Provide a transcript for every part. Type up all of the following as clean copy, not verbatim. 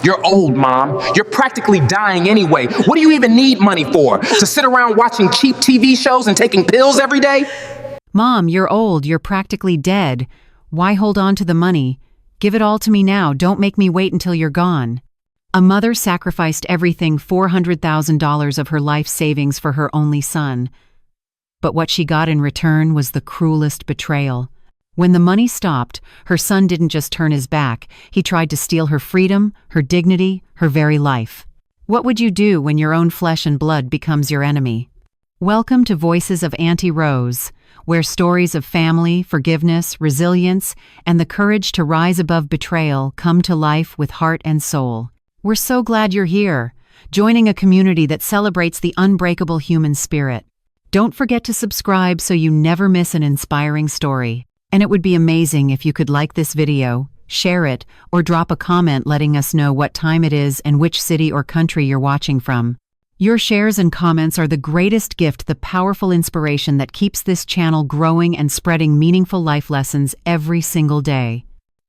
You're old, Mom. You're practically dying anyway. What do you even need money for? To sit around watching cheap TV shows and taking pills every day? Mom, you're old. You're practically dead. Why hold on to the money? Give it all to me now. Don't make me wait until you're gone. A mother sacrificed everything, $400,000 of her life savings for her only son. But what she got in return was the cruelest betrayal. When the money stopped, her son didn't just turn his back. He tried to steal her freedom, her dignity, her very life. What would you do when your own flesh and blood becomes your enemy? Welcome to Voices of Auntie Rose, where stories of family, forgiveness, resilience, and the courage to rise above betrayal come to life with heart and soul. We're so glad you're here, joining a community that celebrates the unbreakable human spirit. Don't forget to subscribe so you never miss an inspiring story. And it would be amazing if you could like this video, share it, or drop a comment letting us know what time it is and which city or country you're watching from. Your shares and comments are the greatest gift, the powerful inspiration that keeps this channel growing and spreading meaningful life lessons every single day.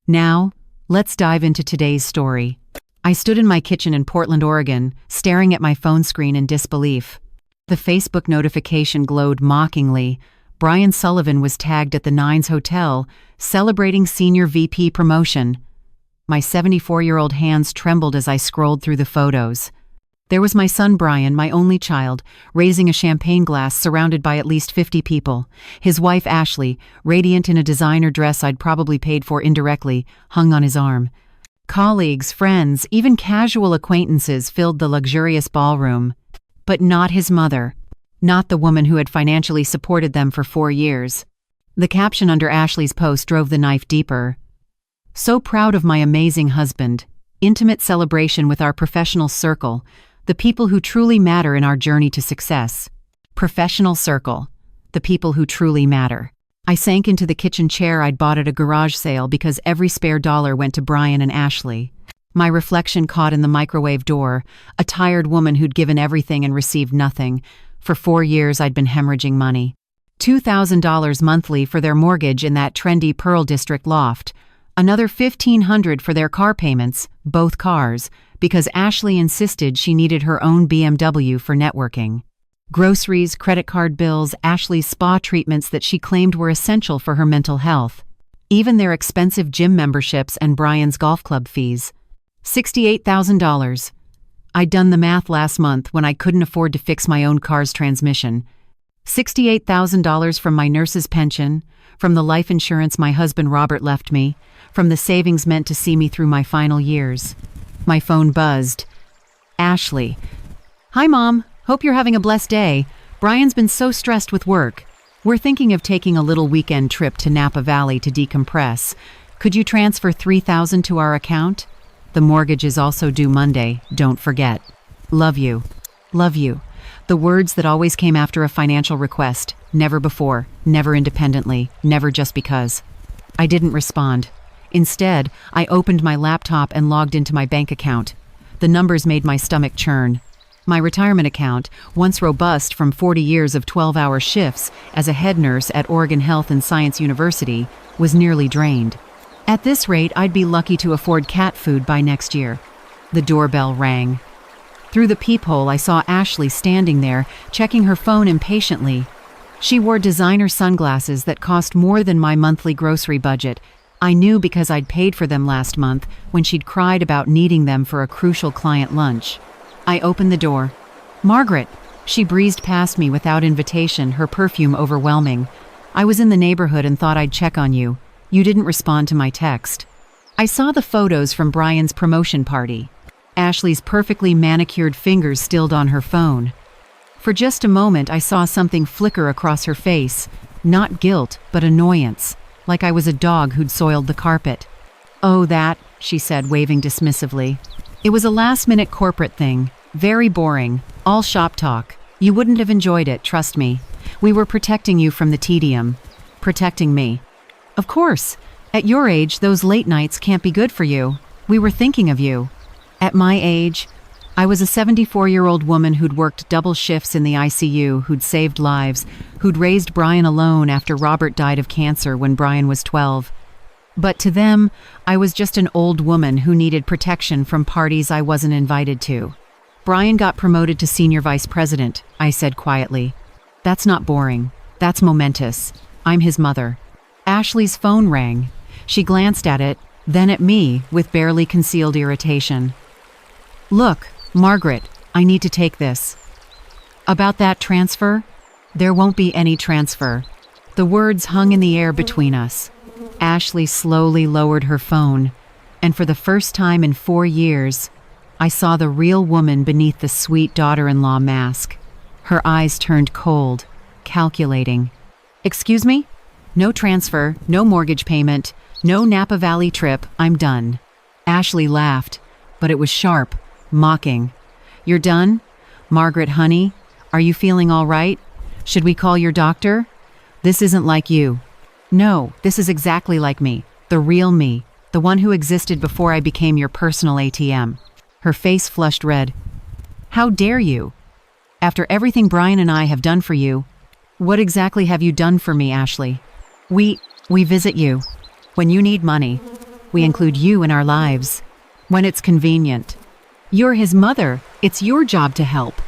Now, let's dive into today's story. I stood in my kitchen in Portland, Oregon, staring at my phone screen in disbelief. The Facebook notification glowed mockingly. Brian Sullivan was tagged at the Nines Hotel, celebrating senior VP promotion. My 74-year-old hands trembled as I scrolled through the photos. There was my son Brian, my only child, raising a champagne glass surrounded by at least 50 people. His wife Ashley, radiant in a designer dress I'd probably paid for indirectly, hung on his arm. Colleagues, friends, even casual acquaintances filled the luxurious ballroom. But not his mother. Not the woman who had financially supported them for 4 years. The caption under Ashley's post drove the knife deeper. So proud of my amazing husband. Intimate celebration with our professional circle, the people who truly matter in our journey to success. Professional circle, the people who truly matter. I sank into the kitchen chair I'd bought at a garage sale because every spare dollar went to Brian and Ashley. My reflection caught in the microwave door, a tired woman who'd given everything and received nothing. For 4 years, I'd been hemorrhaging money. $2,000 monthly for their mortgage in that trendy Pearl District loft. Another $1,500 for their car payments, both cars, because Ashley insisted she needed her own BMW for networking. Groceries, credit card bills, Ashley's spa treatments that she claimed were essential for her mental health. Even their expensive gym memberships and Brian's golf club fees. $68,000. I'd done the math last month when I couldn't afford to fix my own car's transmission. $68,000 from my nurse's pension, from the life insurance my husband Robert left me, from the savings meant to see me through my final years. My phone buzzed. Ashley. Hi, Mom. Hope you're having a blessed day. Brian's been so stressed with work. We're thinking of taking a little weekend trip to Napa Valley to decompress. Could you transfer $3,000 to our account? The mortgage is also due Monday, don't forget. Love you. Love you. The words that always came after a financial request. Never before, never independently, never just because. I didn't respond. Instead, I opened my laptop and logged into my bank account. The numbers made my stomach churn. My retirement account, once robust from 40 years of 12-hour shifts as a head nurse at Oregon Health and Science University, was nearly drained. At this rate, I'd be lucky to afford cat food by next year. The doorbell rang. Through the peephole, I saw Ashley standing there, checking her phone impatiently. She wore designer sunglasses that cost more than my monthly grocery budget. I knew because I'd paid for them last month when she'd cried about needing them for a crucial client lunch. I opened the door. Margaret! She breezed past me without invitation, her perfume overwhelming. I was in the neighborhood and thought I'd check on you. You didn't respond to my text. I saw the photos from Brian's promotion party. Ashley's perfectly manicured fingers stilled on her phone. For just a moment, I saw something flicker across her face. Not guilt, but annoyance, like I was a dog who'd soiled the carpet. Oh, that, she said, waving dismissively. It was a last-minute corporate thing. Very boring. All shop talk. You wouldn't have enjoyed it, trust me. We were protecting you from the tedium. Protecting me. Of course. At your age, those late nights can't be good for you. We were thinking of you. At my age, I was a 74-year-old woman who'd worked double shifts in the ICU, who'd saved lives, who'd raised Brian alone after Robert died of cancer when Brian was 12. But to them, I was just an old woman who needed protection from parties I wasn't invited to. Brian got promoted to senior vice president, I said quietly. That's not boring. That's momentous. I'm his mother. Ashley's phone rang. She glanced at it, then at me, with barely concealed irritation. Look, Margaret, I need to take this. About that transfer? There won't be any transfer. The words hung in the air between us. Ashley slowly lowered her phone, and for the first time in 4 years, I saw the real woman beneath the sweet daughter-in-law mask. Her eyes turned cold, calculating. Excuse me? No transfer, no mortgage payment, no Napa Valley trip, I'm done. Ashley laughed, but it was sharp, mocking. You're done? Margaret, honey, are you feeling all right? Should we call your doctor? This isn't like you. No, this is exactly like me, the real me, the one who existed before I became your personal ATM. Her face flushed red. How dare you? After everything Brian and I have done for you, what exactly have you done for me, Ashley? We visit you. When you need money, we include you in our lives. When it's convenient. You're his mother. It's your job to help.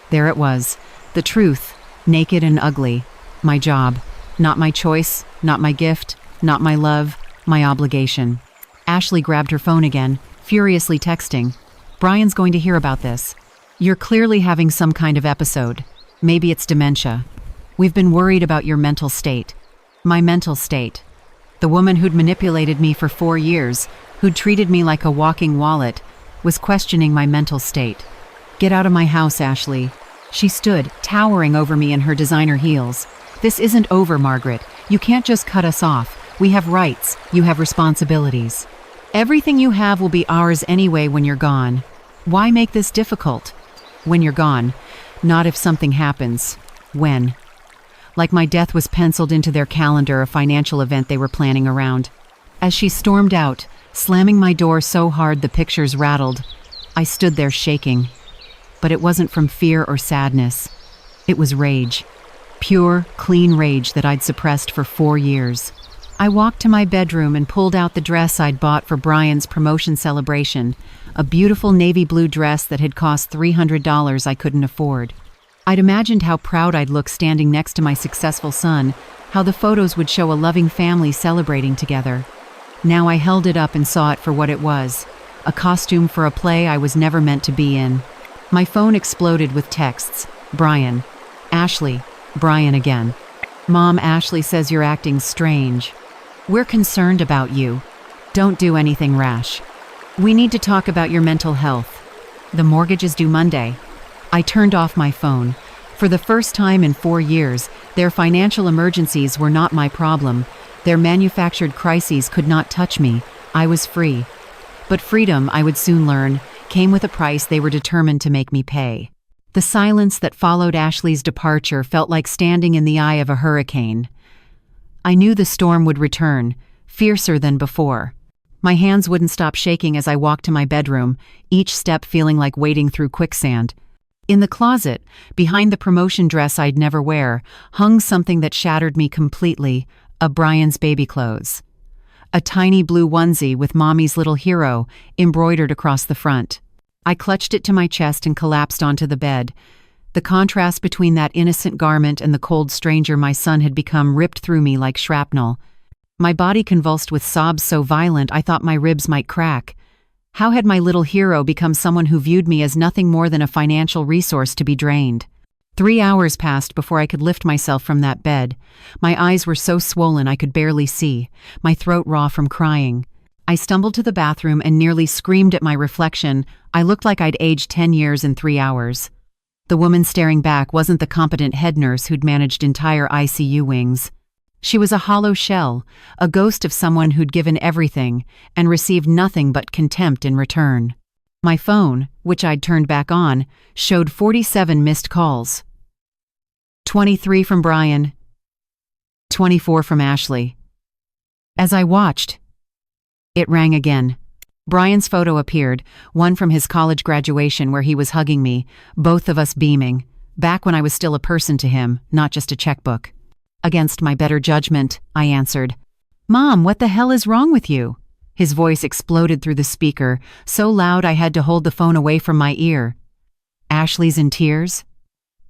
There it was. The truth, naked and ugly. My job. Not my choice, not my gift, not my love, my obligation. Ashley grabbed her phone again, furiously texting. Brian's going to hear about this. You're clearly having some kind of episode. Maybe it's dementia. We've been worried about your mental state. My mental state. The woman who'd manipulated me for 4 years, who'd treated me like a walking wallet, was questioning my mental state. Get out of my house, Ashley. She stood, towering over me in her designer heels. This isn't over, Margaret. You can't just cut us off. We have rights. You have responsibilities. Everything you have will be ours anyway when you're gone. Why make this difficult? When you're gone. Not if something happens. When? Like my death was penciled into their calendar, a financial event they were planning around. As she stormed out, slamming my door so hard the pictures rattled, I stood there shaking. But it wasn't from fear or sadness. It was rage. Pure, clean rage that I'd suppressed for 4 years. I walked to my bedroom and pulled out the dress I'd bought for Brian's promotion celebration, a beautiful navy blue dress that had cost $300 I couldn't afford. I'd imagined how proud I'd look standing next to my successful son, how the photos would show a loving family celebrating together. Now I held it up and saw it for what it was, a costume for a play I was never meant to be in. My phone exploded with texts. Brian. Ashley. Brian again. Mom, Ashley says you're acting strange. We're concerned about you. Don't do anything rash. We need to talk about your mental health. The mortgage is due Monday. I turned off my phone. For the first time in 4 years, their financial emergencies were not my problem. Their manufactured crises could not touch me. I was free. But freedom, I would soon learn, came with a price they were determined to make me pay. The silence that followed Ashley's departure felt like standing in the eye of a hurricane. I knew the storm would return, fiercer than before. My hands wouldn't stop shaking as I walked to my bedroom, each step feeling like wading through quicksand. In the closet, behind the promotion dress I'd never wear, hung something that shattered me completely, a Brian's baby clothes. A tiny blue onesie with Mommy's little hero embroidered across the front. I clutched it to my chest and collapsed onto the bed. The contrast between that innocent garment and the cold stranger my son had become ripped through me like shrapnel. My body convulsed with sobs so violent I thought my ribs might crack. How had my little hero become someone who viewed me as nothing more than a financial resource to be drained? 3 hours passed before I could lift myself from that bed. My eyes were so swollen I could barely see, my throat raw from crying. I stumbled to the bathroom and nearly screamed at my reflection. I looked like I'd aged 10 years in 3 hours. The woman staring back wasn't the competent head nurse who'd managed entire ICU wings. She was a hollow shell, a ghost of someone who'd given everything and received nothing but contempt in return. My phone, which I'd turned back on, showed 47 missed calls. 23 from Brian, 24 from Ashley. As I watched, it rang again. Brian's photo appeared, one from his college graduation where he was hugging me, both of us beaming, back when I was still a person to him, not just a checkbook. Against my better judgment, I answered. Mom, what the hell is wrong with you? His voice exploded through the speaker, so loud I had to hold the phone away from my ear. Ashley's in tears?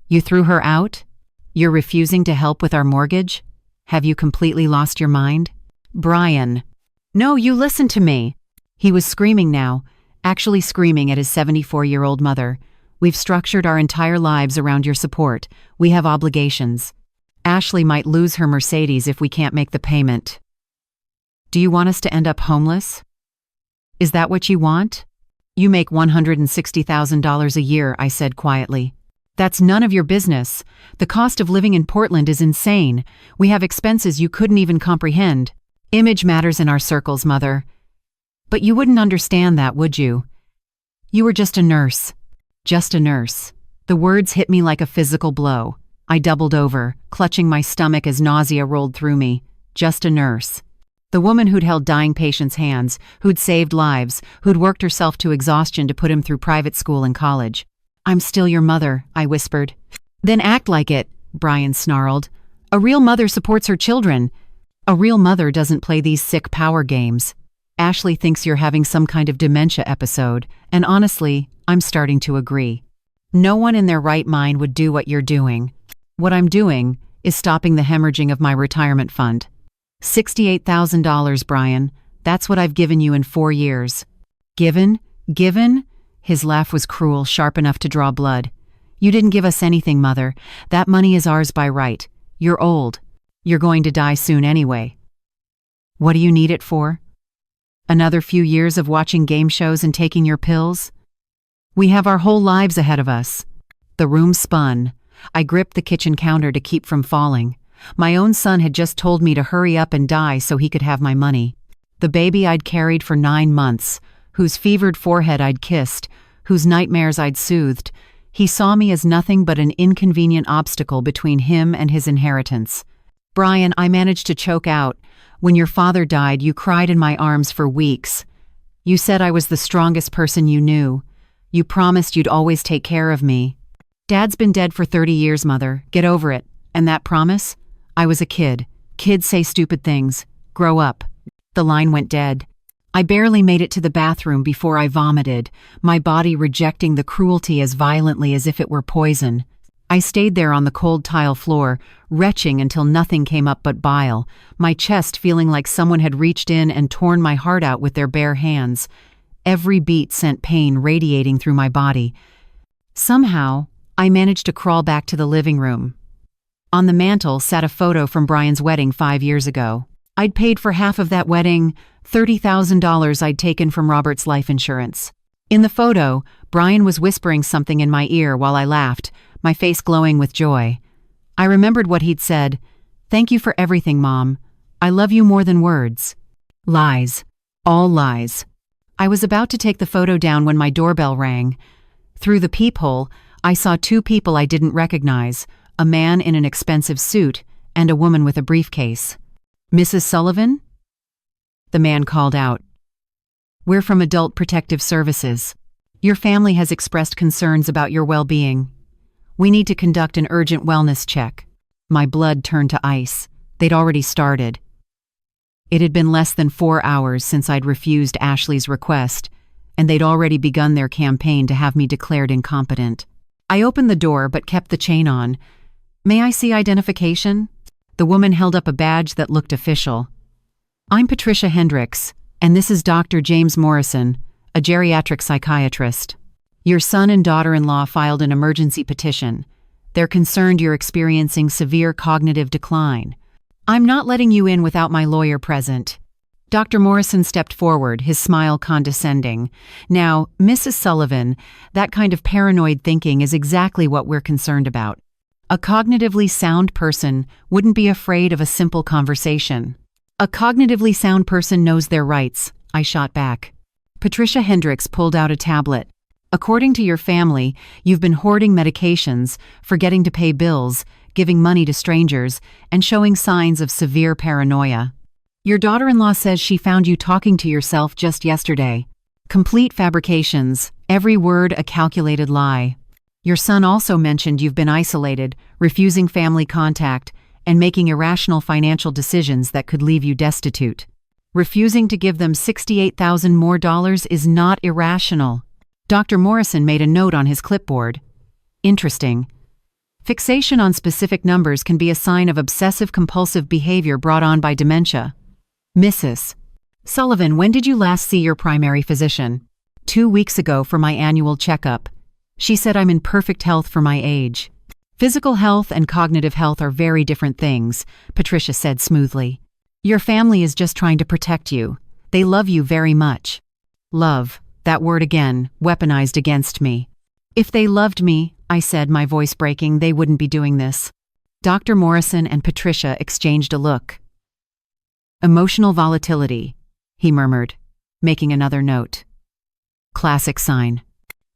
You threw her out? You're refusing to help with our mortgage? Have you completely lost your mind? Brian. No, you listen to me. He was screaming now, actually screaming at his 74-year-old mother. We've structured our entire lives around your support. We have obligations. Ashley might lose her Mercedes if we can't make the payment. Do you want us to end up homeless? Is that what you want? You make $160,000 a year, I said quietly. That's none of your business. The cost of living in Portland is insane. We have expenses you couldn't even comprehend. Image matters in our circles, Mother. But you wouldn't understand that, would you? You were just a nurse. Just a nurse. The words hit me like a physical blow. I doubled over, clutching my stomach as nausea rolled through me. Just a nurse. The woman who'd held dying patients' hands, who'd saved lives, who'd worked herself to exhaustion to put him through private school and college. I'm still your mother, I whispered. Then act like it, Brian snarled. A real mother supports her children. A real mother doesn't play these sick power games. Ashley thinks you're having some kind of dementia episode, and honestly, I'm starting to agree. No one in their right mind would do what you're doing. What I'm doing is stopping the hemorrhaging of my retirement fund. $68,000, Brian. That's what I've given you in 4 years. Given? Given? His laugh was cruel, sharp enough to draw blood. You didn't give us anything, Mother. That money is ours by right. You're old. You're going to die soon anyway. What do you need it for? Another few years of watching game shows and taking your pills? We have our whole lives ahead of us. The room spun. I gripped the kitchen counter to keep from falling. My own son had just told me to hurry up and die so he could have my money. The baby I'd carried for 9 months, whose fevered forehead I'd kissed, whose nightmares I'd soothed, he saw me as nothing but an inconvenient obstacle between him and his inheritance. Brian, I managed to choke out. When your father died, you cried in my arms for weeks. You said I was the strongest person you knew. You promised you'd always take care of me. Dad's been dead for 30 years, Mother. Get over it. And that promise? I was a kid. Kids say stupid things. Grow up. The line went dead. I barely made it to the bathroom before I vomited, my body rejecting the cruelty as violently as if it were poison. I stayed there on the cold tile floor, retching until nothing came up but bile, my chest feeling like someone had reached in and torn my heart out with their bare hands. Every beat sent pain radiating through my body. Somehow, I managed to crawl back to the living room. On the mantel sat a photo from Brian's wedding 5 years ago. I'd paid for half of that wedding, $30,000 I'd taken from Robert's life insurance. In the photo, Brian was whispering something in my ear while I laughed, my face glowing with joy. I remembered what he'd said. Thank you for everything, Mom. I love you more than words. Lies. All lies. I was about to take the photo down when my doorbell rang. Through the peephole, I saw 2 people I didn't recognize, a man in an expensive suit and a woman with a briefcase. Mrs. Sullivan? The man called out. We're from Adult Protective Services. Your family has expressed concerns about your well-being. We need to conduct an urgent wellness check. My blood turned to ice. They'd already started. It had been less than 4 hours since I'd refused Ashley's request, and they'd already begun their campaign to have me declared incompetent. I opened the door but kept the chain on. May I see identification? The woman held up a badge that looked official. I'm Patricia Hendricks, and this is Dr. James Morrison, a geriatric psychiatrist. Your son and daughter-in-law filed an emergency petition. They're concerned you're experiencing severe cognitive decline. I'm not letting you in without my lawyer present. Dr. Morrison stepped forward, his smile condescending. Now, Mrs. Sullivan, that kind of paranoid thinking is exactly what we're concerned about. A cognitively sound person wouldn't be afraid of a simple conversation. A cognitively sound person knows their rights, I shot back. Patricia Hendricks pulled out a tablet. According to your family, you've been hoarding medications, forgetting to pay bills, giving money to strangers, and showing signs of severe paranoia. Your daughter-in-law says she found you talking to yourself just yesterday. Complete fabrications, every word a calculated lie. Your son also mentioned you've been isolated, refusing family contact, and making irrational financial decisions that could leave you destitute. Refusing to give them $68,000 more is not irrational. Dr. Morrison made a note on his clipboard. Interesting. Fixation on specific numbers can be a sign of obsessive-compulsive behavior brought on by dementia. Mrs. Sullivan, when did you last see your primary physician? 2 weeks ago for my annual checkup. She said I'm in perfect health for my age. Physical health and cognitive health are very different things, Patricia said smoothly. Your family is just trying to protect you. They love you very much. Love, that word again, weaponized against me. If they loved me, I said, my voice breaking, they wouldn't be doing this. Dr. Morrison and Patricia exchanged a look. Emotional volatility, he murmured, making another note. Classic sign.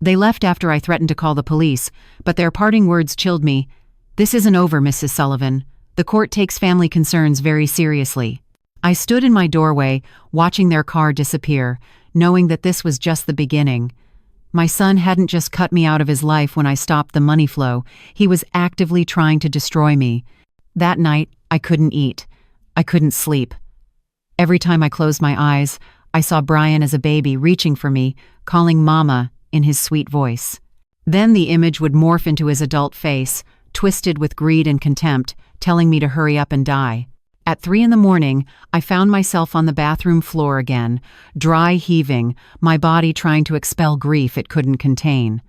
They left after I threatened to call the police, but their parting words chilled me. This isn't over, Mrs. Sullivan. The court takes family concerns very seriously. I stood in my doorway, watching their car disappear, knowing that this was just the beginning. My son hadn't just cut me out of his life when I stopped the money flow. He was actively trying to destroy me. That night, I couldn't eat. I couldn't sleep. Every time I closed my eyes, I saw Brian as a baby reaching for me, calling Mama in his sweet voice. Then the image would morph into his adult face, twisted with greed and contempt, telling me to hurry up and die. At 3 a.m, I found myself on the bathroom floor again, dry heaving, my body trying to expel grief it couldn't contain.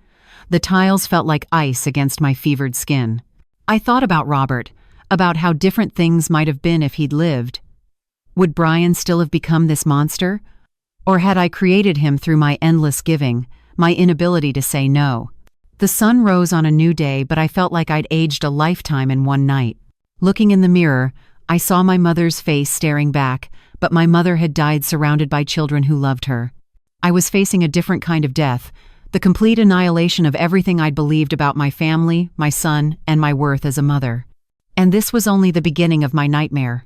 The tiles felt like ice against my fevered skin. I thought about Robert, about how different things might have been if he'd lived. Would Brian still have become this monster? Or had I created him through my endless giving, my inability to say no? The sun rose on a new day, but I felt like I'd aged a lifetime in one night. Looking in the mirror, I saw my mother's face staring back, but my mother had died surrounded by children who loved her. I was facing a different kind of death, the complete annihilation of everything I'd believed about my family, my son, and my worth as a mother. And this was only the beginning of my nightmare.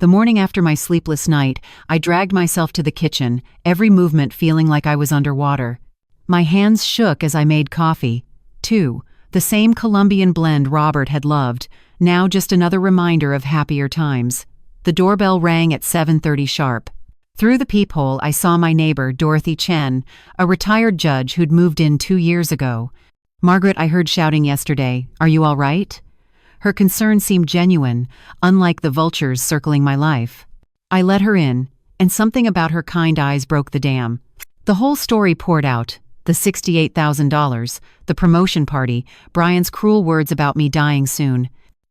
The morning after my sleepless night, I dragged myself to the kitchen, every movement feeling like I was underwater. My hands shook as I made coffee. Too, the same Colombian blend Robert had loved, now just another reminder of happier times. The doorbell rang at 7:30 sharp. Through the peephole, I saw my neighbor, Dorothy Chen, a retired judge who'd moved in 2 years ago. Margaret, I heard shouting yesterday, are you all right? Her concern seemed genuine, unlike the vultures circling my life. I let her in, and something about her kind eyes broke the dam. The whole story poured out. The $68,000, the promotion party, Brian's cruel words about me dying soon.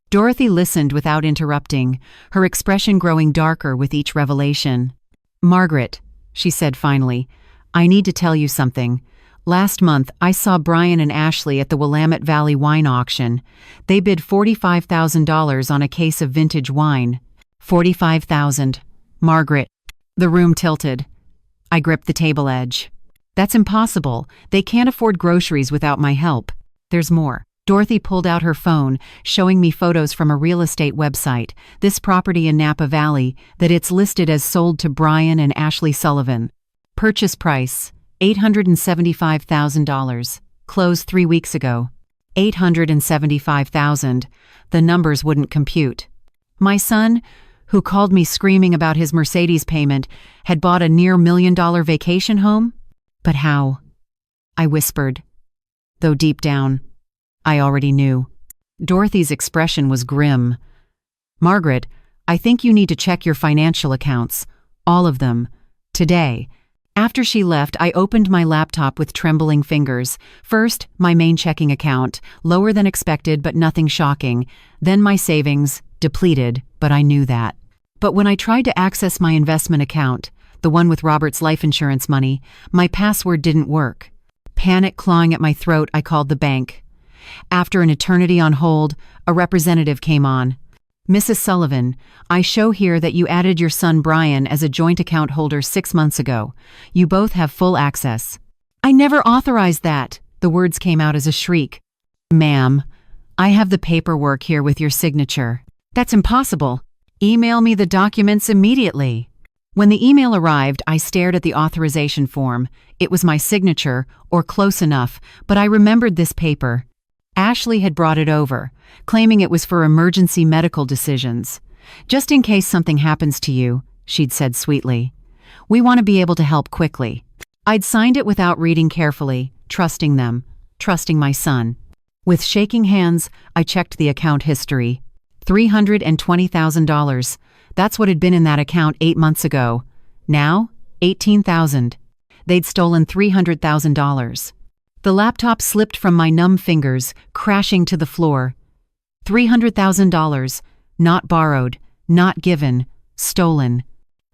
Dorothy listened without interrupting, her expression growing darker with each revelation. Margaret, she said finally, I need to tell you something. Last month, I saw Brian and Ashley at the Willamette Valley wine auction. They bid $45,000 on a case of vintage wine. $45,000. Margaret. The room tilted. I gripped the table edge. That's impossible. They can't afford groceries without my help. There's more. Dorothy pulled out her phone, showing me photos from a real estate website, this property in Napa Valley, that it's listed as sold to Brian and Ashley Sullivan. Purchase price, $875,000. Closed 3 weeks ago. $875,000. The numbers wouldn't compute. My son, who called me screaming about his Mercedes payment, had bought a near $1 million vacation home? But how? I whispered, though deep down, I already knew. Dorothy's expression was grim. Margaret, I think you need to check your financial accounts. All of them. Today. After she left, I opened my laptop with trembling fingers. First, my main checking account, lower than expected but nothing shocking. Then my savings, depleted, but I knew that. But when I tried to access my investment account, the one with Robert's life insurance money, my password didn't work. Panic clawing at my throat, I called the bank. After an eternity on hold, a representative came on. Mrs. Sullivan, I show here that you added your son Brian as a joint account holder 6 months ago. You both have full access. I never authorized that. The words came out as a shriek. Ma'am, I have the paperwork here with your signature. That's impossible. Email me the documents immediately. When the email arrived, I stared at the authorization form. It was my signature, or close enough, but I remembered this paper. Ashley had brought it over, claiming it was for emergency medical decisions. "Just in case something happens to you," she'd said sweetly. "We want to be able to help quickly." I'd signed it without reading carefully, trusting them, trusting my son. With shaking hands, I checked the account history. $320,000. That's what had been in that account 8 months ago. Now, $18,000. They'd stolen $300,000. The laptop slipped from my numb fingers, crashing to the floor. $300,000. Not borrowed, not given, stolen.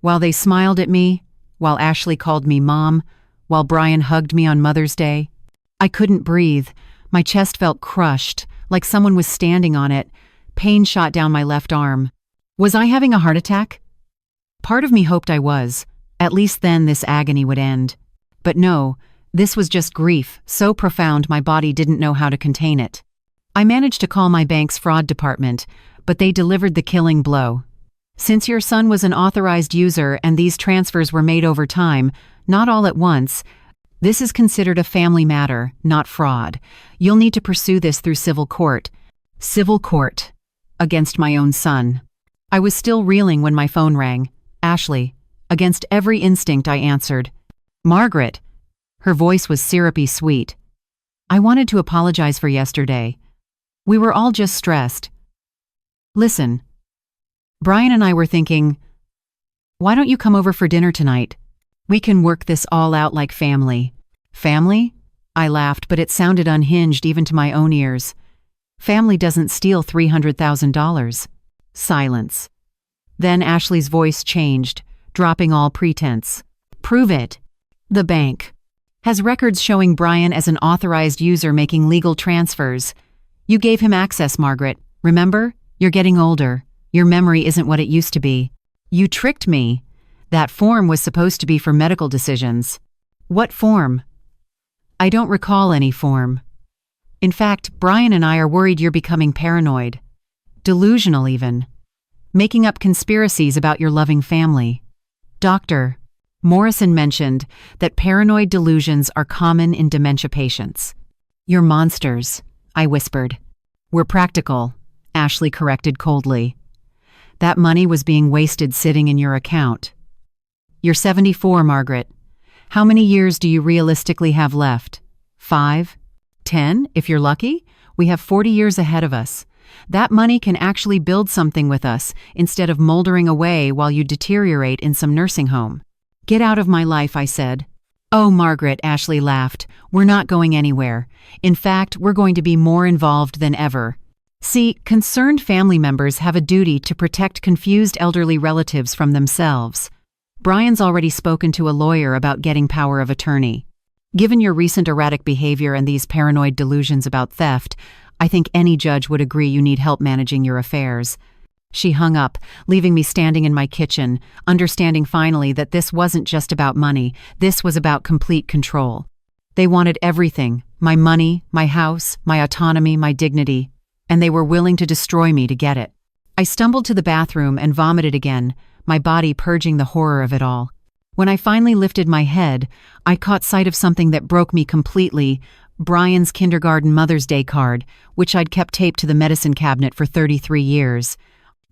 While they smiled at me, while Ashley called me Mom, while Brian hugged me on Mother's Day, I couldn't breathe. My chest felt crushed, like someone was standing on it. Pain shot down my left arm. Was I having a heart attack? Part of me hoped I was. At least then this agony would end. But no, this was just grief, so profound my body didn't know how to contain it. I managed to call my bank's fraud department, but they delivered the killing blow. "Since your son was an authorized user and these transfers were made over time, not all at once, this is considered a family matter, not fraud. You'll need to pursue this through civil court." Civil court. Against my own son. I was still reeling when my phone rang. Ashley. Against every instinct, I answered. "Margaret." Her voice was syrupy sweet. "I wanted to apologize for yesterday. We were all just stressed. Listen, Brian and I were thinking, why don't you come over for dinner tonight? We can work this all out like family." "Family?" I laughed, but it sounded unhinged even to my own ears. "Family doesn't steal $300,000. Silence. Then Ashley's voice changed, dropping all pretense. "Prove it. The bank has records showing Brian as an authorized user making legal transfers. You gave him access, Margaret. Remember? You're getting older. Your memory isn't what it used to be. You tricked me. That form was supposed to be for medical decisions." "What form?" "I don't recall any form. In fact, Brian and I are worried you're becoming paranoid. Delusional even. Making up conspiracies about your loving family. Dr. Morrison mentioned that paranoid delusions are common in dementia patients." "You're monsters," I whispered. "We're practical," Ashley corrected coldly. "That money was being wasted sitting in your account." "You're 74, Margaret. How many years do you realistically have left? 5? 10, if you're lucky? We have 40 years ahead of us. That money can actually build something with us instead of moldering away while you deteriorate in some nursing home." "Get out of my life," I said. "Oh, Margaret," Ashley laughed. "We're not going anywhere. In fact, we're going to be more involved than ever. See, concerned family members have a duty to protect confused elderly relatives from themselves. Brian's already spoken to a lawyer about getting power of attorney. Given your recent erratic behavior and these paranoid delusions about theft, I think any judge would agree you need help managing your affairs." She hung up, leaving me standing in my kitchen, understanding finally that this wasn't just about money, this was about complete control. They wanted everything, my money, my house, my autonomy, my dignity, and they were willing to destroy me to get it. I stumbled to the bathroom and vomited again, my body purging the horror of it all. When I finally lifted my head, I caught sight of something that broke me completely, Brian's kindergarten Mother's Day card, which I'd kept taped to the medicine cabinet for 33 years.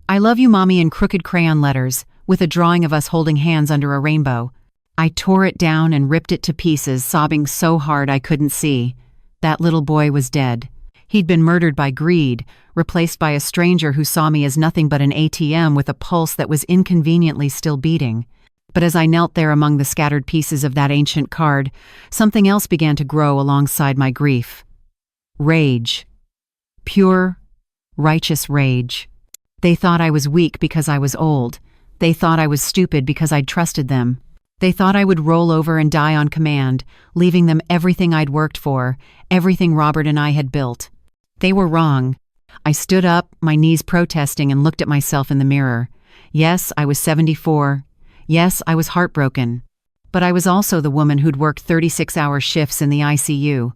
"I love you, Mommy," in crooked crayon letters, with a drawing of us holding hands under a rainbow. I tore it down and ripped it to pieces, sobbing so hard I couldn't see. That little boy was dead. He'd been murdered by greed, replaced by a stranger who saw me as nothing but an ATM with a pulse that was inconveniently still beating. But as I knelt there among the scattered pieces of that ancient card, something else began to grow alongside my grief. Rage. Pure, righteous rage. They thought I was weak because I was old. They thought I was stupid because I'd trusted them. They thought I would roll over and die on command, leaving them everything I'd worked for, everything Robert and I had built. They were wrong. I stood up, my knees protesting, and looked at myself in the mirror. Yes, I was 74. Yes, I was heartbroken. But I was also the woman who'd worked 36-hour shifts in the ICU,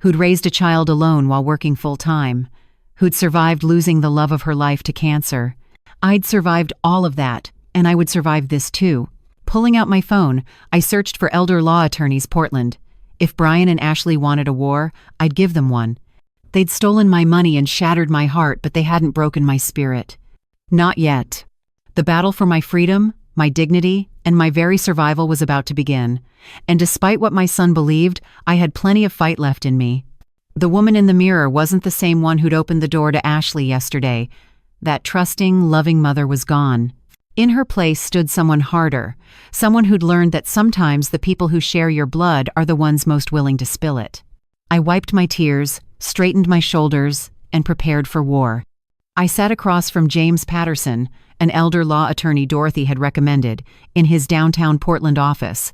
who'd raised a child alone while working full-time, who'd survived losing the love of her life to cancer. I'd survived all of that, and I would survive this too. Pulling out my phone, I searched for elder law attorneys Portland. If Brian and Ashley wanted a war, I'd give them one. They'd stolen my money and shattered my heart, but they hadn't broken my spirit. Not yet. The battle for my freedom, my dignity, and my very survival was about to begin. And despite what my son believed, I had plenty of fight left in me. The woman in the mirror wasn't the same one who'd opened the door to Ashley yesterday. That trusting, loving mother was gone. In her place stood someone harder, someone who'd learned that sometimes the people who share your blood are the ones most willing to spill it. I wiped my tears, straightened my shoulders, and prepared for war. I sat across from James Patterson, an elder law attorney Dorothy had recommended, in his downtown Portland office.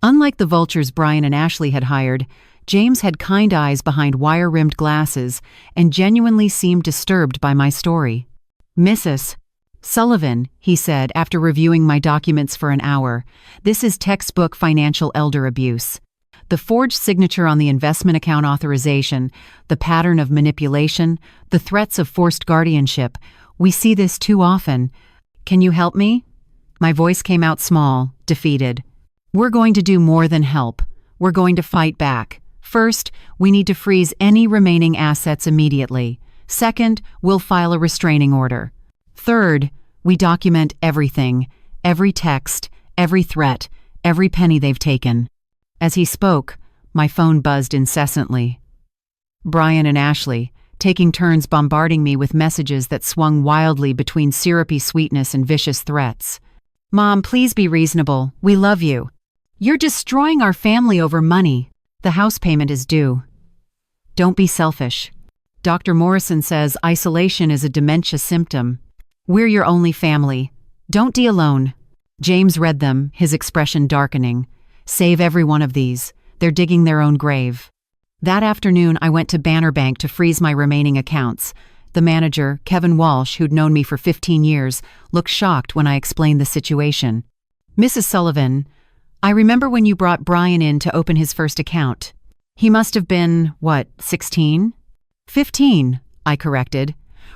Unlike the vultures Brian and Ashley had hired, James had kind eyes behind wire-rimmed glasses and genuinely seemed disturbed by my story. "Mrs. Sullivan," he said after reviewing my documents for an hour, "this is textbook financial elder abuse. The forged signature on the investment account authorization, the pattern of manipulation, the threats of forced guardianship. We see this too often. Can you help me?" My voice came out small, defeated. "We're going to do more than help. We're going to fight back. First, we need to freeze any remaining assets immediately. Second, we'll file a restraining order. Third, we document everything, every text, every threat, every penny they've taken." As he spoke, my phone buzzed incessantly. Brian and Ashley, taking turns bombarding me with messages that swung wildly between syrupy sweetness and vicious threats. "Mom, please be reasonable. We love you. You're destroying our family over money. The house payment is due. Don't be selfish. Dr. Morrison says isolation is a dementia symptom. We're your only family. Don't be alone." James read them, his expression darkening. "Save every one of these. They're digging their own grave." That afternoon, I went to Banner Bank to freeze my remaining accounts. The manager, Kevin Walsh, who'd known me for 15 years, looked shocked when I explained the situation. "Mrs. Sullivan, I remember when you brought Brian in to open his first account. He must have been, 16? 15, I corrected,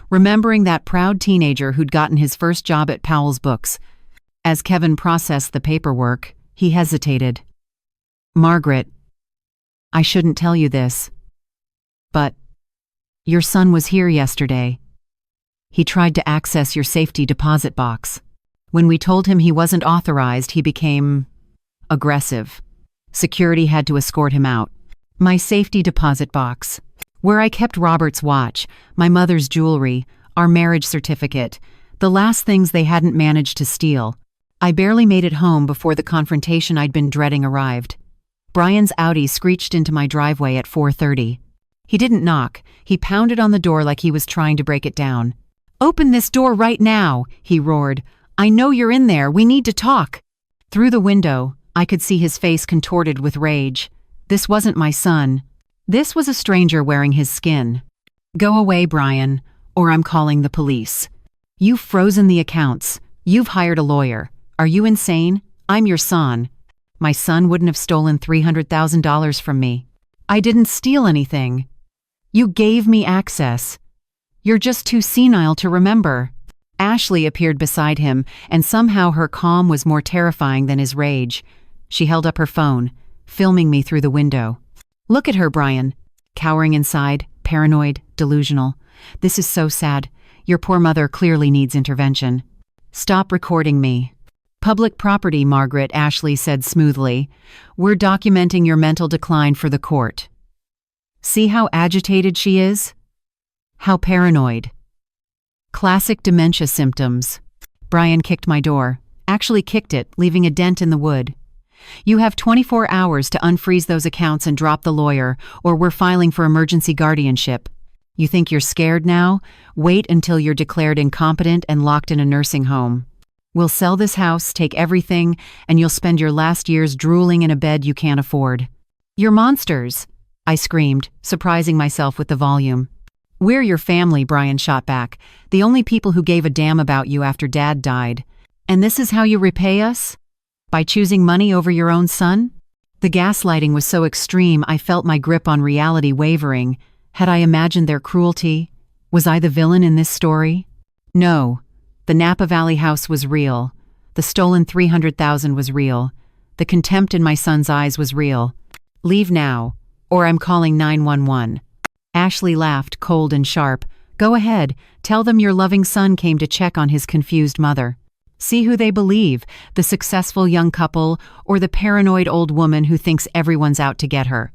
remembering that proud teenager who'd gotten his first job at Powell's Books. As Kevin processed the paperwork, he hesitated. "Margaret, I shouldn't tell you this, but your son was here yesterday. He tried to access your safety deposit box. When we told him he wasn't authorized, he became aggressive. Security had to escort him out. My safety deposit box, where I kept Robert's watch, my mother's jewelry, our marriage certificate, the last things they hadn't managed to steal. I barely made it home before the confrontation I'd been dreading arrived. Brian's Audi screeched into my driveway at 4:30. He didn't knock. He pounded on the door like he was trying to break it down. "Open this door right now," he roared. "I know you're in there. We need to talk." Through the window, I could see his face contorted with rage. This wasn't my son. This was a stranger wearing his skin. "Go away, Brian, or I'm calling the police. You've frozen the accounts. You've hired a lawyer. Are you insane? I'm your son. My son wouldn't have stolen $300,000 from me. I didn't steal anything. You gave me access. You're just too senile to remember." Ashley appeared beside him, and somehow her calm was more terrifying than his rage. She held up her phone, filming me through the window. "Look at her, Brian. Cowering inside, paranoid, delusional. This is so sad. Your poor mother clearly needs intervention. Stop recording me." "Public property, Margaret," Ashley said smoothly. "We're documenting your mental decline for the court." See how agitated she is? How paranoid. Classic dementia symptoms. Brian kicked my door. Actually kicked it, leaving a dent in the wood. "You have 24 hours to unfreeze those accounts and drop the lawyer, or we're filing for emergency guardianship. You think you're scared now? Wait until you're declared incompetent and locked in a nursing home. We'll sell this house, take everything, and you'll spend your last years drooling in a bed you can't afford." "You're monsters," I screamed, surprising myself with the volume. "We're your family," Brian shot back, "the only people who gave a damn about you after Dad died. And this is how you repay us? By choosing money over your own son?" The gaslighting was so extreme I felt my grip on reality wavering. Had I imagined their cruelty? Was I the villain in this story? No. The Napa Valley house was real. The stolen $300,000 was real. The contempt in my son's eyes was real. "Leave now, or I'm calling 911. Ashley laughed, cold and sharp. Go ahead, tell them your loving son came to check on his confused mother. See who they believe, the successful young couple or the paranoid old woman who thinks everyone's out to get her.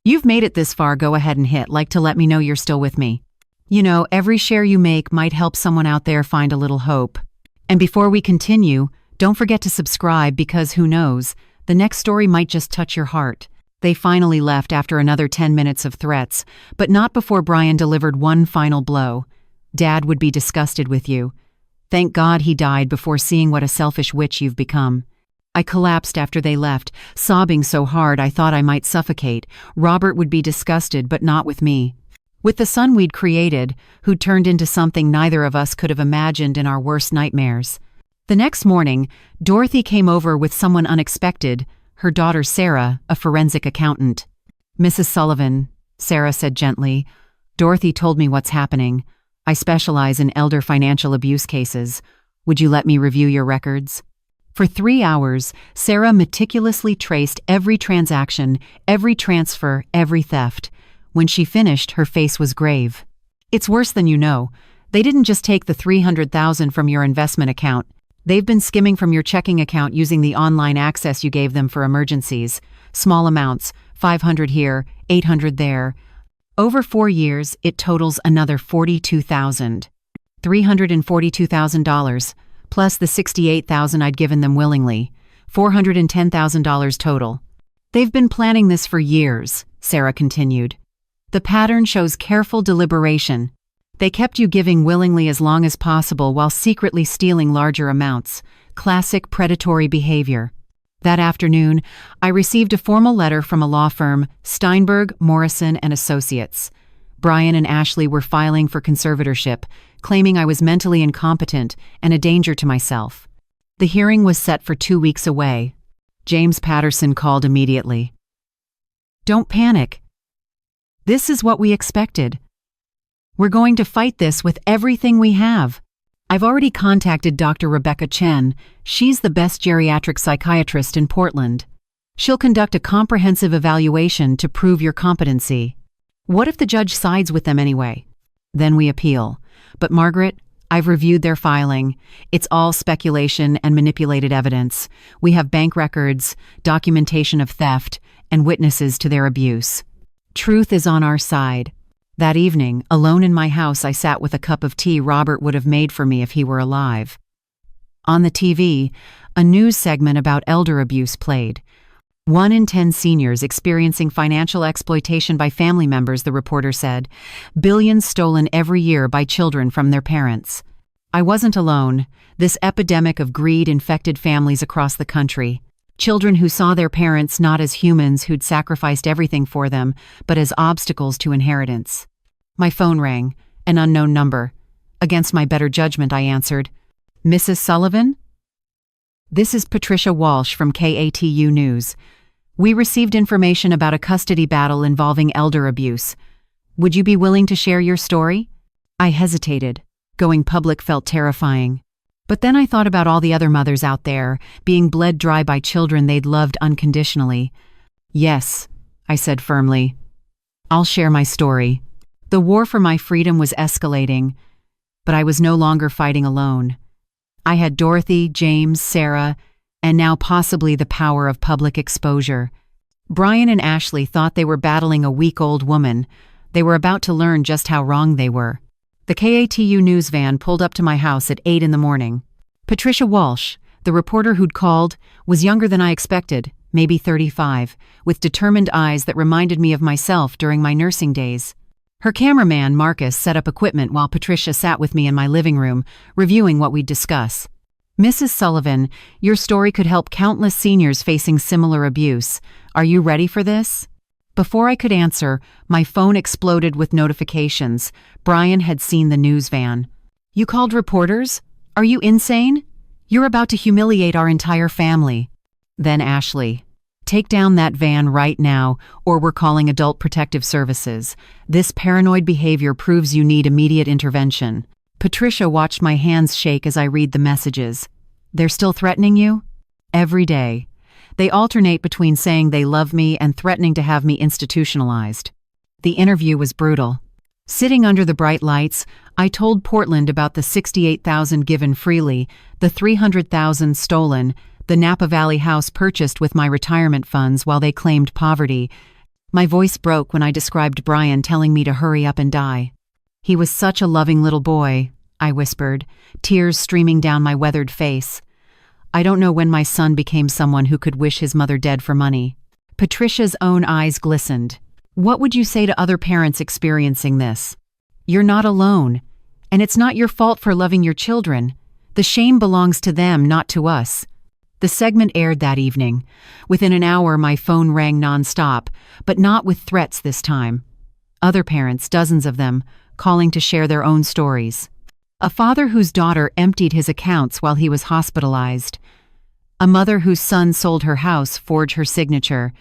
You've made it this far, go ahead and hit like to let me know you're still with me. You know, every share you make might help someone out there find a little hope. And before we continue, don't forget to subscribe because who knows, the next story might just touch your heart. They finally left after another 10 minutes of threats, but not before Brian delivered one final blow. Dad would be disgusted with you. Thank God he died before seeing what a selfish witch you've become. I collapsed after they left, sobbing so hard I thought I might suffocate. Robert would be disgusted, but not with me. With the son we'd created, who'd turned into something neither of us could have imagined in our worst nightmares. The next morning, Dorothy came over with someone unexpected, her daughter Sarah, a forensic accountant. Mrs. Sullivan, Sarah said gently, Dorothy told me what's happening. I specialize in elder financial abuse cases. Would you let me review your records? For 3 hours, Sarah meticulously traced every transaction, every transfer, every theft. When she finished, her face was grave. It's worse than you know. They didn't just take the $300,000 from your investment account. They've been skimming from your checking account using the online access you gave them for emergencies. Small amounts, $500 here, $800 there. Over 4 years, it totals another $42,000. $342,000, plus the $68,000 I'd given them willingly. $410,000 total. They've been planning this for years, Sarah continued. The pattern shows careful deliberation. They kept you giving willingly as long as possible while secretly stealing larger amounts. Classic predatory behavior. That afternoon, I received a formal letter from a law firm, Steinberg, Morrison and Associates. Brian and Ashley were filing for conservatorship, claiming I was mentally incompetent and a danger to myself. The hearing was set for 2 weeks away. James Patterson called immediately. Don't panic. This is what we expected. We're going to fight this with everything we have. I've already contacted Dr. Rebecca Chen. She's the best geriatric psychiatrist in Portland. She'll conduct a comprehensive evaluation to prove your competency. What if the judge sides with them anyway? Then we appeal. But Margaret, I've reviewed their filing. It's all speculation and manipulated evidence. We have bank records, documentation of theft, and witnesses to their abuse. Truth is on our side. That evening, alone in my house, I sat with a cup of tea Robert would have made for me if he were alive. On the TV, a news segment about elder abuse played. 1 in 10 seniors experiencing financial exploitation by family members, the reporter said. Billions stolen every year by children from their parents. I wasn't alone. This epidemic of greed infected families across the country. Children who saw their parents not as humans who'd sacrificed everything for them, but as obstacles to inheritance. My phone rang, an unknown number. Against my better judgment, I answered. Mrs. Sullivan? This is Patricia Walsh from KATU News. We received information about a custody battle involving elder abuse. Would you be willing to share your story? I hesitated. Going public felt terrifying. But then I thought about all the other mothers out there, being bled dry by children they'd loved unconditionally. Yes, I said firmly. I'll share my story. The war for my freedom was escalating, but I was no longer fighting alone. I had Dorothy, James, Sarah, and now possibly the power of public exposure. Brian and Ashley thought they were battling a weak-old woman. They were about to learn just how wrong they were. The KATU news van pulled up to my house at 8 in the morning. Patricia Walsh, the reporter who'd called, was younger than I expected, maybe 35, with determined eyes that reminded me of myself during my nursing days. Her cameraman, Marcus, set up equipment while Patricia sat with me in my living room, reviewing what we'd discuss. Mrs. Sullivan, your story could help countless seniors facing similar abuse. Are you ready for this? Before I could answer, my phone exploded with notifications. Brian had seen the news van. You called reporters? Are you insane? You're about to humiliate our entire family. Then Ashley. Take down that van right now, or we're calling Adult Protective Services. This paranoid behavior proves you need immediate intervention. Patricia watched my hands shake as I read the messages. They're still threatening you? Every day. They alternate between saying they love me and threatening to have me institutionalized. The interview was brutal. Sitting under the bright lights, I told Portland about the $68,000 given freely, the $300,000 stolen, the Napa Valley house purchased with my retirement funds while they claimed poverty. My voice broke when I described Brian telling me to hurry up and die. "He was such a loving little boy," I whispered, tears streaming down my weathered face. "I don't know when my son became someone who could wish his mother dead for money." Patricia's own eyes glistened. "What would you say to other parents experiencing this? You're not alone, and it's not your fault for loving your children. The shame belongs to them, not to us." The segment aired that evening. Within an hour, my phone rang nonstop, but not with threats this time. Other parents, dozens of them, calling to share their own stories. A father whose daughter emptied his accounts while he was hospitalized. A mother whose son sold her house, forged her signature.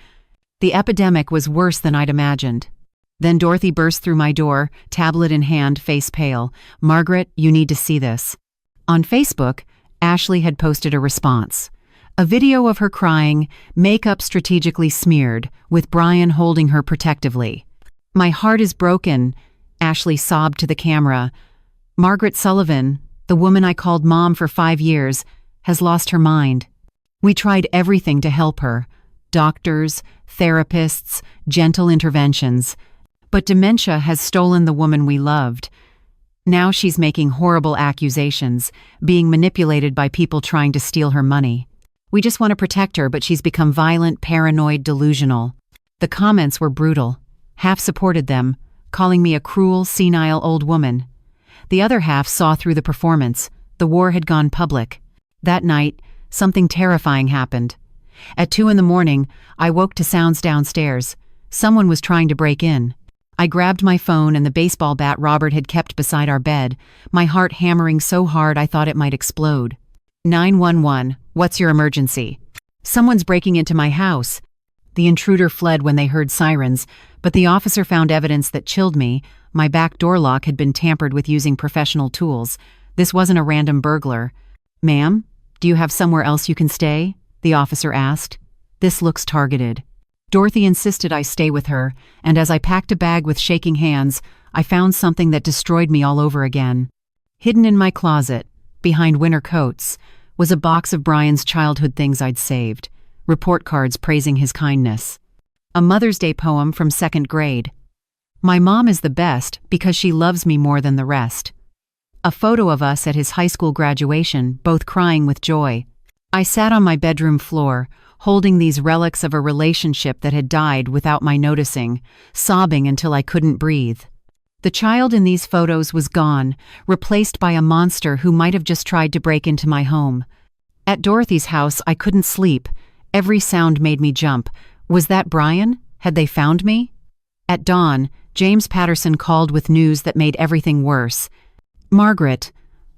The epidemic was worse than I'd imagined. Then Dorothy burst through my door, tablet in hand, face pale. "Margaret, you need to see this." On Facebook, Ashley had posted a response. A video of her crying, makeup strategically smeared, with Brian holding her protectively. "My heart is broken," Ashley sobbed to the camera. "Margaret Sullivan, the woman I called mom for 5 years, has lost her mind. We tried everything to help her. Doctors, therapists, gentle interventions. But dementia has stolen the woman we loved. Now she's making horrible accusations, being manipulated by people trying to steal her money. We just want to protect her, but she's become violent, paranoid, delusional." The comments were brutal. Half supported them, calling me a cruel, senile old woman. The other half saw through the performance. The war had gone public. That night, something terrifying happened. At 2 a.m, I woke to sounds downstairs. Someone was trying to break in. I grabbed my phone and the baseball bat Robert had kept beside our bed, my heart hammering so hard I thought it might explode. 911, what's your emergency? "Someone's breaking into my house." The intruder fled when they heard sirens, but the officer found evidence that chilled me. My back door lock had been tampered with using professional tools. This wasn't a random burglar. "Ma'am, do you have somewhere else you can stay?" the officer asked. "This looks targeted." Dorothy insisted I stay with her, and as I packed a bag with shaking hands, I found something that destroyed me all over again. Hidden in my closet, behind winter coats, was a box of Brian's childhood things I'd saved, report cards praising his kindness. A Mother's Day poem from 2nd grade. "My mom is the best because she loves me more than the rest." A photo of us at his high school graduation, both crying with joy. I sat on my bedroom floor, holding these relics of a relationship that had died without my noticing, sobbing until I couldn't breathe. The child in these photos was gone, replaced by a monster who might have just tried to break into my home. At Dorothy's house, I couldn't sleep. Every sound made me jump. Was that Brian? Had they found me? At dawn, James Patterson called with news that made everything worse. "Margaret,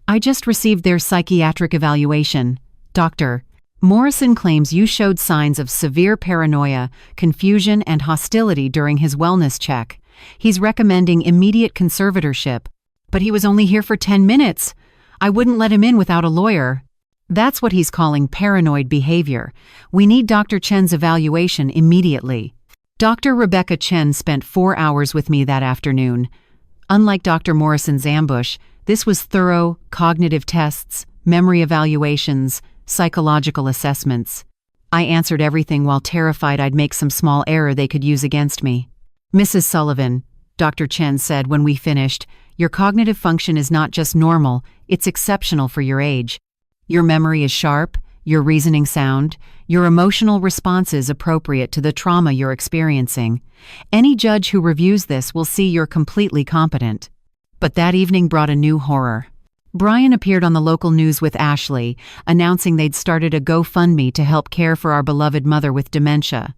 I just received their psychiatric evaluation. Doctor, Morrison claims you showed signs of severe paranoia, confusion, and hostility during his wellness check. He's recommending immediate conservatorship. But he was only here for 10 minutes. I wouldn't let him in without a lawyer." That's what he's calling paranoid behavior. "We need Dr. Chen's evaluation immediately." Dr. Rebecca Chen spent 4 hours with me that afternoon. Unlike Dr. Morrison's ambush, this was thorough, cognitive tests, memory evaluations, psychological assessments. I answered everything while terrified I'd make some small error they could use against me. "Mrs. Sullivan," Dr. Chen said when we finished, "your cognitive function is not just normal, it's exceptional for your age. Your memory is sharp, your reasoning sound, your emotional responses appropriate to the trauma you're experiencing. Any judge who reviews this will see you're completely competent." But that evening brought a new horror. Brian appeared on the local news with Ashley, announcing they'd started a GoFundMe to help care for our beloved mother with dementia.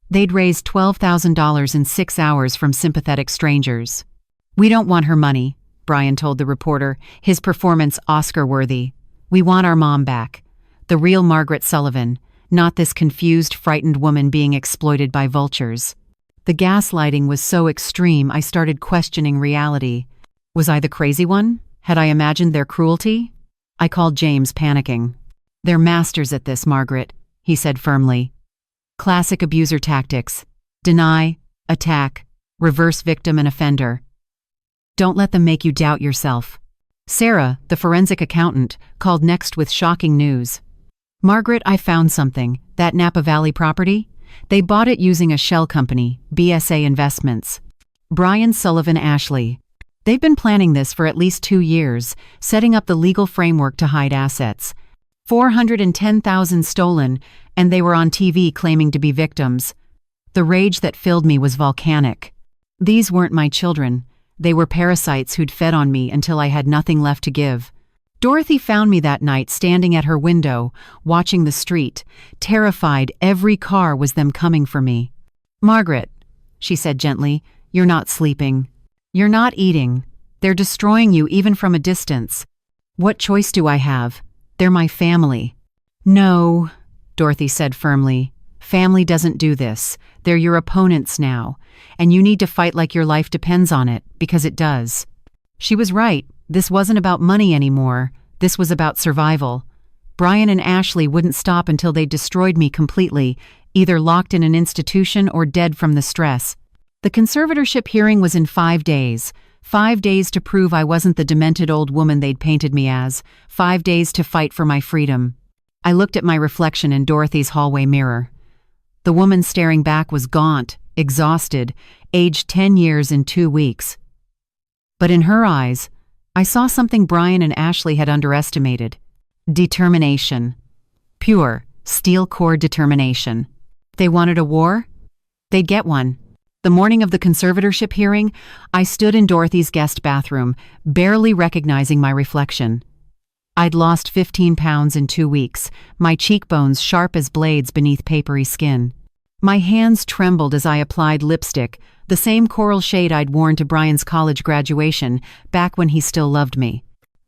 They'd raised $12,000 in 6 hours from sympathetic strangers. "We don't want her money," Brian told the reporter, his performance Oscar-worthy. "We want our mom back. The real Margaret Sullivan, not this confused, frightened woman being exploited by vultures." The gaslighting was so extreme I started questioning reality. Was I the crazy one? Had I imagined their cruelty? I called James, panicking. "They're masters at this, Margaret," he said firmly. "Classic abuser tactics. Deny, attack, reverse victim and offender. Don't let them make you doubt yourself. Sarah, the forensic accountant, called next with shocking news. Margaret, I found something. That Napa Valley property? They bought it using a shell company, BSA Investments. Brian Sullivan Ashley. They've been planning this for at least 2 years, setting up the legal framework to hide assets. 410,000 stolen, and they were on TV claiming to be victims. The rage that filled me was volcanic. These weren't my children. They were parasites who'd fed on me until I had nothing left to give. Dorothy found me that night standing at her window, watching the street, terrified every car was them coming for me. Margaret, she said gently, you're not sleeping. You're not eating. They're destroying you even from a distance. What choice do I have? They're my family. No, Dorothy said firmly. Family doesn't do this. They're your opponents now, and you need to fight like your life depends on it, because it does. She was right. This wasn't about money anymore. This was about survival. Brian and Ashley wouldn't stop until they destroyed me completely, either locked in an institution or dead from the stress. The conservatorship hearing was in 5 days. 5 days to prove I wasn't the demented old woman they'd painted me as. 5 days to fight for my freedom. I looked at my reflection in Dorothy's hallway mirror. The woman staring back was gaunt, exhausted, aged 10 years in 2 weeks. But in her eyes, I saw something Brian and Ashley had underestimated. Determination. Pure, steel-core determination. They wanted a war? They'd get one. The morning of the conservatorship hearing, I stood in Dorothy's guest bathroom, barely recognizing my reflection. I'd lost 15 pounds in 2 weeks, my cheekbones sharp as blades beneath papery skin. My hands trembled as I applied lipstick, the same coral shade I'd worn to Brian's college graduation, back when he still loved me.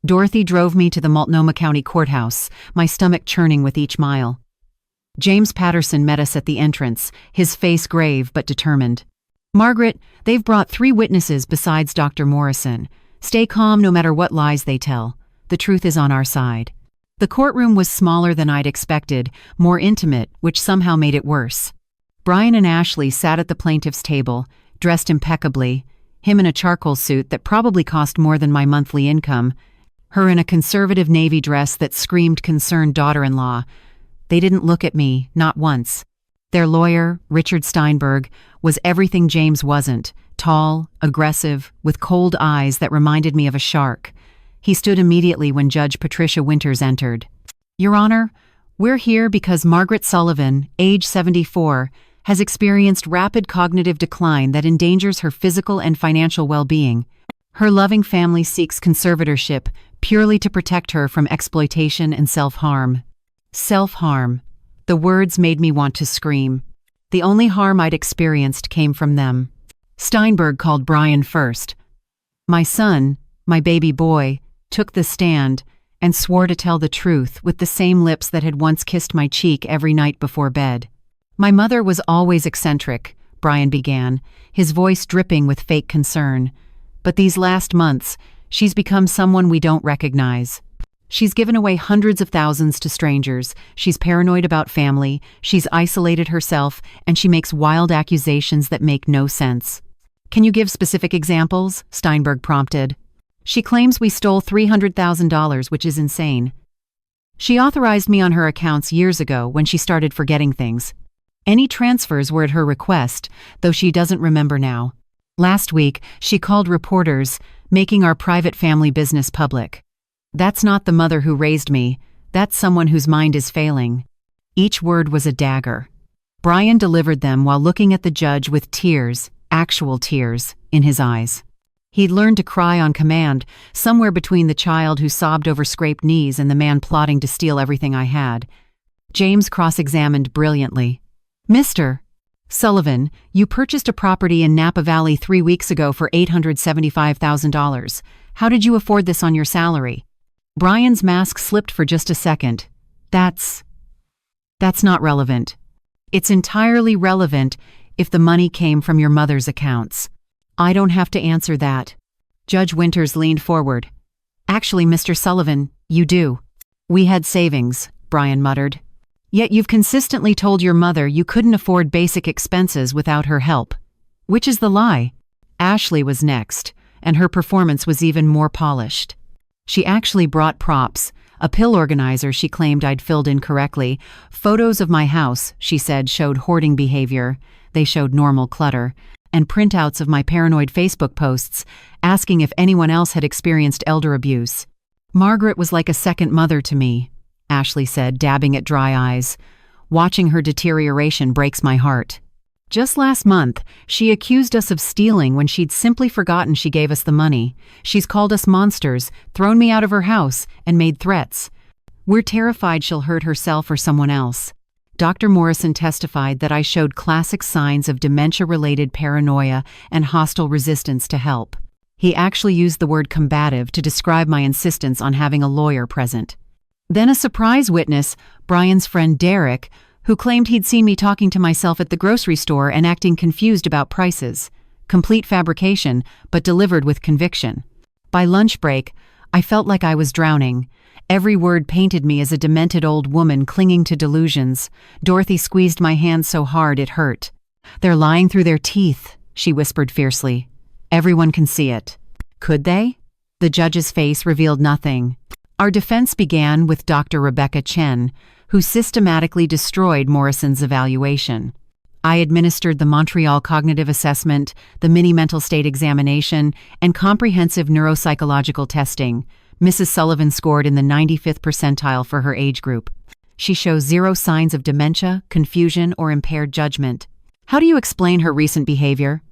Dorothy drove me to the Multnomah County Courthouse, my stomach churning with each mile. James Patterson met us at the entrance, his face grave but determined. Margaret, they've brought 3 witnesses besides Dr. Morrison. Stay calm no matter what lies they tell. The truth is on our side. The courtroom was smaller than I'd expected, more intimate, which somehow made it worse. Brian and Ashley sat at the plaintiff's table, dressed impeccably, him in a charcoal suit that probably cost more than my monthly income, her in a conservative navy dress that screamed concerned daughter-in-law. They didn't look at me, not once. Their lawyer, Richard Steinberg, was everything James wasn't, tall, aggressive, with cold eyes that reminded me of a shark. He stood immediately when Judge Patricia Winters entered. Your Honor, we're here because Margaret Sullivan, age 74, has experienced rapid cognitive decline that endangers her physical and financial well-being. Her loving family seeks conservatorship purely to protect her from exploitation and self-harm. Self-harm. The words made me want to scream. The only harm I'd experienced came from them. Steinberg called Brian first. My son, my baby boy, took the stand and swore to tell the truth with the same lips that had once kissed my cheek every night before bed. My mother was always eccentric, Brian began, his voice dripping with fake concern. But these last months, she's become someone we don't recognize. She's given away hundreds of thousands to strangers, she's paranoid about family, she's isolated herself, and she makes wild accusations that make no sense. Can you give specific examples? Steinberg prompted. She claims we stole $300,000, which is insane. She authorized me on her accounts years ago when she started forgetting things. Any transfers were at her request, though she doesn't remember now. Last week, she called reporters, making our private family business public. That's not the mother who raised me. That's someone whose mind is failing. Each word was a dagger. Brian delivered them while looking at the judge with tears, actual tears, in his eyes. He'd learned to cry on command, somewhere between the child who sobbed over scraped knees and the man plotting to steal everything I had. James cross-examined brilliantly. Mr. Sullivan, you purchased a property in Napa Valley 3 weeks ago for $875,000. How did you afford this on your salary? Brian's mask slipped for just a second. That's not relevant. It's entirely relevant if the money came from your mother's accounts. I don't have to answer that. Judge Winters leaned forward. Actually, Mr. Sullivan, you do. We had savings, Brian muttered. Yet you've consistently told your mother you couldn't afford basic expenses without her help. Which is the lie? Ashley was next, and her performance was even more polished. She actually brought props, a pill organizer she claimed I'd filled incorrectly, photos of my house, she said, showed hoarding behavior, they showed normal clutter, and printouts of my paranoid Facebook posts, asking if anyone else had experienced elder abuse. Margaret was like a second mother to me, Ashley said, dabbing at dry eyes. Watching her deterioration breaks my heart. Just last month, she accused us of stealing when she'd simply forgotten she gave us the money. She's called us monsters, thrown me out of her house, and made threats. We're terrified she'll hurt herself or someone else. Dr. Morrison testified that I showed classic signs of dementia-related paranoia and hostile resistance to help. He actually used the word combative to describe my insistence on having a lawyer present. Then a surprise witness, Brian's friend Derek, who claimed he'd seen me talking to myself at the grocery store and acting confused about prices. Complete fabrication, but delivered with conviction. By lunch break, I felt like I was drowning. Every word painted me as a demented old woman clinging to delusions. Dorothy squeezed my hand so hard it hurt. "They're lying through their teeth," she whispered fiercely. "Everyone can see it." Could they? The judge's face revealed nothing. Our defense began with Dr. Rebecca Chen, who systematically destroyed Morrison's evaluation. I administered the Montreal Cognitive Assessment, the Mini Mental State Examination, and comprehensive neuropsychological testing. Mrs. Sullivan scored in the 95th percentile for her age group. She shows 0 signs of dementia, confusion, or impaired judgment. How do you explain her recent behavior?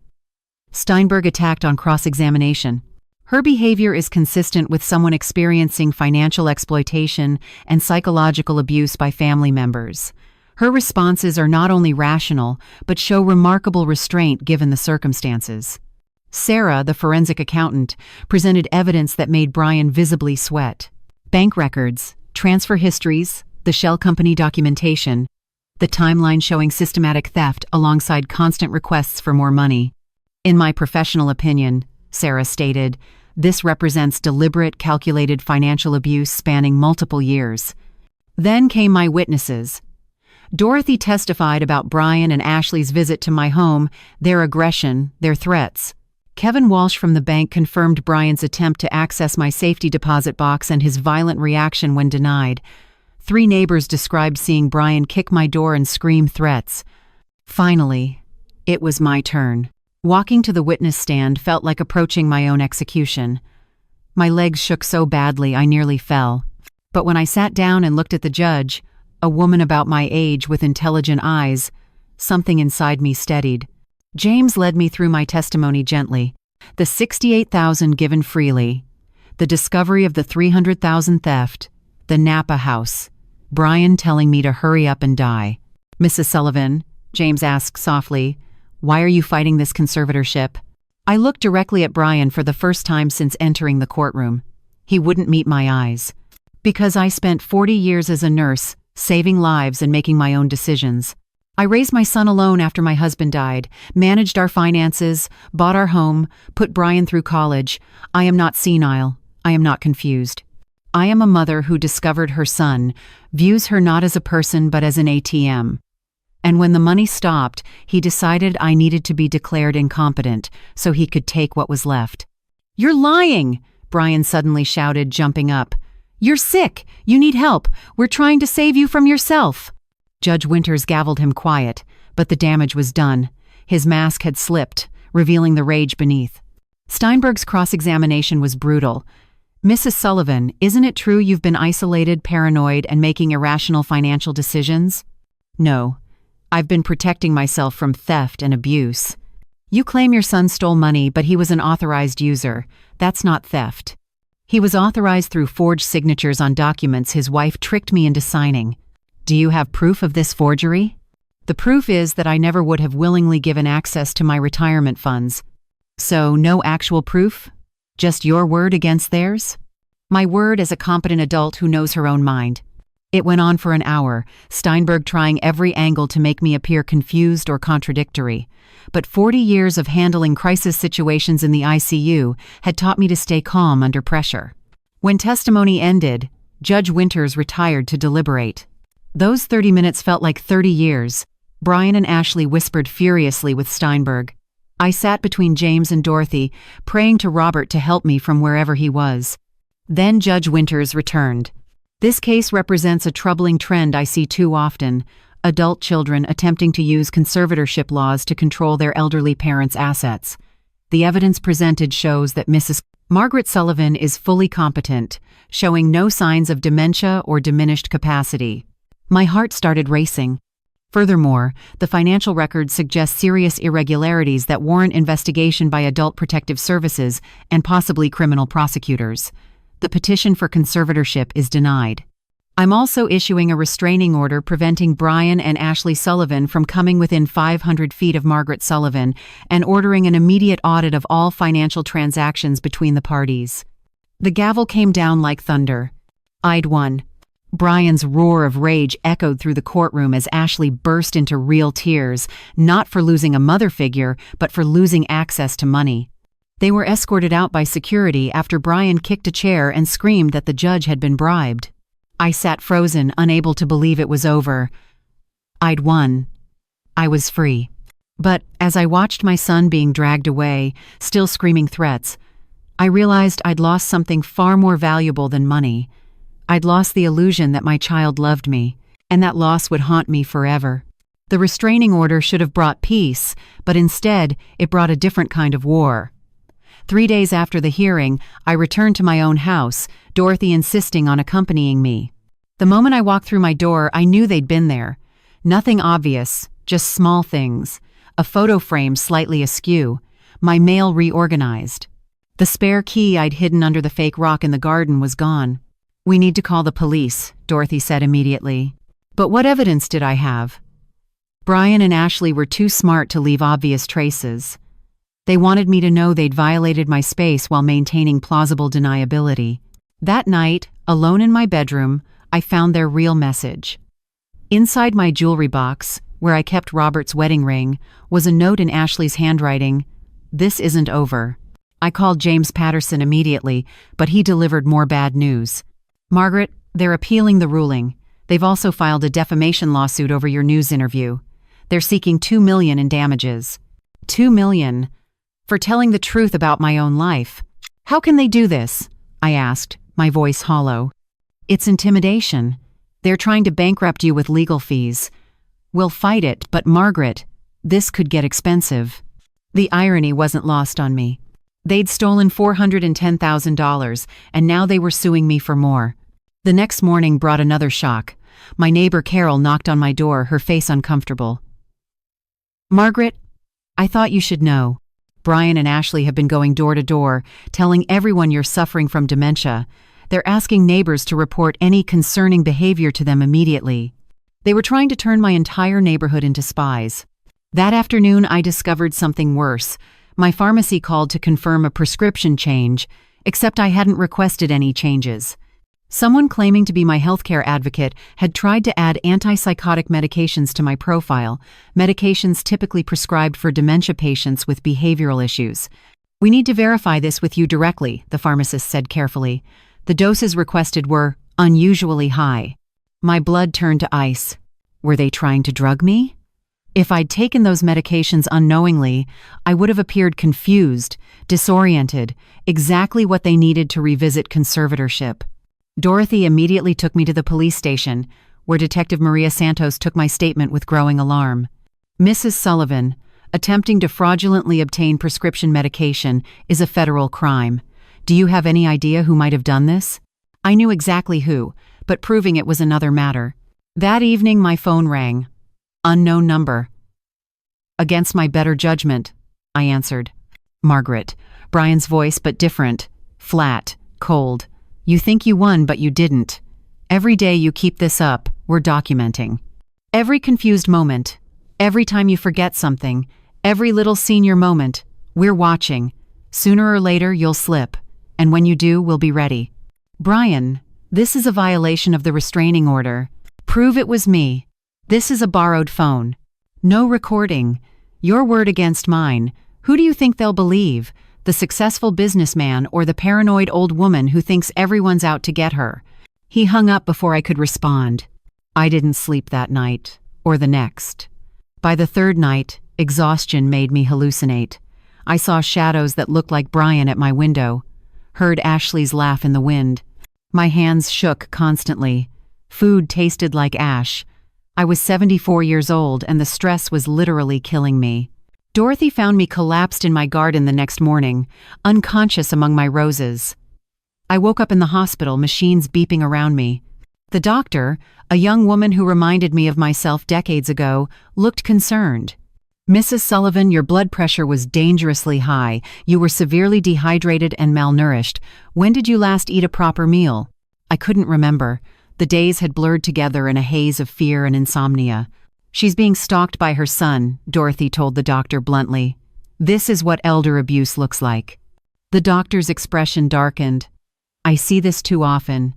Steinberg attacked on cross-examination. Her behavior is consistent with someone experiencing financial exploitation and psychological abuse by family members. Her responses are not only rational, but show remarkable restraint given the circumstances. Sarah, the forensic accountant, presented evidence that made Brian visibly sweat. Bank records, transfer histories, the shell company documentation, the timeline showing systematic theft alongside constant requests for more money. In my professional opinion, Sarah stated, this represents deliberate, calculated financial abuse spanning multiple years. Then came my witnesses. Dorothy testified about Brian and Ashley's visit to my home, their aggression, their threats. Kevin Walsh from the bank confirmed Brian's attempt to access my safety deposit box and his violent reaction when denied. 3 neighbors described seeing Brian kick my door and scream threats. Finally, it was my turn. Walking to the witness stand felt like approaching my own execution. My legs shook so badly I nearly fell. But when I sat down and looked at the judge, a woman about my age with intelligent eyes, something inside me steadied. James led me through my testimony gently. The $68,000 given freely, the discovery of the $300,000 theft, the Napa house, Brian telling me to hurry up and die. "Mrs. Sullivan," James asked softly, "why are you fighting this conservatorship?" I looked directly at Brian for the first time since entering the courtroom. He wouldn't meet my eyes. Because I spent 40 years as a nurse, saving lives and making my own decisions. I raised my son alone after my husband died, managed our finances, bought our home, put Brian through college. I am not senile. I am not confused. I am a mother who discovered her son, views her not as a person but as an ATM. And when the money stopped, he decided I needed to be declared incompetent so he could take what was left. "You're lying!" Brian suddenly shouted, jumping up. "You're sick! You need help! We're trying to save you from yourself!" Judge Winters gavelled him quiet, but the damage was done. His mask had slipped, revealing the rage beneath. Steinberg's cross-examination was brutal. "Mrs. Sullivan, isn't it true you've been isolated, paranoid, and making irrational financial decisions?" "No. I've been protecting myself from theft and abuse." "You claim your son stole money, but he was an authorized user. That's not theft." "He was authorized through forged signatures on documents his wife tricked me into signing." "Do you have proof of this forgery?" "The proof is that I never would have willingly given access to my retirement funds." "So no actual proof? Just your word against theirs?" "My word as a competent adult who knows her own mind." It went on for an hour, Steinberg trying every angle to make me appear confused or contradictory. But 40 years of handling crisis situations in the ICU had taught me to stay calm under pressure. When testimony ended, Judge Winters retired to deliberate. Those 30 minutes felt like 30 years. Brian and Ashley whispered furiously with Steinberg. I sat between James and Dorothy, praying to Robert to help me from wherever he was. Then Judge Winters returned. This case represents a troubling trend I see too often: adult children attempting to use conservatorship laws to control their elderly parents' assets. The evidence presented shows that Mrs. Margaret Sullivan is fully competent, showing no signs of dementia or diminished capacity. My heart started racing. Furthermore, the financial records suggest serious irregularities that warrant investigation by Adult Protective Services and possibly criminal prosecutors. The petition for conservatorship is denied. I'm also issuing a restraining order preventing Brian and Ashley Sullivan from coming within 500 feet of Margaret Sullivan and ordering an immediate audit of all financial transactions between the parties. The gavel came down like thunder. I'd won. Brian's roar of rage echoed through the courtroom as Ashley burst into real tears, not for losing a mother figure, but for losing access to money. They were escorted out by security after Brian kicked a chair and screamed that the judge had been bribed. I sat frozen, unable to believe it was over. I'd won. I was free. But as I watched my son being dragged away, still screaming threats, I realized I'd lost something far more valuable than money. I'd lost the illusion that my child loved me, and that loss would haunt me forever. The restraining order should have brought peace, but instead, it brought a different kind of war. 3 days after the hearing, I returned to my own house, Dorothy insisting on accompanying me. The moment I walked through my door, I knew they'd been there. Nothing obvious, just small things. A photo frame slightly askew. My mail reorganized. The spare key I'd hidden under the fake rock in the garden was gone. "We need to call the police," Dorothy said immediately. But what evidence did I have? Brian and Ashley were too smart to leave obvious traces. They wanted me to know they'd violated my space while maintaining plausible deniability. That night, alone in my bedroom, I found their real message. Inside my jewelry box, where I kept Robert's wedding ring, was a note in Ashley's handwriting: "This isn't over." I called James Patterson immediately, but he delivered more bad news. "Margaret, they're appealing the ruling. They've also filed a defamation lawsuit over your news interview. They're seeking $2 million in damages." $2 million? For telling the truth about my own life. "How can they do this?" I asked, my voice hollow. "It's intimidation. They're trying to bankrupt you with legal fees. We'll fight it, but Margaret, this could get expensive." The irony wasn't lost on me. They'd stolen $410,000, and now they were suing me for more. The next morning brought another shock. My neighbor Carol knocked on my door, her face uncomfortable. "Margaret, I thought you should know. Brian and Ashley have been going door to door, telling everyone you're suffering from dementia. They're asking neighbors to report any concerning behavior to them immediately. They were trying to turn my entire neighborhood into spies." That afternoon, I discovered something worse. My pharmacy called to confirm a prescription change, except I hadn't requested any changes. Someone claiming to be my healthcare advocate had tried to add antipsychotic medications to my profile, medications typically prescribed for dementia patients with behavioral issues. "We need to verify this with you directly," the pharmacist said carefully. The doses requested were unusually high. My blood turned to ice. Were they trying to drug me? If I'd taken those medications unknowingly, I would have appeared confused, disoriented, exactly what they needed to revisit conservatorship. Dorothy immediately took me to the police station, where Detective Maria Santos took my statement with growing alarm. "Mrs. Sullivan, attempting to fraudulently obtain prescription medication is a federal crime. Do you have any idea who might have done this?" I knew exactly who, but proving it was another matter. That evening my phone rang. Unknown number. Against my better judgment, I answered. "Margaret," Brian's voice, but different, flat, cold. "You think you won, but you didn't. Every day you keep this up, we're documenting. Every confused moment, every time you forget something, every little senior moment, we're watching. Sooner or later you'll slip, and when you do, we'll be ready." "Brian, this is a violation of the restraining order. Prove it was me. This is a borrowed phone. No recording. Your word against mine. Who do you think they'll believe? The successful businessman or the paranoid old woman who thinks everyone's out to get her?" He hung up before I could respond. I didn't sleep that night, or the next. By the third night, exhaustion made me hallucinate. I saw shadows that looked like Brian at my window, heard Ashley's laugh in the wind. My hands shook constantly. Food tasted like ash. I was 74 years old and the stress was literally killing me. Dorothy found me collapsed in my garden the next morning, unconscious among my roses. I woke up in the hospital, machines beeping around me. The doctor, a young woman who reminded me of myself decades ago, looked concerned. "Mrs. Sullivan, your blood pressure was dangerously high. You were severely dehydrated and malnourished. When did you last eat a proper meal?" I couldn't remember. The days had blurred together in a haze of fear and insomnia. "She's being stalked by her son," Dorothy told the doctor bluntly. "This is what elder abuse looks like." The doctor's expression darkened. "I see this too often.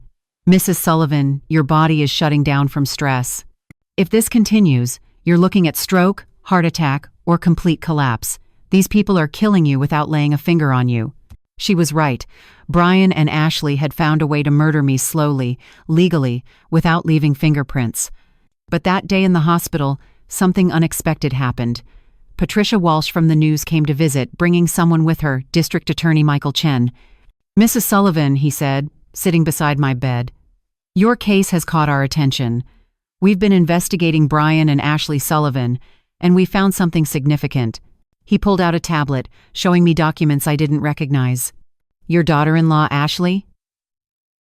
Mrs. Sullivan, your body is shutting down from stress. If this continues, you're looking at stroke, heart attack, or complete collapse. These people are killing you without laying a finger on you." She was right. Brian and Ashley had found a way to murder me slowly, legally, without leaving fingerprints. But that day in the hospital, something unexpected happened. Patricia Walsh from the news came to visit, bringing someone with her, District Attorney Michael Chen. "Mrs. Sullivan," he said, sitting beside my bed, "your case has caught our attention. We've been investigating Brian and Ashley Sullivan, and we found something significant." He pulled out a tablet, showing me documents I didn't recognize. "Your daughter-in-law, Ashley?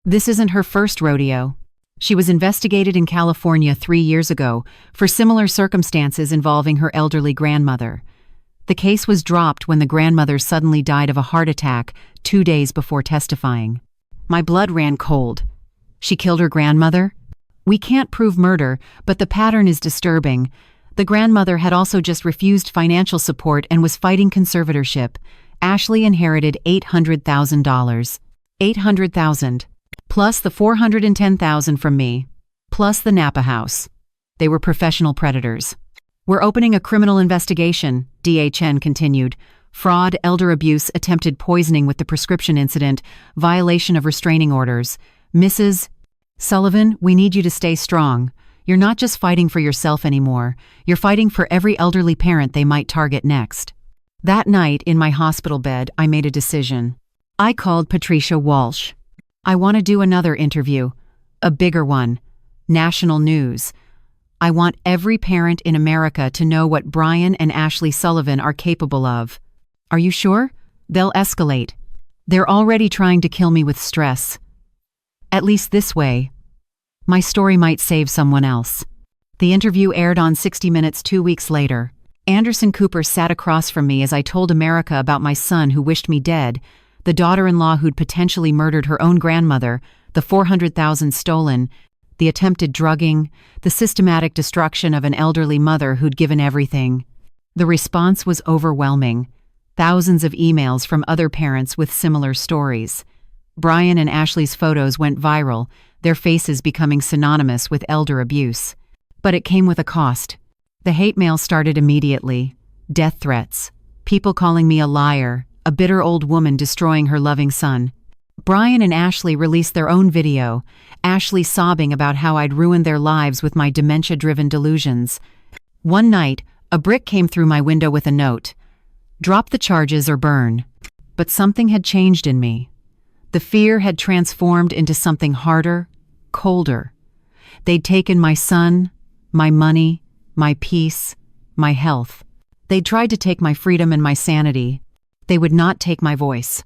This isn't her first rodeo. She was investigated in California 3 years ago for similar circumstances involving her elderly grandmother. The case was dropped when the grandmother suddenly died of a heart attack 2 days before testifying. My blood ran cold. She killed her grandmother? We can't prove murder, but the pattern is disturbing. The grandmother had also just refused financial support and was fighting conservatorship. Ashley inherited $800,000. $800,000. Plus the $410,000 from me. Plus the Napa house. They were professional predators. We're opening a criminal investigation, DHN continued. Fraud, elder abuse, attempted poisoning with the prescription incident, violation of restraining orders. Mrs. Sullivan, we need you to stay strong. You're not just fighting for yourself anymore. You're fighting for every elderly parent they might target next. That night, in my hospital bed, I made a decision. I called Patricia Walsh. I want to do another interview. A bigger one. National news. I want every parent in America to know what Brian and Ashley Sullivan are capable of. Are you sure? They'll escalate. They're already trying to kill me with stress. At least this way, my story might save someone else. The interview aired on 60 Minutes 2 weeks later. Anderson Cooper sat across from me as I told America about my son who wished me dead, the daughter-in-law who'd potentially murdered her own grandmother, the $400,000 stolen, the attempted drugging, the systematic destruction of an elderly mother who'd given everything. The response was overwhelming. Thousands of emails from other parents with similar stories. Brian and Ashley's photos went viral, their faces becoming synonymous with elder abuse. But it came with a cost. The hate mail started immediately. Death threats. People calling me a liar, a bitter old woman destroying her loving son. Brian and Ashley released their own video, Ashley sobbing about how I'd ruined their lives with my dementia-driven delusions. One night, a brick came through my window with a note. Drop the charges or burn. But something had changed in me. The fear had transformed into something harder, colder. They'd taken my son, my money, my peace, my health. They'd tried to take my freedom and my sanity. They would not take my voice.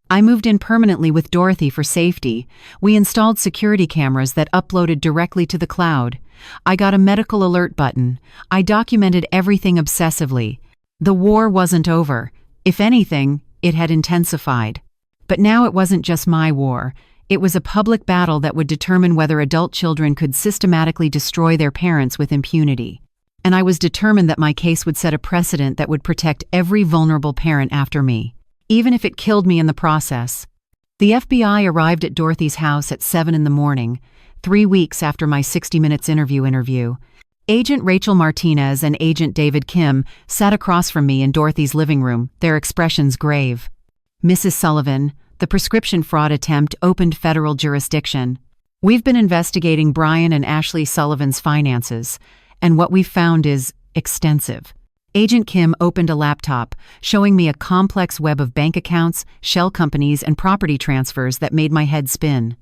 I moved in permanently with Dorothy for safety. We installed security cameras that uploaded directly to the cloud. I got a medical alert button. I documented everything obsessively. The war wasn't over. If anything, it had intensified. But now it wasn't just my war. It was a public battle that would determine whether adult children could systematically destroy their parents with impunity. And I was determined that my case would set a precedent that would protect every vulnerable parent after me, even if it killed me in the process. The FBI arrived at Dorothy's house at 7 in the morning, 3 weeks after my 60 Minutes interview. Agent Rachel Martinez and Agent David Kim sat across from me in Dorothy's living room, their expressions grave. "Mrs. Sullivan, the prescription fraud attempt opened federal jurisdiction. We've been investigating Brian and Ashley Sullivan's finances, and what we've found is extensive. Agent Kim opened a laptop, showing me a complex web of bank accounts, shell companies, and property transfers that made my head spin.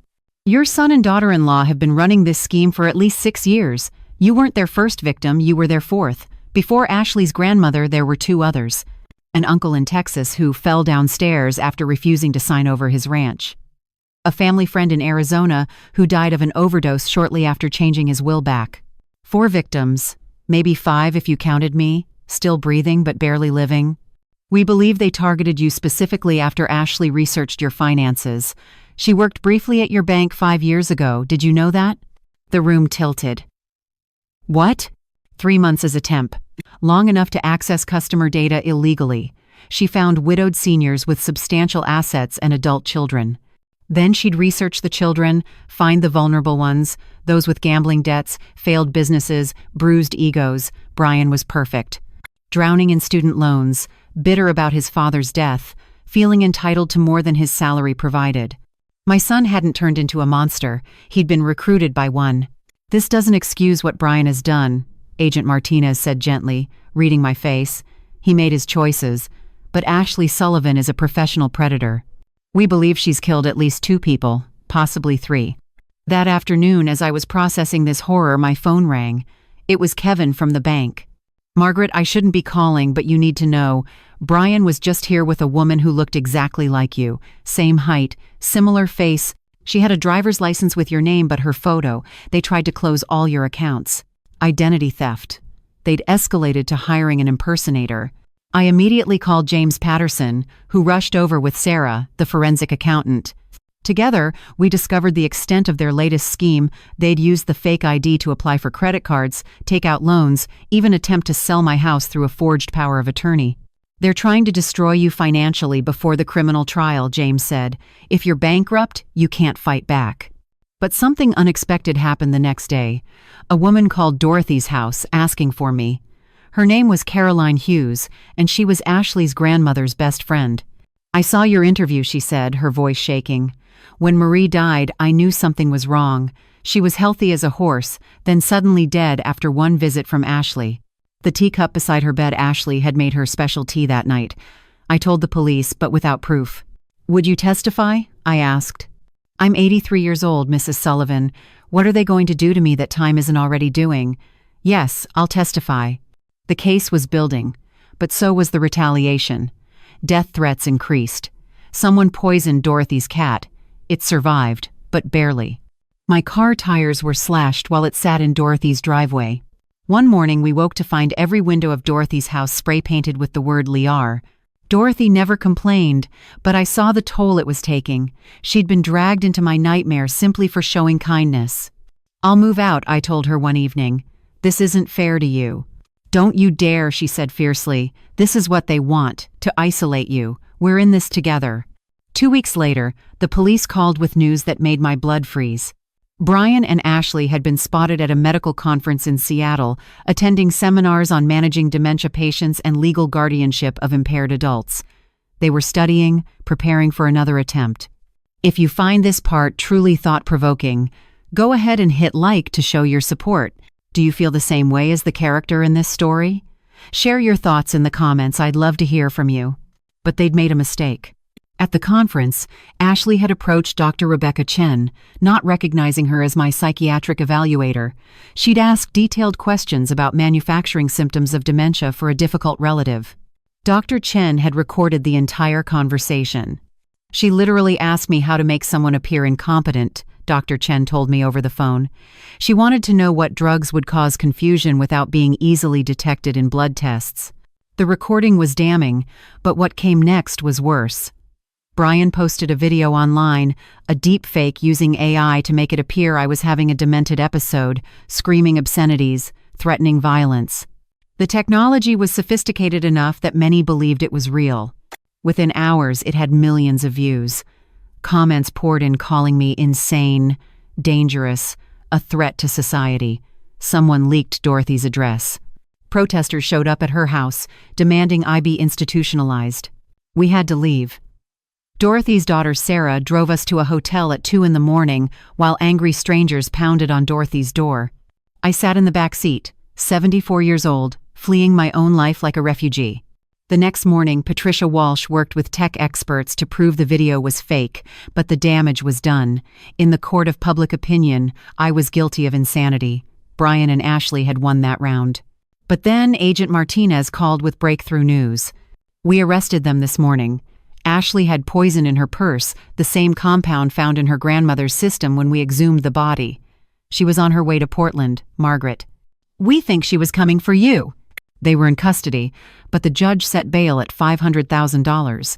Your son and daughter-in-law have been running this scheme for at least 6 years. You weren't their first victim, you were their fourth. Before Ashley's grandmother, there were 2 others. An uncle in Texas who fell downstairs after refusing to sign over his ranch. A family friend in Arizona who died of an overdose shortly after changing his will back. 4 victims, maybe 5 if you counted me, still breathing but barely living. We believe they targeted you specifically after Ashley researched your finances. She worked briefly at your bank 5 years ago, did you know that? The room tilted. What? 3 months as a temp. Long enough to access customer data illegally. She found widowed seniors with substantial assets and adult children. Then she'd research the children, find the vulnerable ones, those with gambling debts, failed businesses, bruised egos. Brian was perfect. Drowning in student loans, bitter about his father's death, feeling entitled to more than his salary provided. My son hadn't turned into a monster, he'd been recruited by one. This doesn't excuse what Brian has done, Agent Martinez said gently, reading my face. He made his choices, but Ashley Sullivan is a professional predator. We believe she's killed at least 2 people, possibly 3. That afternoon, as I was processing this horror, my phone rang. It was Kevin from the bank. Margaret, I shouldn't be calling, but you need to know. Brian was just here with a woman who looked exactly like you. Same height, similar face. She had a driver's license with your name but her photo. They tried to close all your accounts. Identity theft. They'd escalated to hiring an impersonator. I immediately called James Patterson, who rushed over with Sarah, the forensic accountant. Together, we discovered the extent of their latest scheme. They'd used the fake ID to apply for credit cards, take out loans, even attempt to sell my house through a forged power of attorney. They're trying to destroy you financially before the criminal trial, James said. If you're bankrupt, you can't fight back. But something unexpected happened the next day. A woman called Dorothy's house asking for me. Her name was Caroline Hughes, and she was Ashley's grandmother's best friend. I saw your interview, she said, her voice shaking. When Marie died, I knew something was wrong. She was healthy as a horse, then suddenly dead after one visit from Ashley. The teacup beside her bed, Ashley had made her special tea that night. I told the police, but without proof. Would you testify? I asked. I'm 83 years old, Mrs. Sullivan. What are they going to do to me that time isn't already doing? Yes, I'll testify. The case was building, but so was the retaliation. Death threats increased. Someone poisoned Dorothy's cat. It survived, but barely. My car tires were slashed while it sat in Dorothy's driveway. One morning we woke to find every window of Dorothy's house spray-painted with the word Liar. Dorothy never complained, but I saw the toll it was taking. She'd been dragged into my nightmare simply for showing kindness. I'll move out, I told her one evening. This isn't fair to you. Don't you dare, she said fiercely. This is what they want, to isolate you. We're in this together. 2 weeks later, the police called with news that made my blood freeze. Brian and Ashley had been spotted at a medical conference in Seattle, attending seminars on managing dementia patients and legal guardianship of impaired adults. They were studying, preparing for another attempt. If you find this part truly thought-provoking, go ahead and hit like to show your support. Do you feel the same way as the character in this story? Share your thoughts in the comments, I'd love to hear from you. But they'd made a mistake. At the conference, Ashley had approached Dr. Rebecca Chen, not recognizing her as my psychiatric evaluator. She'd asked detailed questions about manufacturing symptoms of dementia for a difficult relative. Dr. Chen had recorded the entire conversation. She literally asked me how to make someone appear incompetent, Dr. Chen told me over the phone. She wanted to know what drugs would cause confusion without being easily detected in blood tests. The recording was damning, but what came next was worse. Brian posted a video online, a deepfake using AI to make it appear I was having a demented episode, screaming obscenities, threatening violence. The technology was sophisticated enough that many believed it was real. Within hours, it had millions of views. Comments poured in calling me insane, dangerous, a threat to society. Someone leaked Dorothy's address. Protesters showed up at her house, demanding I be institutionalized. We had to leave. Dorothy's daughter Sarah drove us to a hotel at 2 a.m. while angry strangers pounded on Dorothy's door. I sat in the back seat, 74 years old, fleeing my own life like a refugee. The next morning, Patricia Walsh worked with tech experts to prove the video was fake, but the damage was done. In the court of public opinion, I was guilty of insanity. Brian and Ashley had won that round. But then Agent Martinez called with breakthrough news. We arrested them this morning. Ashley had poison in her purse, the same compound found in her grandmother's system when we exhumed the body. She was on her way to Portland, Margaret. We think she was coming for you. They were in custody, but the judge set bail at $500,000.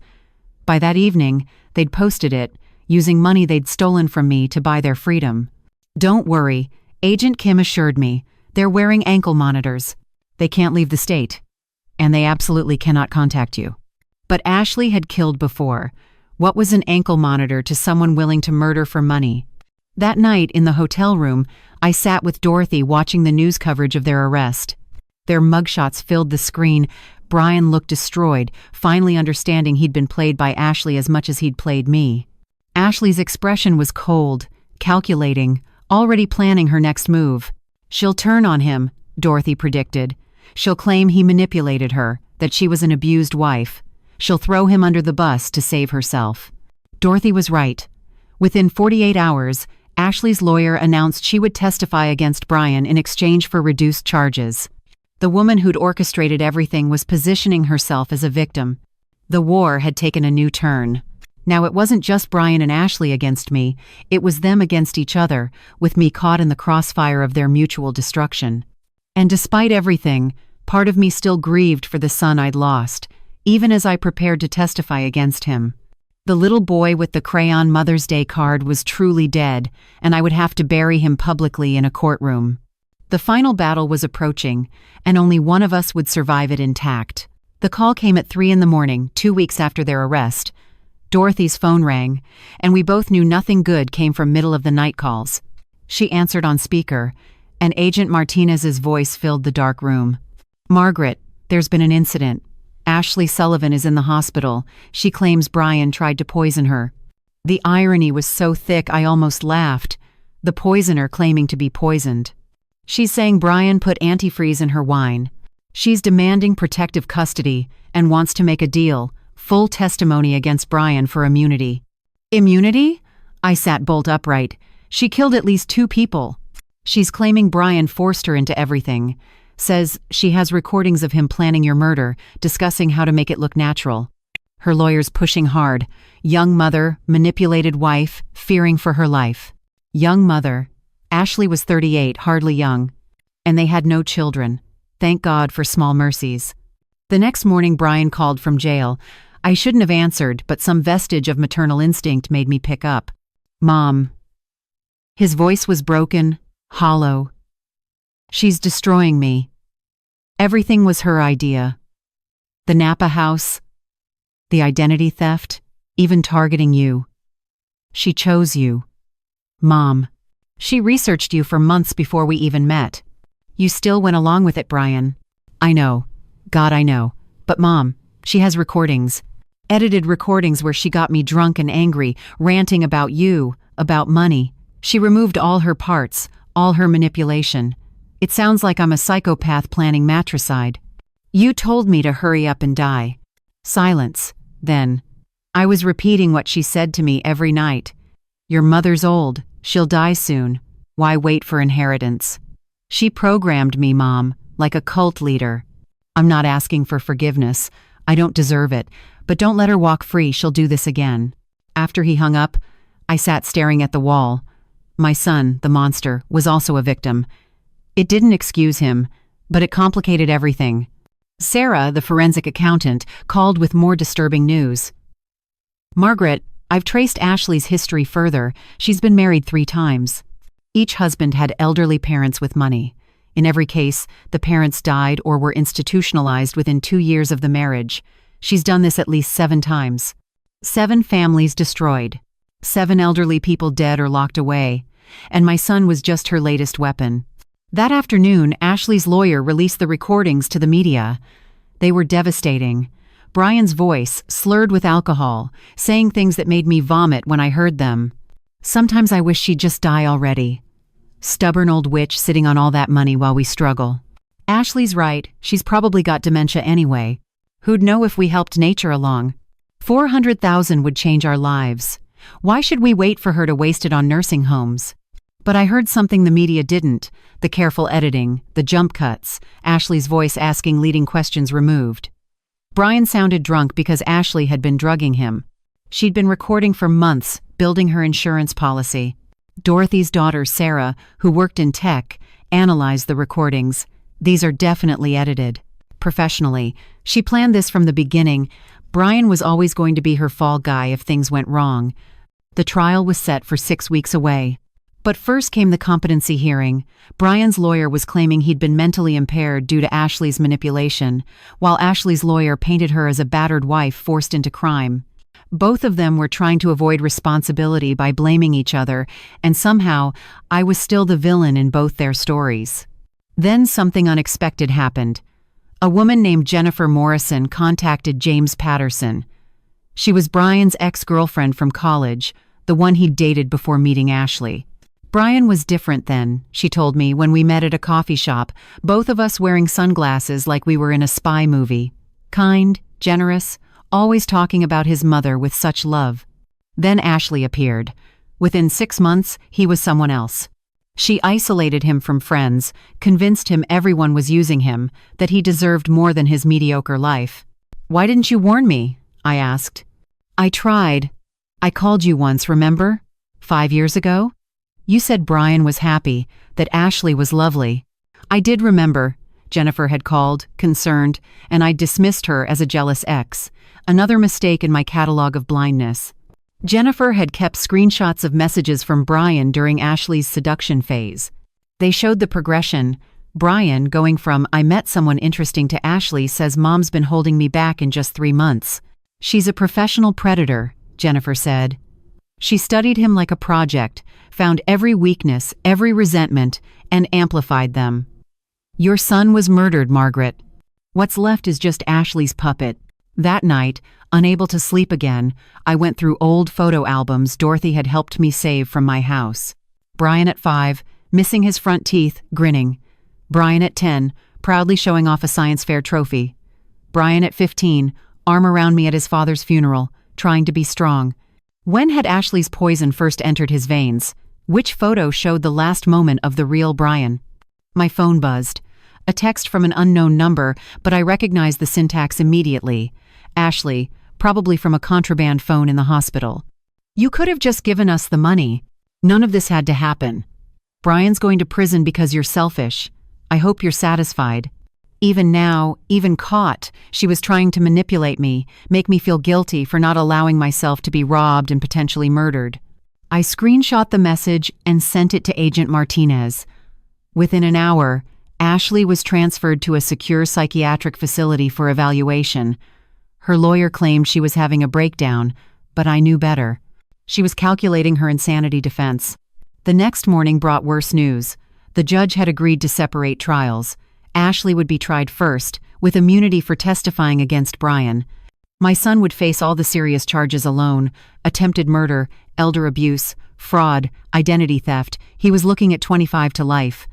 By that evening, they'd posted it, using money they'd stolen from me to buy their freedom. Don't worry, Agent Kim assured me. They're wearing ankle monitors. They can't leave the state. And they absolutely cannot contact you. But Ashley had killed before. What was an ankle monitor to someone willing to murder for money? That night, in the hotel room, I sat with Dorothy watching the news coverage of their arrest. Their mugshots filled the screen. Brian looked destroyed, finally understanding he'd been played by Ashley as much as he'd played me. Ashley's expression was cold, calculating, already planning her next move. She'll turn on him, Dorothy predicted. She'll claim he manipulated her, that she was an abused wife. She'll throw him under the bus to save herself. Dorothy was right. Within 48 hours, Ashley's lawyer announced she would testify against Brian in exchange for reduced charges. The woman who'd orchestrated everything was positioning herself as a victim. The war had taken a new turn. Now it wasn't just Brian and Ashley against me, it was them against each other, with me caught in the crossfire of their mutual destruction. And despite everything, part of me still grieved for the son I'd lost, even as I prepared to testify against him. The little boy with the crayon Mother's Day card was truly dead, and I would have to bury him publicly in a courtroom. The final battle was approaching, and only one of us would survive it intact. The call came at 3 a.m, 2 weeks after their arrest. Dorothy's phone rang, and we both knew nothing good came from middle-of-the-night calls. She answered on speaker, and Agent Martinez's voice filled the dark room. Margaret, there's been an incident. Ashley Sullivan is in the hospital. She claims Brian tried to poison her. The irony was so thick I almost laughed. The poisoner claiming to be poisoned. She's saying Brian put antifreeze in her wine. She's demanding protective custody and wants to make a deal, full testimony against Brian for immunity. Immunity? I sat bolt upright. She killed at least 2 people. She's claiming Brian forced her into everything. Says she has recordings of him planning your murder, discussing how to make it look natural. Her lawyer's pushing hard. Young mother, manipulated wife, fearing for her life. Young mother. Ashley was 38, hardly young. And they had no children. Thank God for small mercies. The next morning Brian called from jail. I shouldn't have answered, but some vestige of maternal instinct made me pick up. Mom. His voice was broken, hollow. She's destroying me. Everything was her idea. The Napa house, the identity theft, even targeting you. She chose you. Mom. She researched you for months before we even met. You still went along with it, Brian. I know. God, I know. But Mom, she has recordings. Edited recordings where she got me drunk and angry, ranting about you, about money. She removed all her parts, all her manipulation. It sounds like I'm a psychopath planning matricide. You told me to hurry up and die. Silence. Then. I was repeating what she said to me every night. Your mother's old. She'll die soon. Why wait for inheritance? She programmed me, Mom, like a cult leader. I'm not asking for forgiveness. I don't deserve it. But don't let her walk free. She'll do this again. After he hung up, I sat staring at the wall. My son, the monster, was also a victim. It didn't excuse him, but it complicated everything. Sarah, the forensic accountant, called with more disturbing news. Margaret, I've traced Ashley's history further. She's been married 3 times. Each husband had elderly parents with money. In every case, the parents died or were institutionalized within 2 years of the marriage. She's done this at least 7 times. 7 families destroyed. 7 elderly people dead or locked away. And my son was just her latest weapon. That afternoon, Ashley's lawyer released the recordings to the media. They were devastating. Brian's voice, slurred with alcohol, saying things that made me vomit when I heard them. Sometimes I wish she'd just die already. Stubborn old witch sitting on all that money while we struggle. Ashley's right, she's probably got dementia anyway. Who'd know if we helped nature along? 400,000 would change our lives. Why should we wait for her to waste it on nursing homes? But I heard something the media didn't: the careful editing, the jump cuts, Ashley's voice asking leading questions removed. Brian sounded drunk because Ashley had been drugging him. She'd been recording for months, building her insurance policy. Dorothy's daughter, Sarah, who worked in tech, analyzed the recordings. These are definitely edited. Professionally, she planned this from the beginning. Brian was always going to be her fall guy if things went wrong. The trial was set for 6 weeks away. But first came the competency hearing. Brian's lawyer was claiming he'd been mentally impaired due to Ashley's manipulation, while Ashley's lawyer painted her as a battered wife forced into crime. Both of them were trying to avoid responsibility by blaming each other, and somehow, I was still the villain in both their stories. Then something unexpected happened. A woman named Jennifer Morrison contacted James Patterson. She was Brian's ex-girlfriend from college, the one he'd dated before meeting Ashley. Brian was different then, she told me when we met at a coffee shop, both of us wearing sunglasses like we were in a spy movie. Kind, generous, always talking about his mother with such love. Then Ashley appeared. Within 6 months, he was someone else. She isolated him from friends, convinced him everyone was using him, that he deserved more than his mediocre life. "Why didn't you warn me?" I asked. "I tried. I called you once, remember? 5 years ago? You said Brian was happy, that Ashley was lovely." I did remember. Jennifer had called, concerned, and I dismissed her as a jealous ex. Another mistake in my catalog of blindness. Jennifer had kept screenshots of messages from Brian during Ashley's seduction phase. They showed the progression. Brian going from "I met someone interesting" to "Ashley says mom's been holding me back in just 3 months. She's a professional predator," Jennifer said. She studied him like a project, found every weakness, every resentment, and amplified them. "Your son was murdered, Margaret. What's left is just Ashley's puppet." That night, unable to sleep again, I went through old photo albums Dorothy had helped me save from my house. Brian at 5, missing his front teeth, grinning. Brian at 10, proudly showing off a science fair trophy. Brian at 15, arm around me at his father's funeral, trying to be strong. When had Ashley's poison first entered his veins? Which photo showed the last moment of the real Brian? My phone buzzed. A text from an unknown number, but I recognized the syntax immediately. Ashley, probably from a contraband phone in the hospital. "You could have just given us the money. None of this had to happen. Brian's going to prison because you're selfish. I hope you're satisfied." Even now, even caught, she was trying to manipulate me, make me feel guilty for not allowing myself to be robbed and potentially murdered. I screenshot the message and sent it to Agent Martinez. Within an hour, Ashley was transferred to a secure psychiatric facility for evaluation. Her lawyer claimed she was having a breakdown, but I knew better. She was calculating her insanity defense. The next morning brought worse news. The judge had agreed to separate trials. Ashley would be tried first, with immunity for testifying against Brian. My son would face all the serious charges alone: attempted murder, elder abuse, fraud, identity theft. He was looking at 25 to life.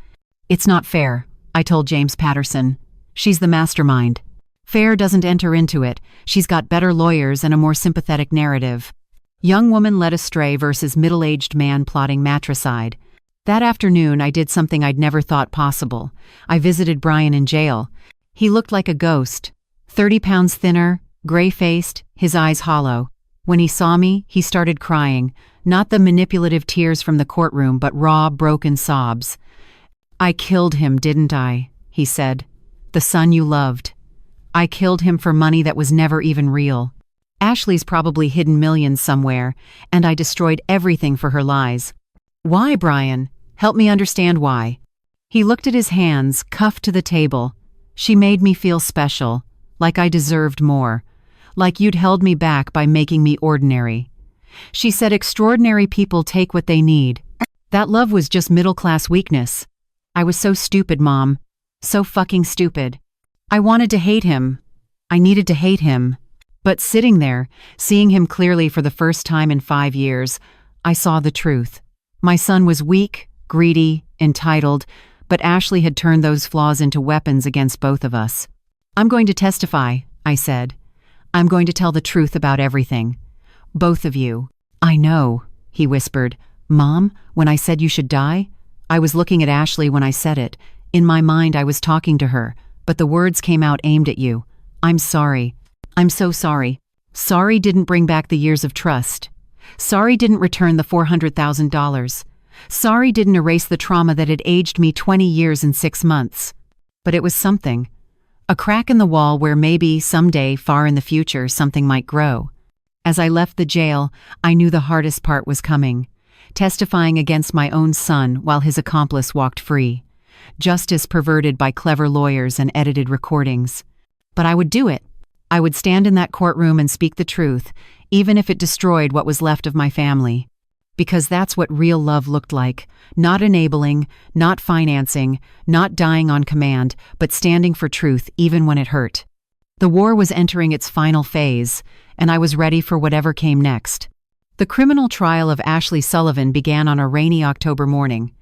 "It's not fair," I told James Patterson. "She's the mastermind. Fair doesn't enter into it. She's got better lawyers and a more sympathetic narrative. Young woman led astray versus middle-aged man plotting matricide." That afternoon, I did something I'd never thought possible. I visited Brian in jail. He looked like a ghost. 30 pounds thinner, gray-faced, his eyes hollow. When he saw me, he started crying, not the manipulative tears from the courtroom, but raw, broken sobs. "I killed him, didn't I?" he said. "The son you loved. I killed him for money that was never even real. Ashley's probably hidden millions somewhere, and I destroyed everything for her lies." "Why, Brian? Help me understand why." He looked at his hands, cuffed to the table. "She made me feel special, like I deserved more, like you'd held me back by making me ordinary. She said extraordinary people take what they need. That love was just middle-class weakness. I was so stupid, Mom. So fucking stupid. I wanted to hate him. I needed to hate him. But sitting there, seeing him clearly for the first time in 5 years, I saw the truth. My son was weak, greedy, entitled, but Ashley had turned those flaws into weapons against both of us. "I'm going to testify," I said. "I'm going to tell the truth about everything. Both of you." "I know," he whispered. "Mom, when I said you should die, I was looking at Ashley when I said it. In my mind, I was talking to her, but the words came out aimed at you. I'm sorry. I'm so sorry. Sorry didn't bring back the years of trust. Sorry didn't return the $400,000. Sorry didn't erase the trauma that had aged me 20 years and 6 months. But it was something. A crack in the wall where maybe, someday, far in the future, something might grow. As I left the jail, I knew the hardest part was coming. Testifying against my own son while his accomplice walked free. Justice perverted by clever lawyers and edited recordings. But I would do it. I would stand in that courtroom and speak the truth, even if it destroyed what was left of my family. Because that's what real love looked like. Not enabling, not financing, not dying on command, but standing for truth even when it hurt. The war was entering its final phase, and I was ready for whatever came next. The criminal trial of Ashley Sullivan began on a rainy October morning.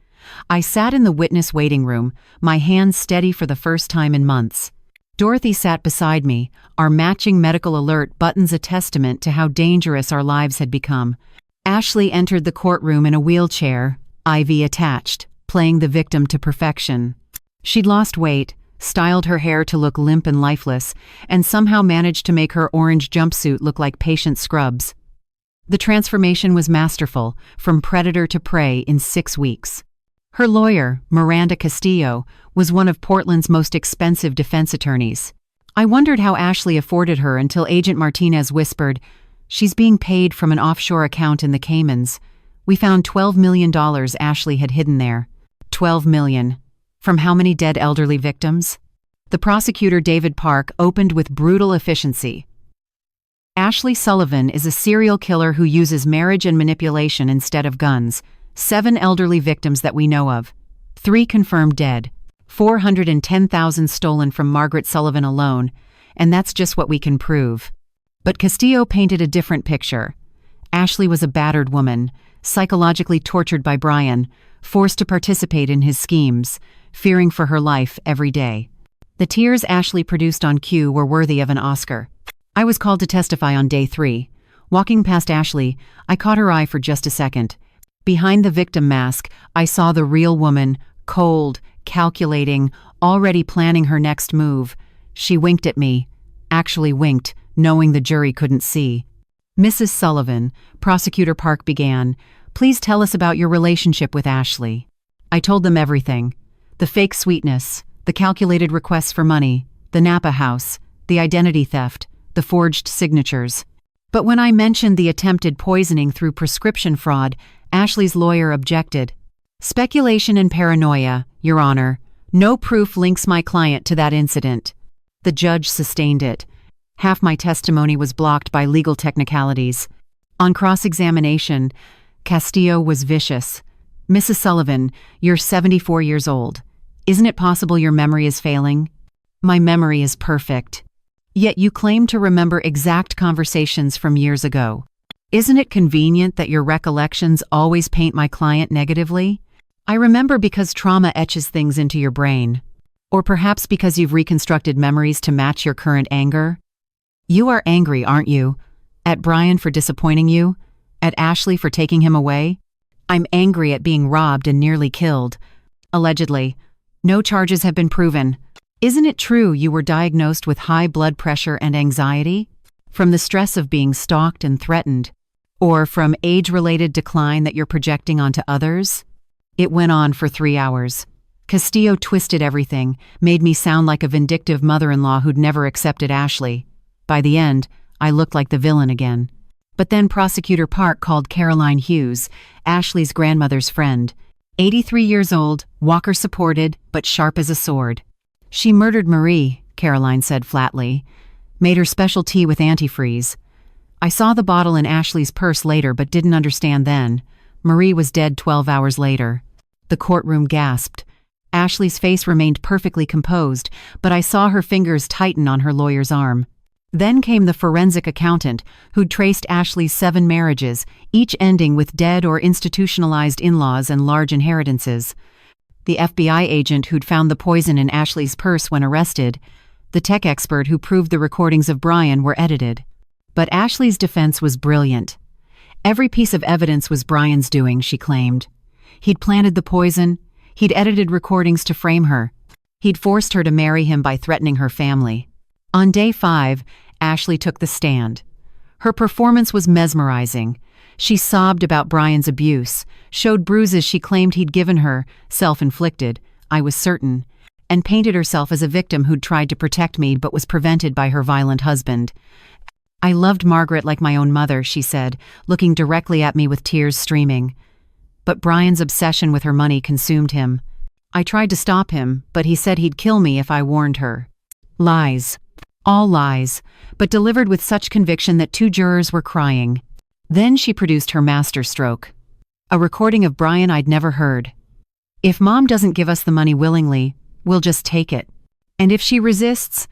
I sat in the witness waiting room, my hands steady for the first time in months. Dorothy sat beside me, our matching medical alert buttons a testament to how dangerous our lives had become. Ashley entered the courtroom in a wheelchair, IV attached, playing the victim to perfection. She'd lost weight, styled her hair to look limp and lifeless, and somehow managed to make her orange jumpsuit look like patient scrubs. The transformation was masterful, from predator to prey in 6 weeks. Her lawyer, Miranda Castillo, was one of Portland's most expensive defense attorneys. I wondered how Ashley afforded her until Agent Martinez whispered, "She's being paid from an offshore account in the Caymans. We found $12 million Ashley had hidden there." $12 million. From how many dead elderly victims? The prosecutor, David Park, opened with brutal efficiency. "Ashley Sullivan is a serial killer who uses marriage and manipulation instead of guns. 7 elderly victims that we know of. 3 confirmed dead. $410,000 stolen from Margaret Sullivan alone, and that's just what we can prove." But Castillo painted a different picture. Ashley was a battered woman, psychologically tortured by Brian, forced to participate in his schemes, fearing for her life every day. The tears Ashley produced on cue were worthy of an Oscar. I was called to testify on day 3. Walking past Ashley, I caught her eye for just a second. Behind the victim mask, I saw the real woman, cold, calculating, already planning her next move. She winked at me, actually winked, knowing the jury couldn't see. "Mrs. Sullivan," Prosecutor Park began, "please tell us about your relationship with Ashley." I told them everything. The fake sweetness, the calculated requests for money, the Napa house, the identity theft, the forged signatures. But when I mentioned the attempted poisoning through prescription fraud, Ashley's lawyer objected. "Speculation and paranoia, Your Honor. No proof links my client to that incident." The judge sustained it. Half my testimony was blocked by legal technicalities. On cross-examination, Castillo was vicious. "Mrs. Sullivan, you're 74 years old. Isn't it possible your memory is failing?" "My memory is perfect." "Yet you claim to remember exact conversations from years ago. Isn't it convenient that your recollections always paint my client negatively?" "I remember because trauma etches things into your brain. Or perhaps because you've reconstructed memories to match your current anger?" "You are angry, aren't you? At Brian for disappointing you? At Ashley for taking him away?" "I'm angry at being robbed and nearly killed. Allegedly. No charges have been proven. Isn't it true you were diagnosed with high blood pressure and anxiety? From the stress of being stalked and threatened? Or from age-related decline that you're projecting onto others?" It went on for 3 hours. Castillo twisted everything, made me sound like a vindictive mother-in-law who'd never accepted Ashley. By the end, I looked like the villain again. But then Prosecutor Park called Caroline Hughes, Ashley's grandmother's friend. 83 years old, walker-supported, but sharp as a sword. "She murdered Marie," Caroline said flatly. "Made her special tea with antifreeze. I saw the bottle in Ashley's purse later but didn't understand then. Marie was dead 12 hours later." The courtroom gasped. Ashley's face remained perfectly composed, but I saw her fingers tighten on her lawyer's arm. Then came the forensic accountant, who'd traced Ashley's 7 marriages, each ending with dead or institutionalized in-laws and large inheritances. the FBI agent who'd found the poison in Ashley's purse when arrested, the tech expert who proved the recordings of Brian were edited. But Ashley's defense was brilliant. Every piece of evidence was Brian's doing, she claimed. He'd planted the poison, he'd edited recordings to frame her, he'd forced her to marry him by threatening her family. On day 5, Ashley took the stand. Her performance was mesmerizing. She sobbed about Brian's abuse, showed bruises she claimed he'd given her, self-inflicted, I was certain, and painted herself as a victim who'd tried to protect me but was prevented by her violent husband. I loved Margaret like my own mother, she said, looking directly at me with tears streaming. But Brian's obsession with her money consumed him. I tried to stop him, but he said he'd kill me if I warned her. Lies. All lies, but delivered with such conviction that 2 jurors were crying. Then she produced her masterstroke. A recording of Brian I'd never heard. If Mom doesn't give us the money willingly, we'll just take it. And if she resists,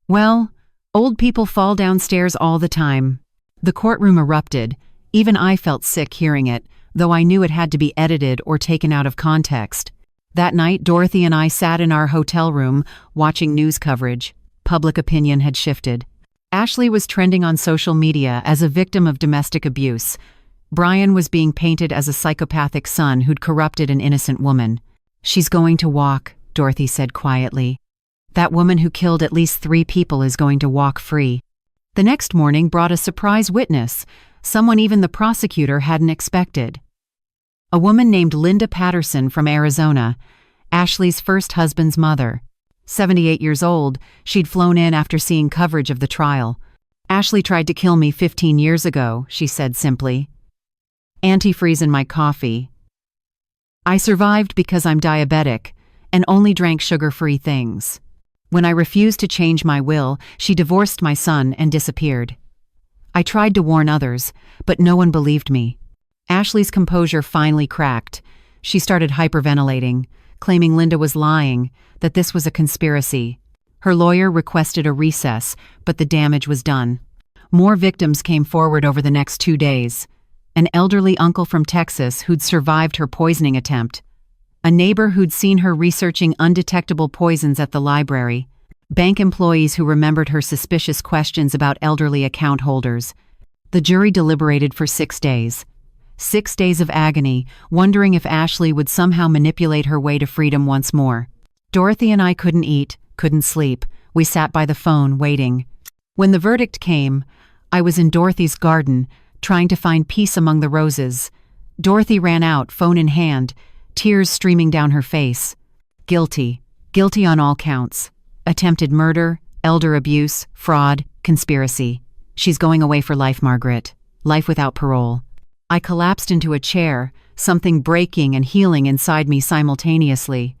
well, old people fall downstairs all the time. The courtroom erupted. Even I felt sick hearing it, though I knew it had to be edited or taken out of context. That night, Dorothy and I sat in our hotel room, watching news coverage. Public opinion had shifted. Ashley was trending on social media as a victim of domestic abuse. Brian was being painted as a psychopathic son who'd corrupted an innocent woman. She's going to walk, Dorothy said quietly. That woman who killed at least 3 people is going to walk free. The next morning brought a surprise witness, someone even the prosecutor hadn't expected. A woman named Linda Patterson from Arizona, Ashley's first husband's mother. 78 years old, she'd flown in after seeing coverage of the trial. Ashley tried to kill me 15 years ago, she said simply. Antifreeze in my coffee. I survived because I'm diabetic and only drank sugar-free things. When I refused to change my will, she divorced my son and disappeared. I tried to warn others, but no one believed me. Ashley's composure finally cracked. She started hyperventilating, claiming Linda was lying, that this was a conspiracy. Her lawyer requested a recess, but the damage was done. More victims came forward over the next 2 days. An elderly uncle from Texas who'd survived her poisoning attempt. A neighbor who'd seen her researching undetectable poisons at the library. Bank employees who remembered her suspicious questions about elderly account holders. The jury deliberated for 6 days. 6 days of agony, wondering if Ashley would somehow manipulate her way to freedom once more. Dorothy and I couldn't eat, couldn't sleep. We sat by the phone, waiting. When the verdict came, I was in Dorothy's garden, trying to find peace among the roses. Dorothy ran out, phone in hand, tears streaming down her face. Guilty. Guilty on all counts. Attempted murder, elder abuse, fraud, conspiracy. She's going away for life, Margaret. Life without parole. I collapsed into a chair, something breaking and healing inside me simultaneously.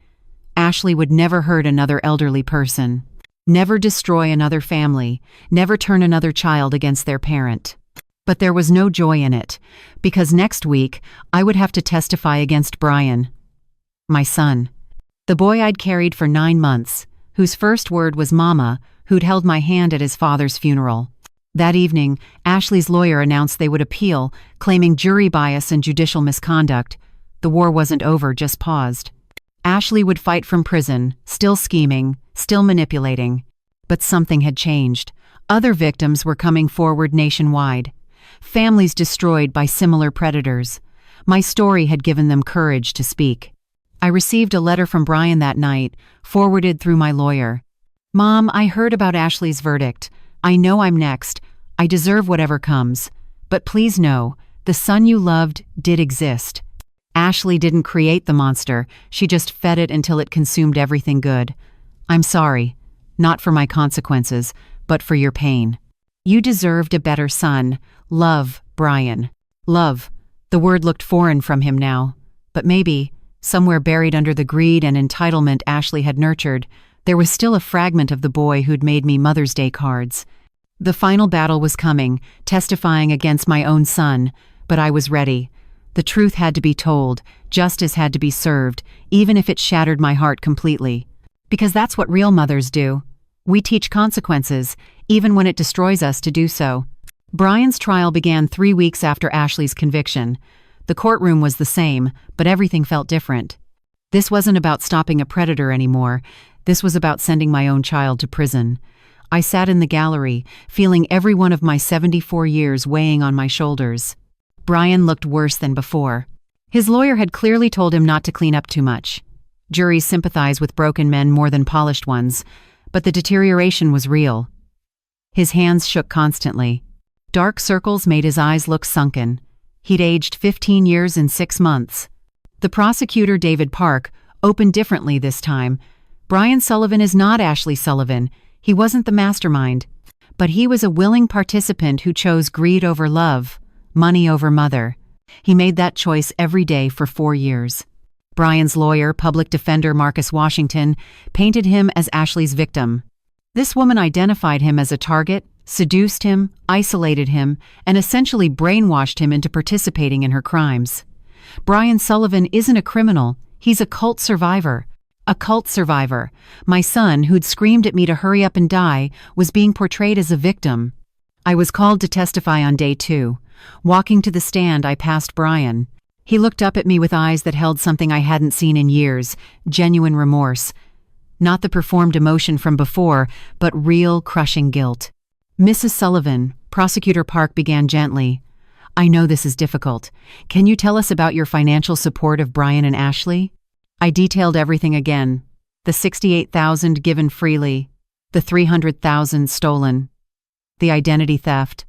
Ashley would never hurt another elderly person. Never destroy another family. Never turn another child against their parent. But there was no joy in it, because next week I would have to testify against Brian. My son. The boy I'd carried for 9 months, whose first word was Mama, who'd held my hand at his father's funeral. That evening, Ashley's lawyer announced they would appeal, claiming jury bias and judicial misconduct. The war wasn't over, just paused. Ashley would fight from prison, still scheming, still manipulating. But something had changed. Other victims were coming forward nationwide. Families destroyed by similar predators. My story had given them courage to speak. I received a letter from Brian that night, forwarded through my lawyer. Mom, I heard about Ashley's verdict. I know I'm next. I deserve whatever comes. But please know, the son you loved did exist. Ashley didn't create the monster. She just fed it until it consumed everything good. I'm sorry. Not for my consequences, but for your pain. You deserved a better son. Love, Brian. Love. The word looked foreign from him now. But maybe, somewhere buried under the greed and entitlement Ashley had nurtured, there was still a fragment of the boy who'd made me Mother's Day cards. The final battle was coming, testifying against my own son, but I was ready. The truth had to be told, justice had to be served, even if it shattered my heart completely. Because that's what real mothers do. We teach consequences, even when it destroys us to do so. Brian's trial began 3 weeks after Ashley's conviction. The courtroom was the same, but everything felt different. This wasn't about stopping a predator anymore. This was about sending my own child to prison. I sat in the gallery, feeling every one of my 74 years weighing on my shoulders. Brian looked worse than before. His lawyer had clearly told him not to clean up too much. Juries sympathize with broken men more than polished ones, but the deterioration was real. His hands shook constantly. Dark circles made his eyes look sunken. He'd aged 15 years and 6 months. The prosecutor, David Park, opened differently this time. Brian Sullivan is not Ashley Sullivan. He wasn't the mastermind. But he was a willing participant who chose greed over love, money over mother. He made that choice every day for 4 years. Brian's lawyer, public defender Marcus Washington, painted him as Ashley's victim. This woman identified him as a target, seduced him, isolated him, and essentially brainwashed him into participating in her crimes. Brian Sullivan isn't a criminal, he's a cult survivor. A cult survivor. My son, who'd screamed at me to hurry up and die, was being portrayed as a victim. I was called to testify on day 2. Walking to the stand, I passed Brian. He looked up at me with eyes that held something I hadn't seen in years, genuine remorse. Not the performed emotion from before, but real, crushing guilt. Mrs. Sullivan, Prosecutor Park began gently. I know this is difficult. Can you tell us about your financial support of Brian and Ashley? I detailed everything again. The $68,000 given freely, the $300,000 stolen, the identity theft,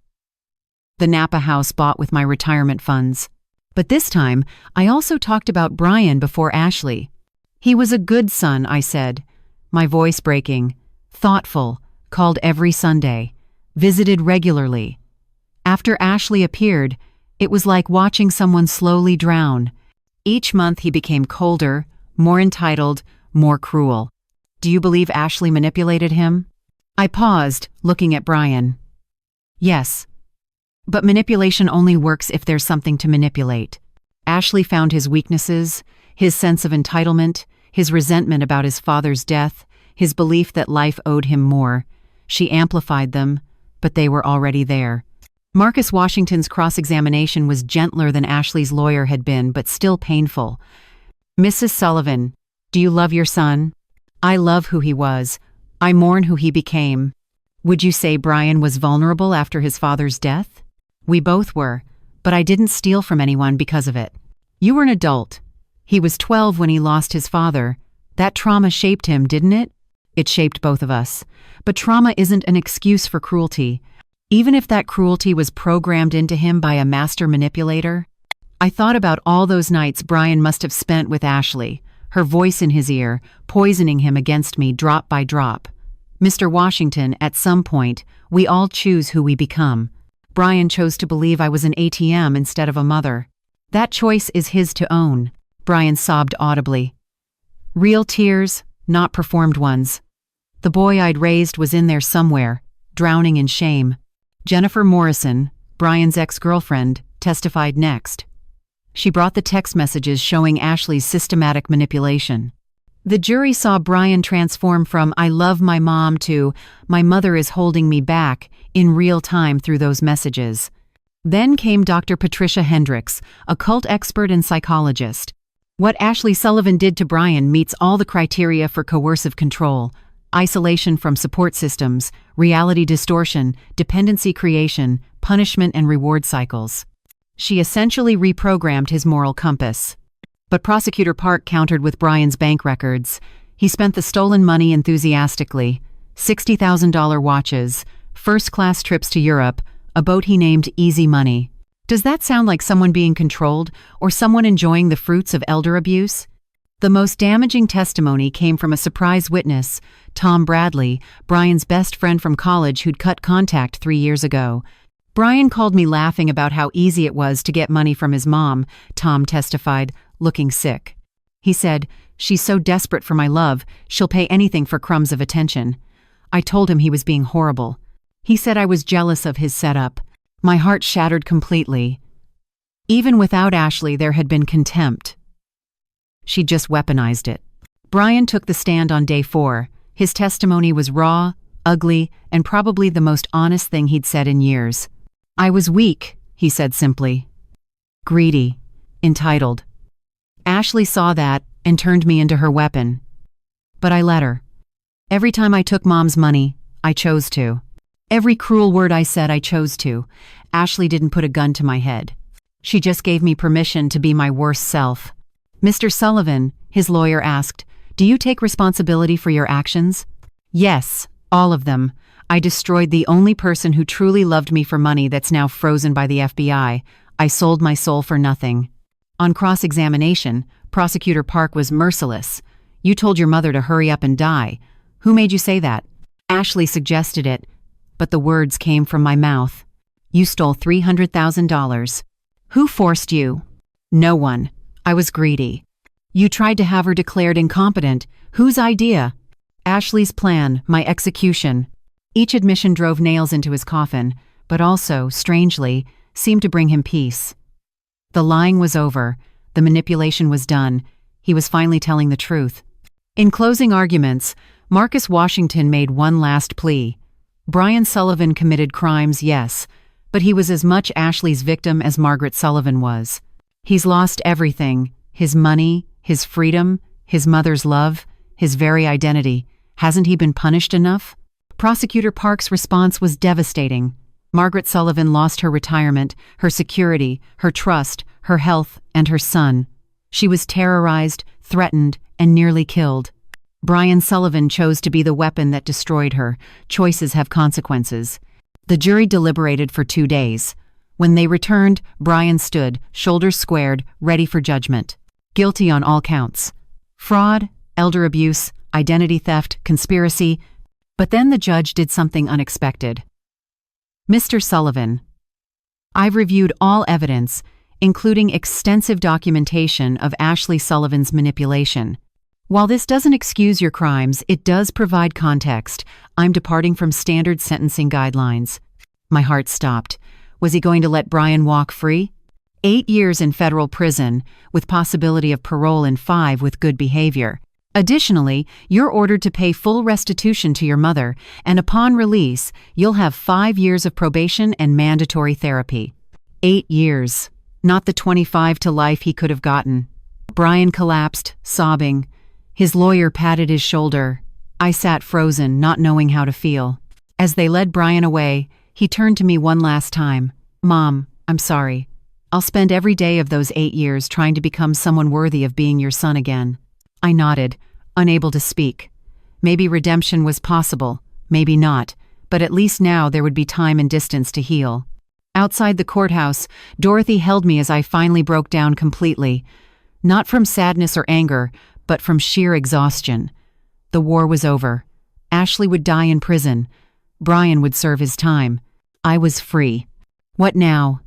the Napa house bought with my retirement funds. But this time, I also talked about Brian before Ashley. He was a good son, I said, my voice breaking, thoughtful, called every Sunday, visited regularly. After Ashley appeared, it was like watching someone slowly drown. Each month he became colder, more entitled, more cruel. Do you believe Ashley manipulated him? I paused, looking at Brian. Yes. But manipulation only works if there's something to manipulate. Ashley found his weaknesses, his sense of entitlement, his resentment about his father's death, his belief that life owed him more. She amplified them, but they were already there. Marcus Washington's cross-examination was gentler than Ashley's lawyer had been, but still painful. Mrs. Sullivan, do you love your son? I love who he was. I mourn who he became. Would you say Brian was vulnerable after his father's death? We both were, but I didn't steal from anyone because of it. You were an adult. He was 12 when he lost his father. That trauma shaped him, didn't it? It shaped both of us. But trauma isn't an excuse for cruelty. Even if that cruelty was programmed into him by a master manipulator. I thought about all those nights Brian must have spent with Ashley, her voice in his ear, poisoning him against me drop by drop. Mr. Washington, at some point, we all choose who we become. Brian chose to believe I was an ATM instead of a mother. That choice is his to own. Brian sobbed audibly. Real tears, not performed ones. The boy I'd raised was in there somewhere, drowning in shame. Jennifer Morrison, Brian's ex-girlfriend, testified next. She brought the text messages showing Ashley's systematic manipulation. The jury saw Brian transform from "I love my mom" to "my mother is holding me back" in real time through those messages. Then came Dr. Patricia Hendricks, a cult expert and psychologist. What Ashley Sullivan did to Brian meets all the criteria for coercive control: isolation from support systems, reality distortion, dependency creation, punishment and reward cycles. She essentially reprogrammed his moral compass. But Prosecutor Park countered with Brian's bank records. He spent the stolen money enthusiastically. $60,000 watches, first-class trips to Europe, a boat he named Easy Money. Does that sound like someone being controlled, or someone enjoying the fruits of elder abuse? The most damaging testimony came from a surprise witness, Tom Bradley, Brian's best friend from college who'd cut contact 3 years ago. Brian called me laughing about how easy it was to get money from his mom, Tom testified, looking sick. He said, "She's so desperate for my love, she'll pay anything for crumbs of attention." I told him he was being horrible. He said I was jealous of his setup. My heart shattered completely. Even without Ashley, there had been contempt. She just weaponized it. Brian took the stand on day 4. His testimony was raw, ugly, and probably the most honest thing he'd said in years. I was weak, he said simply. Greedy. Entitled. Ashley saw that, and turned me into her weapon. But I let her. Every time I took Mom's money, I chose to. Every cruel word I said, I chose to. Ashley didn't put a gun to my head. She just gave me permission to be my worst self. Mr. Sullivan, his lawyer asked, do you take responsibility for your actions? Yes, all of them. I destroyed the only person who truly loved me for money that's now frozen by the FBI. I sold my soul for nothing. On cross-examination, Prosecutor Park was merciless. You told your mother to hurry up and die. Who made you say that? Ashley suggested it, but the words came from my mouth. You stole $300,000. Who forced you? No one. I was greedy. You tried to have her declared incompetent. Whose idea? Ashley's plan, my execution. Each admission drove nails into his coffin, but also, strangely, seemed to bring him peace. The lying was over. The manipulation was done. He was finally telling the truth. In closing arguments, Marcus Washington made one last plea. Brian Sullivan committed crimes, yes, but he was as much Ashley's victim as Margaret Sullivan was. He's lost everything: his money, his freedom, his mother's love, his very identity. Hasn't he been punished enough? Prosecutor Park's response was devastating. Margaret Sullivan lost her retirement, her security, her trust, her health, and her son. She was terrorized, threatened, and nearly killed. Brian Sullivan chose to be the weapon that destroyed her. Choices have consequences. The jury deliberated for 2 days. When they returned, Brian stood, shoulders squared, ready for judgment. Guilty on all counts. Fraud, elder abuse, identity theft, conspiracy. But then the judge did something unexpected. Mr. Sullivan, I've reviewed all evidence, including extensive documentation of Ashley Sullivan's manipulation. While this doesn't excuse your crimes, it does provide context. I'm departing from standard sentencing guidelines. My heart stopped. Was he going to let Brian walk free? 8 years in federal prison, with possibility of parole in 5 with good behavior. Additionally, you're ordered to pay full restitution to your mother, and upon release, you'll have 5 years of probation and mandatory therapy. 8 years. Not the 25 to life he could have gotten. Brian collapsed, sobbing. His lawyer patted his shoulder. I sat frozen, not knowing how to feel. As they led Brian away, he turned to me one last time. Mom, I'm sorry. I'll spend every day of those 8 years trying to become someone worthy of being your son again. I nodded, unable to speak. Maybe redemption was possible, maybe not, but at least now there would be time and distance to heal. Outside the courthouse, Dorothy held me as I finally broke down completely. Not from sadness or anger, but from sheer exhaustion. The war was over. Ashley would die in prison. Brian would serve his time. I was free. What now?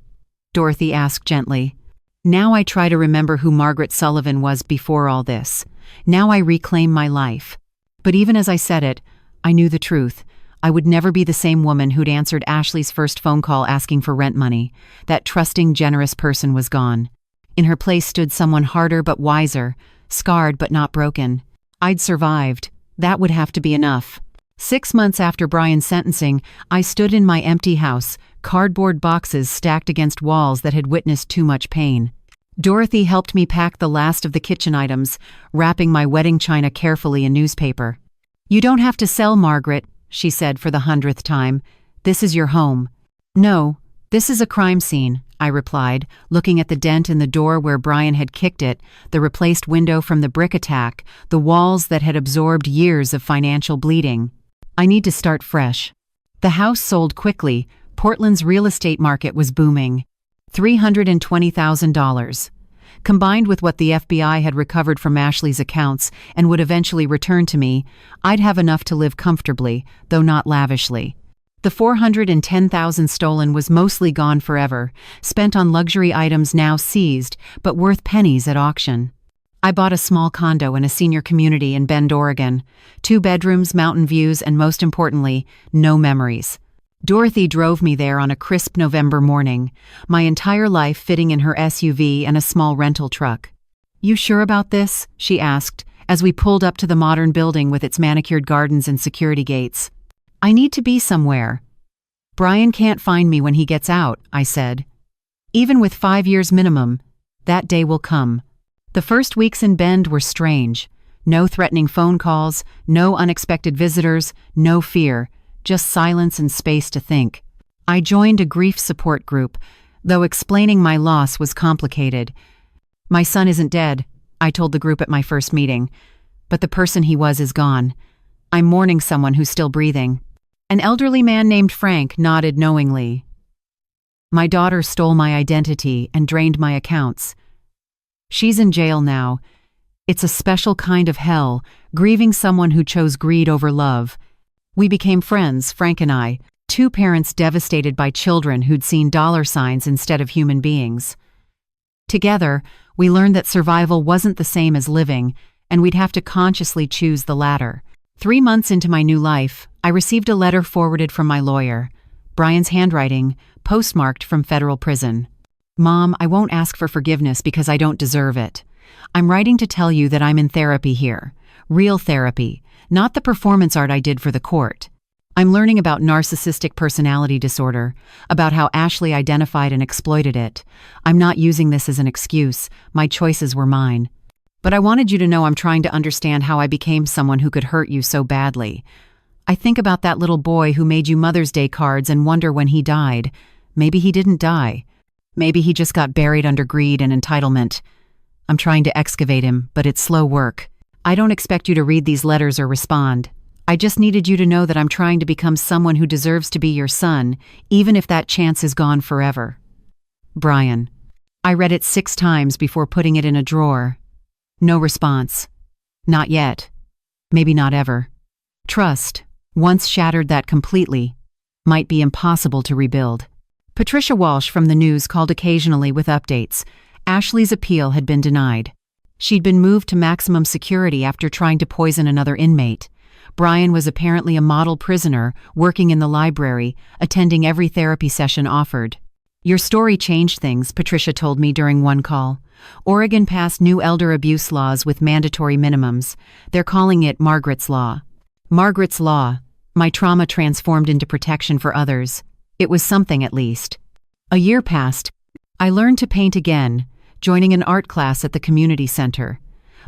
Dorothy asked gently. Now I try to remember who Margaret Sullivan was before all this. Now I reclaim my life. But even as I said it, I knew the truth. I would never be the same woman who'd answered Ashley's first phone call asking for rent money. That trusting, generous person was gone. In her place stood someone harder but wiser, scarred but not broken. I'd survived. That would have to be enough. 6 months after Brian's sentencing, I stood in my empty house, cardboard boxes stacked against walls that had witnessed too much pain. Dorothy helped me pack the last of the kitchen items, wrapping my wedding china carefully in newspaper. You don't have to sell, Margaret, she said for the 100th time. This is your home. No, this is a crime scene, I replied, looking at the dent in the door where Brian had kicked it, the replaced window from the brick attack, the walls that had absorbed years of financial bleeding. I need to start fresh. The house sold quickly. Portland's real estate market was booming. $320,000. Combined with what the FBI had recovered from Ashley's accounts and would eventually return to me, I'd have enough to live comfortably, though not lavishly. The $410,000 stolen was mostly gone forever, spent on luxury items now seized, but worth pennies at auction. I bought a small condo in a senior community in Bend, Oregon. 2 bedrooms, mountain views, and most importantly, no memories. Dorothy drove me there on a crisp November morning, my entire life fitting in her SUV and a small rental truck. You sure about this? She asked, as we pulled up to the modern building with its manicured gardens and security gates. I need to be somewhere. Brian can't find me when he gets out, I said. Even with 5 years minimum, that day will come. The first weeks in Bend were strange. No threatening phone calls, no unexpected visitors, no fear, just silence and space to think. I joined a grief support group, though explaining my loss was complicated. My son isn't dead, I told the group at my first meeting, but the person he was is gone. I'm mourning someone who's still breathing. An elderly man named Frank nodded knowingly. My daughter stole my identity and drained my accounts. She's in jail now. It's a special kind of hell, grieving someone who chose greed over love. We became friends, Frank and I, two parents devastated by children who'd seen dollar signs instead of human beings. Together, we learned that survival wasn't the same as living, and we'd have to consciously choose the latter. 3 months into my new life, I received a letter forwarded from my lawyer. Brian's handwriting, postmarked from federal prison. Mom, I won't ask for forgiveness because I don't deserve it. I'm writing to tell you that I'm in therapy here. Real therapy, not the performance art I did for the court. I'm learning about narcissistic personality disorder, about how Ashley identified and exploited it. I'm not using this as an excuse. My choices were mine. But I wanted you to know I'm trying to understand how I became someone who could hurt you so badly. I think about that little boy who made you Mother's Day cards and wonder when he died. Maybe he didn't die. Maybe he just got buried under greed and entitlement. I'm trying to excavate him, but it's slow work. I don't expect you to read these letters or respond. I just needed you to know that I'm trying to become someone who deserves to be your son, even if that chance is gone forever. Brian. I read it 6 times before putting it in a drawer. No response. Not yet. Maybe not ever. Trust, once shattered that completely, might be impossible to rebuild. Patricia Walsh from the news called occasionally with updates. Ashley's appeal had been denied. She'd been moved to maximum security after trying to poison another inmate. Brian was apparently a model prisoner, working in the library, attending every therapy session offered. Your story changed things, Patricia told me during one call. Oregon passed new elder abuse laws with mandatory minimums. They're calling it Margaret's Law. Margaret's Law. My trauma transformed into protection for others. It was something, at least. A year passed. I learned to paint again, joining an art class at the community center.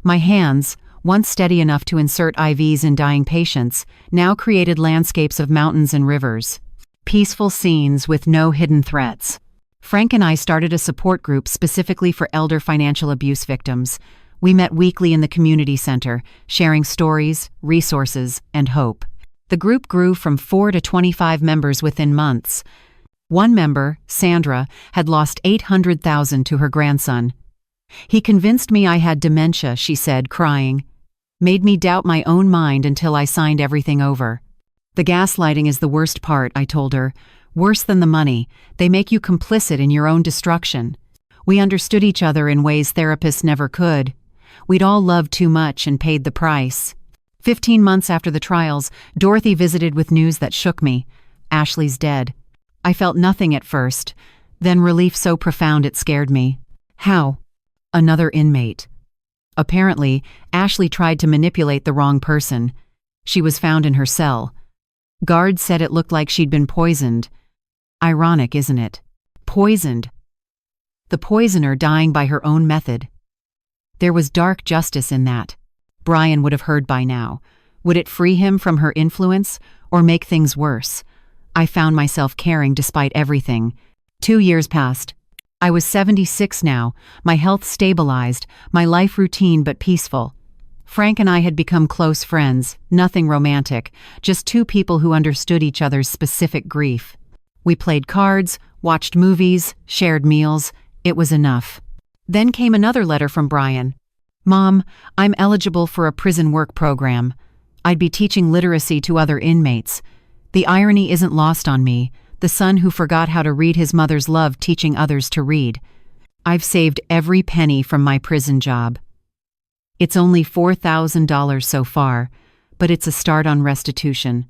My hands, once steady enough to insert IVs in dying patients, now created landscapes of mountains and rivers. Peaceful scenes with no hidden threats. Frank and I started a support group specifically for elder financial abuse victims. We met weekly in the community center, sharing stories, resources, and hope. The group grew from 4 to 25 members within months. One member, Sandra, had lost $800,000 to her grandson. He convinced me I had dementia, she said, crying. Made me doubt my own mind until I signed everything over. The gaslighting is the worst part, I told her. Worse than the money, they make you complicit in your own destruction. We understood each other in ways therapists never could. We'd all loved too much and paid the price. 15 months after the trials, Dorothy visited with news that shook me. Ashley's dead. I felt nothing at first, then relief so profound it scared me. How? Another inmate. Apparently, Ashley tried to manipulate the wrong person. She was found in her cell. Guards said it looked like she'd been poisoned. Ironic, isn't it? Poisoned. The poisoner dying by her own method. There was dark justice in that. Brian would have heard by now. Would it free him from her influence, or make things worse? I found myself caring despite everything. 2 years passed. I was 76 now, my health stabilized, my life routine but peaceful. Frank and I had become close friends, nothing romantic, just 2 people who understood each other's specific grief. We played cards, watched movies, shared meals. It was enough. Then came another letter from Brian. Mom, I'm eligible for a prison work program. I'd be teaching literacy to other inmates. The irony isn't lost on me, the son who forgot how to read his mother's love teaching others to read. I've saved every penny from my prison job. It's only $4,000 so far, but it's a start on restitution.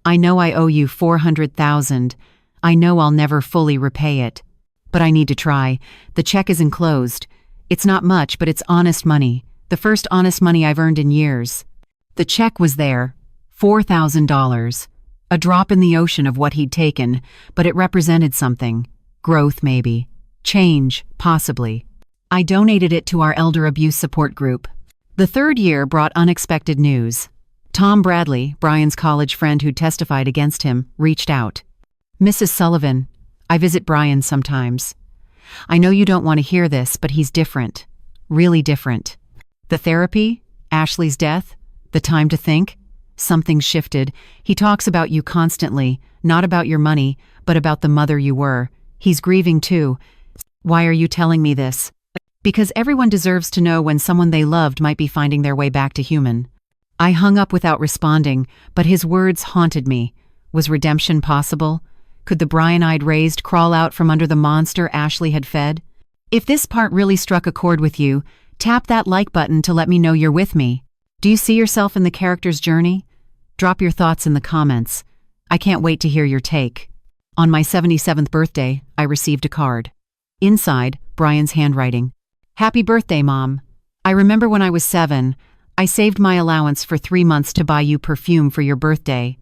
I know I owe you $400,000. I know I'll never fully repay it. But I need to try. The check is enclosed. It's not much, but it's honest money. The first honest money I've earned in years. The check was there. $4,000. A drop in the ocean of what he'd taken, but it represented something. Growth, maybe. Change, possibly. I donated it to our elder abuse support group. The third year brought unexpected news. Tom Bradley, Brian's college friend who testified against him, reached out. Mrs. Sullivan, I visit Brian sometimes. I know you don't want to hear this, but he's different. Really different. The therapy, Ashley's death, the time to think, something shifted. He talks about you constantly, not about your money, but about the mother you were. He's grieving too. Why are you telling me this? Because everyone deserves to know when someone they loved might be finding their way back to human. I hung up without responding, but his words haunted me. Was redemption possible? Could the Brian I'd raised crawl out from under the monster Ashley had fed? If this part really struck a chord with you, tap that like button to let me know you're with me. Do you see yourself in the character's journey? Drop your thoughts in the comments. I can't wait to hear your take. On my 77th birthday, I received a card. Inside, Brian's handwriting. Happy birthday, Mom. I remember when I was 7, I saved my allowance for 3 months to buy you perfume for your birthday.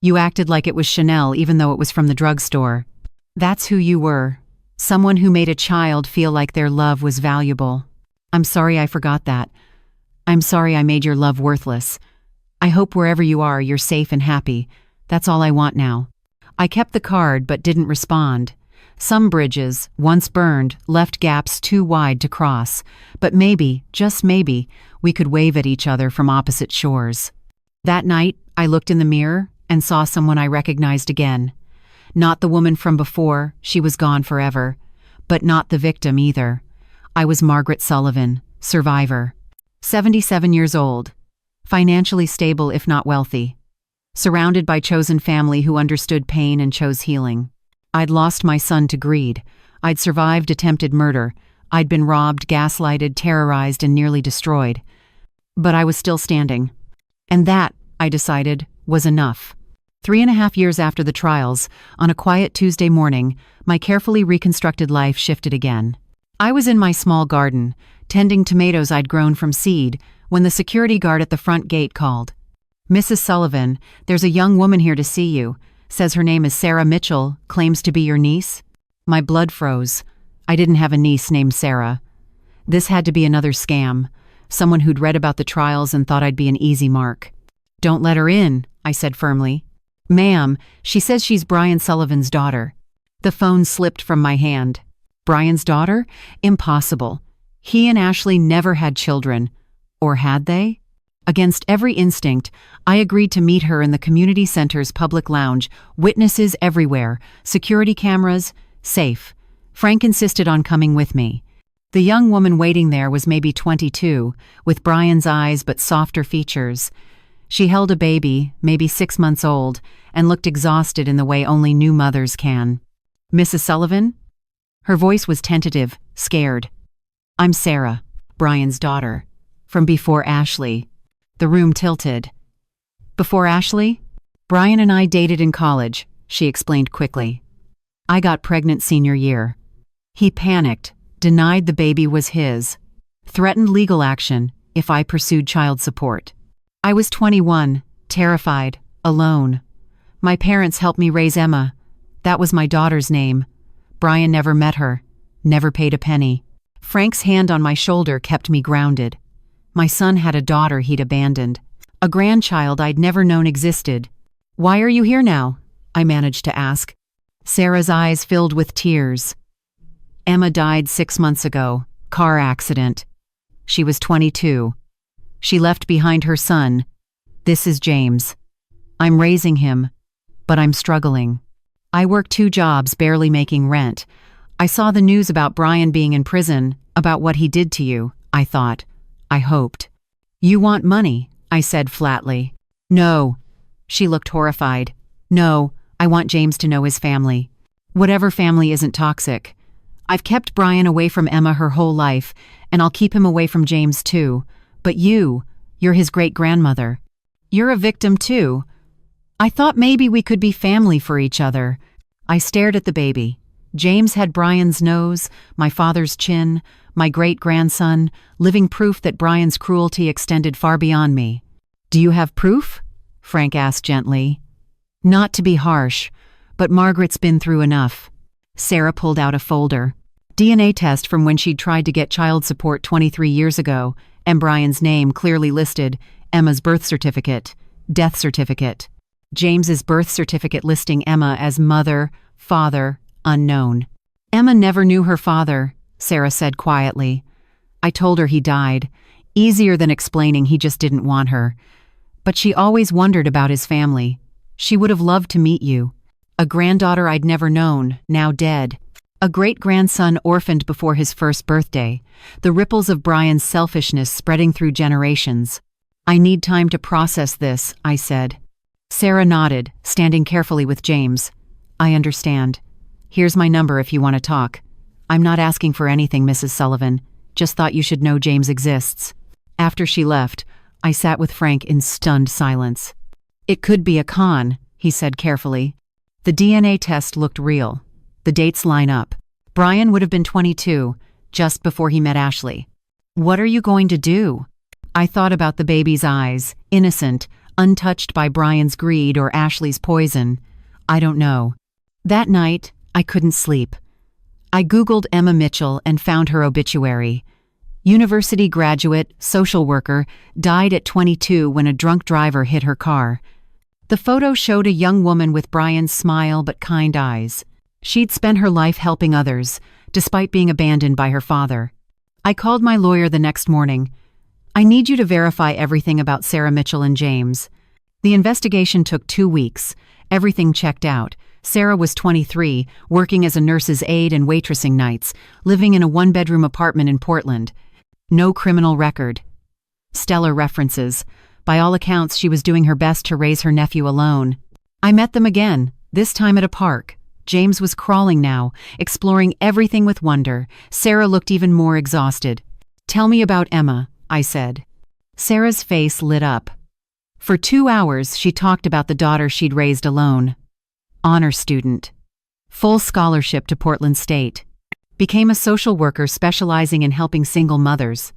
You acted like it was Chanel even though it was from the drugstore. That's who you were. Someone who made a child feel like their love was valuable. I'm sorry I forgot that. I'm sorry I made your love worthless. I hope wherever you are, you're safe and happy. That's all I want now. I kept the card but didn't respond. Some bridges, once burned, left gaps too wide to cross. But maybe, just maybe, we could wave at each other from opposite shores. That night, I looked in the mirror and saw someone I recognized again. Not the woman from before, she was gone forever. But not the victim either. I was Margaret Sullivan, survivor. 77 years old. Financially stable if not wealthy. Surrounded by chosen family who understood pain and chose healing. I'd lost my son to greed. I'd survived attempted murder. I'd been robbed, gaslighted, terrorized, and nearly destroyed. But I was still standing. And that, I decided, was enough. 3.5 years after the trials, on a quiet Tuesday morning, my carefully reconstructed life shifted again. I was in my small garden, tending tomatoes I'd grown from seed, when the security guard at the front gate called. Mrs. Sullivan, there's a young woman here to see you. Says her name is Sarah Mitchell, claims to be your niece. My blood froze. I didn't have a niece named Sarah. This had to be another scam. Someone who'd read about the trials and thought I'd be an easy mark. Don't let her in, I said firmly. Ma'am, she says she's Brian Sullivan's daughter. The phone slipped from my hand. Brian's daughter? Impossible. He and Ashley never had children. Or had they? Against every instinct, I agreed to meet her in the community center's public lounge, witnesses everywhere, security cameras, safe. Frank insisted on coming with me. The young woman waiting there was maybe 22, with Brian's eyes but softer features. She held a baby, maybe 6 months old, and looked exhausted in the way only new mothers can. Mrs. Sullivan? Her voice was tentative, scared. I'm Sarah, Brian's daughter. From before Ashley. The room tilted. Before Ashley? Brian and I dated in college, she explained quickly. I got pregnant senior year. He panicked, denied the baby was his, threatened legal action if I pursued child support. I was 21, terrified, alone. My parents helped me raise Emma. That was my daughter's name. Brian never met her, never paid a penny. Frank's hand on my shoulder kept me grounded. My son had a daughter he'd abandoned, a grandchild I'd never known existed. Why are you here now? I managed to ask. Sarah's eyes filled with tears. Emma died 6 months ago, car accident. She was 22. She left behind her son. This is James. I'm raising him, but I'm struggling. I work 2 jobs, barely making rent. I saw the news about Brian being in prison, about what he did to you, I thought. I hoped. You want money, I said flatly. No. She looked horrified. No, I want James to know his family. Whatever family isn't toxic. I've kept Brian away from Emma her whole life, and I'll keep him away from James too. But you're his great-grandmother. You're a victim too. I thought maybe we could be family for each other. I stared at the baby. James had Brian's nose, my father's chin, my great-grandson, living proof that Brian's cruelty extended far beyond me. Do you have proof? Frank asked gently. Not to be harsh, but Margaret's been through enough. Sarah pulled out a folder. DNA test from when she'd tried to get child support 23 years ago, and Brian's name clearly listed, Emma's birth certificate, death certificate. James's birth certificate listing Emma as mother, father, unknown. Emma never knew her father, Sarah said quietly. I told her he died. Easier than explaining he just didn't want her. But she always wondered about his family. She would have loved to meet you. A granddaughter I'd never known, now dead. A great-grandson orphaned before his first birthday. The ripples of Brian's selfishness spreading through generations. I need time to process this, I said. Sarah nodded, standing carefully with James. I understand. Here's my number if you want to talk. I'm not asking for anything, Mrs. Sullivan. Just thought you should know James exists. After she left, I sat with Frank in stunned silence. It could be a con, he said carefully. The DNA test looked real. The dates line up. Brian would have been 22, just before he met Ashley. What are you going to do? I thought about the baby's eyes, innocent, untouched by Brian's greed or Ashley's poison. I don't know. That night, I couldn't sleep. I Googled Emma Mitchell and found her obituary. University graduate, social worker, died at 22 when a drunk driver hit her car. The photo showed a young woman with Brian's smile but kind eyes. She'd spent her life helping others, despite being abandoned by her father. I called my lawyer the next morning. I need you to verify everything about Sarah Mitchell and James. The investigation took 2 weeks. Everything checked out. Sarah was 23, working as a nurse's aide and waitressing nights, living in a one-bedroom apartment in Portland. No criminal record. Stellar references. By all accounts, she was doing her best to raise her nephew alone. I met them again, this time at a park. James was crawling now, exploring everything with wonder. Sarah looked even more exhausted. Tell me about Emma, I said. Sarah's face lit up. For 2 hours, she talked about the daughter she'd raised alone. Honor student. Full scholarship to Portland State. Became a social worker specializing in helping single mothers.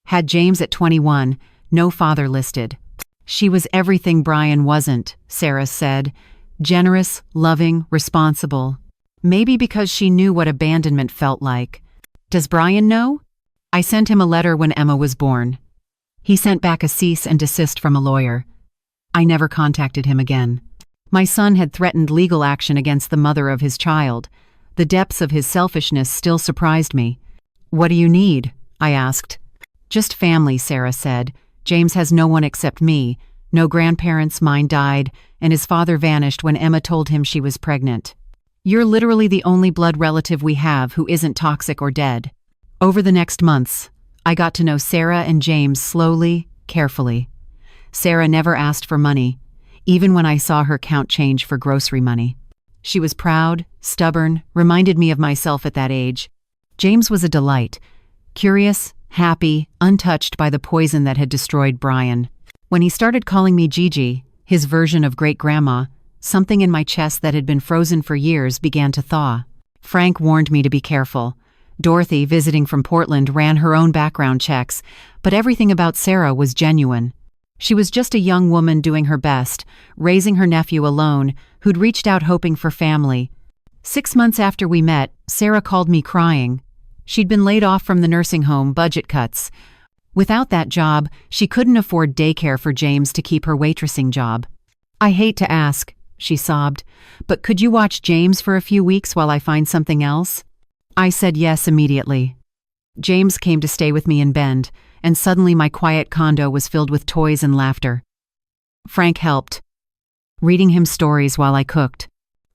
Had James at 21, no father listed. She was everything Brian wasn't, Sarah said. Generous, loving, responsible. Maybe because she knew what abandonment felt like. Does Brian know? I sent him a letter when Emma was born. He sent back a cease and desist from a lawyer. I never contacted him again. My son had threatened legal action against the mother of his child. The depths of his selfishness still surprised me. What do you need? I asked. Just family, Sarah said. James has no one except me. No grandparents, mine died, and his father vanished when Emma told him she was pregnant. You're literally the only blood relative we have who isn't toxic or dead. Over the next months, I got to know Sarah and James slowly, carefully. Sarah never asked for money, even when I saw her count change for grocery money. She was proud, stubborn, reminded me of myself at that age. James was a delight, curious, happy, untouched by the poison that had destroyed Brian. When he started calling me Gigi, his version of great-grandma, something in my chest that had been frozen for years began to thaw. Frank warned me to be careful. Dorothy, visiting from Portland, ran her own background checks, but everything about Sarah was genuine. She was just a young woman doing her best, raising her nephew alone, who'd reached out hoping for family. 6 months after we met, Sarah called me crying. She'd been laid off from the nursing home, budget cuts. Without that job, she couldn't afford daycare for James to keep her waitressing job. I hate to ask, she sobbed, but could you watch James for a few weeks while I find something else? I said yes immediately. James came to stay with me in Bend, and suddenly my quiet condo was filled with toys and laughter. Frank helped, reading him stories while I cooked.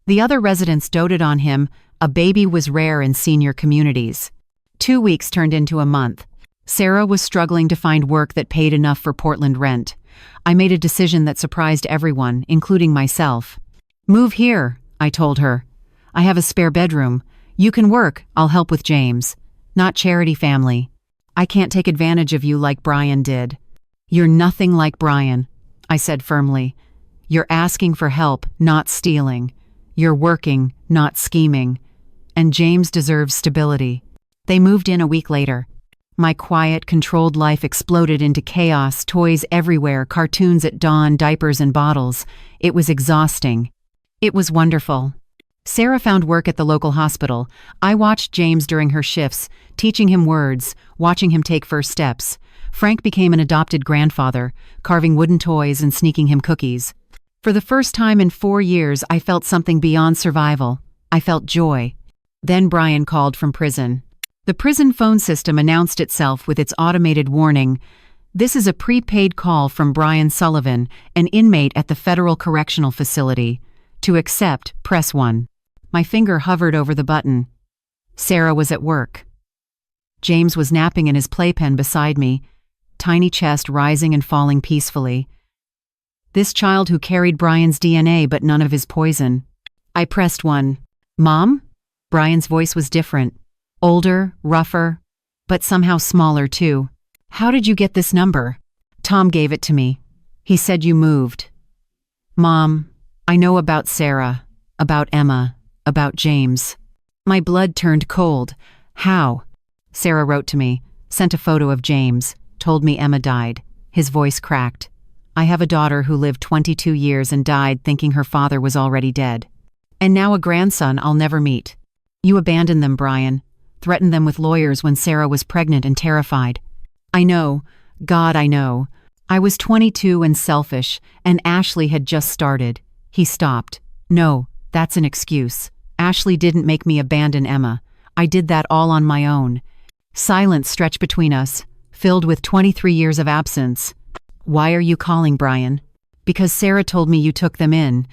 The other residents doted on him. A baby was rare in senior communities. 2 weeks turned into a month. Sarah was struggling to find work that paid enough for Portland rent. I made a decision that surprised everyone, including myself. Move here, I told her. I have a spare bedroom. You can work, I'll help with James. Not charity family. I can't take advantage of you like Brian did. You're nothing like Brian, I said firmly. You're asking for help, not stealing. You're working, not scheming. And James deserves stability. They moved in a week later. My quiet, controlled life exploded into chaos, toys everywhere, cartoons at dawn, diapers and bottles. It was exhausting. It was wonderful. Sarah found work at the local hospital. I watched James during her shifts, teaching him words, watching him take first steps. Frank became an adopted grandfather, carving wooden toys and sneaking him cookies. For the first time in 4 years, I felt something beyond survival. I felt joy. Then Brian called from prison. The prison phone system announced itself with its automated warning. This is a prepaid call from Brian Sullivan, an inmate at the Federal Correctional Facility. To accept, press 1. My finger hovered over the button. Sarah was at work. James was napping in his playpen beside me, tiny chest rising and falling peacefully. This child who carried Brian's DNA but none of his poison. I pressed 1. Mom? Brian's voice was different. Older, rougher, but somehow smaller too. How did you get this number? Tom gave it to me. He said you moved. Mom, I know about Sarah, about Emma, about James. My blood turned cold. How? Sarah wrote to me, sent a photo of James, told me Emma died. His voice cracked. I have a daughter who lived 22 years and died thinking her father was already dead. And now a grandson I'll never meet. You abandoned them, Brian. Threatened them with lawyers when Sarah was pregnant and terrified. I know. God, I know. I was 22 and selfish, and Ashley had just started. He stopped. No, that's an excuse. Ashley didn't make me abandon Emma. I did that all on my own. Silence stretched between us, filled with 23 years of absence. Why are you calling, Brian? Because Sarah told me you took them in.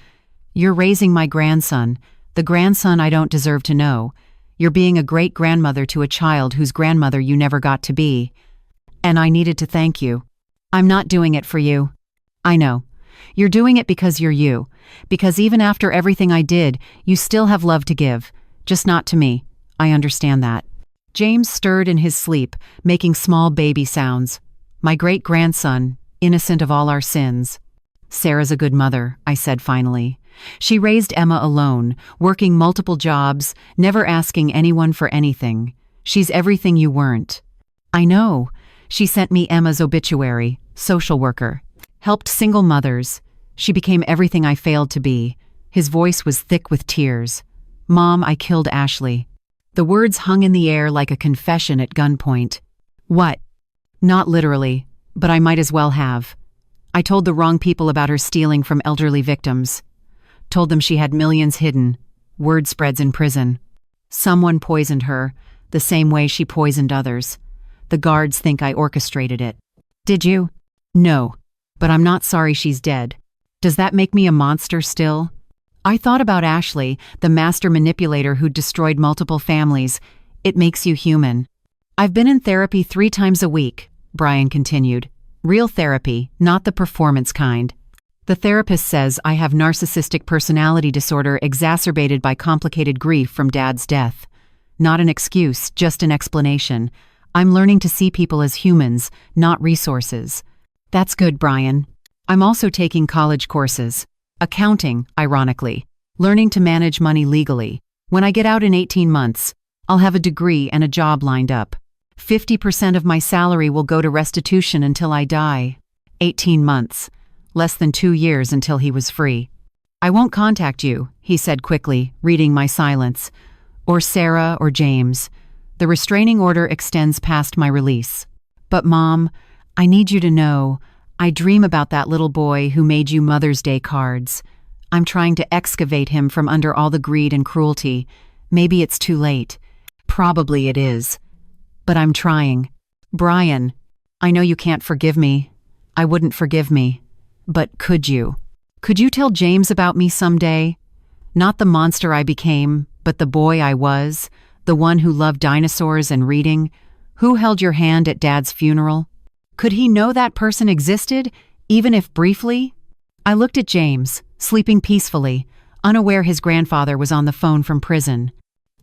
You're raising my grandson, the grandson I don't deserve to know. You're being a great-grandmother to a child whose grandmother you never got to be. And I needed to thank you. I'm not doing it for you. I know. You're doing it because you're you. Because even after everything I did, you still have love to give. Just not to me. I understand that. James stirred in his sleep, making small baby sounds. My great-grandson, innocent of all our sins. Sarah's a good mother, I said finally. She raised Emma alone, working multiple jobs, never asking anyone for anything. She's everything you weren't. I know. She sent me Emma's obituary, social worker. Helped single mothers. She became everything I failed to be. His voice was thick with tears. Mom, I killed Ashley. The words hung in the air like a confession at gunpoint. What? Not literally, but I might as well have. I told the wrong people about her stealing from elderly victims. Told them she had millions hidden. Word spreads in prison. Someone poisoned her, the same way she poisoned others. The guards think I orchestrated it. Did you? No, but I'm not sorry she's dead. Does that make me a monster still? I thought about Ashley, the master manipulator who destroyed multiple families. It makes you human. I've been in therapy 3 times a week, Brian continued. Real therapy, not the performance kind. The therapist says I have narcissistic personality disorder exacerbated by complicated grief from Dad's death. Not an excuse, just an explanation. I'm learning to see people as humans, not resources. That's good, Brian. I'm also taking college courses. Accounting, ironically. Learning to manage money legally. When I get out in 18 months, I'll have a degree and a job lined up. 50% of my salary will go to restitution until I die. 18 months. Less than 2 years until he was free. I won't contact you, he said quickly, reading my silence. Or Sarah or James. The restraining order extends past my release. But Mom, I need you to know, I dream about that little boy who made you Mother's Day cards. I'm trying to excavate him from under all the greed and cruelty. Maybe it's too late. Probably it is. But I'm trying. Brian, I know you can't forgive me. I wouldn't forgive me. But could you? Could you tell James about me someday? Not the monster I became, but the boy I was, the one who loved dinosaurs and reading, who held your hand at Dad's funeral. Could he know that person existed, even if briefly? I looked at James, sleeping peacefully, unaware his grandfather was on the phone from prison.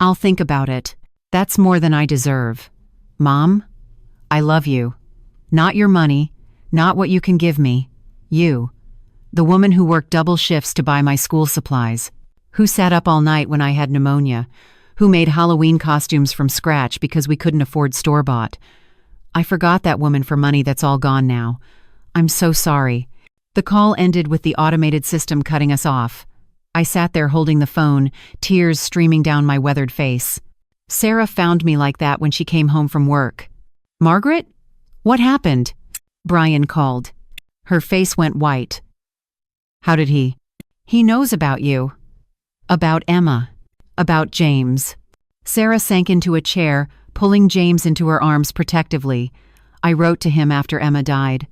I'll think about it. That's more than I deserve. Mom, I love you. Not your money, not what you can give me. You. The woman who worked double shifts to buy my school supplies. Who sat up all night when I had pneumonia. Who made Halloween costumes from scratch because we couldn't afford store-bought. I forgot that woman for money that's all gone now. I'm so sorry. The call ended with the automated system cutting us off. I sat there holding the phone, tears streaming down my weathered face. Sarah found me like that when she came home from work. "Margaret? What happened?" Brian called. Her face went white. "How did he?" "He knows about you. About Emma. About James." Sarah sank into a chair, pulling James into her arms protectively. I wrote to him after Emma died.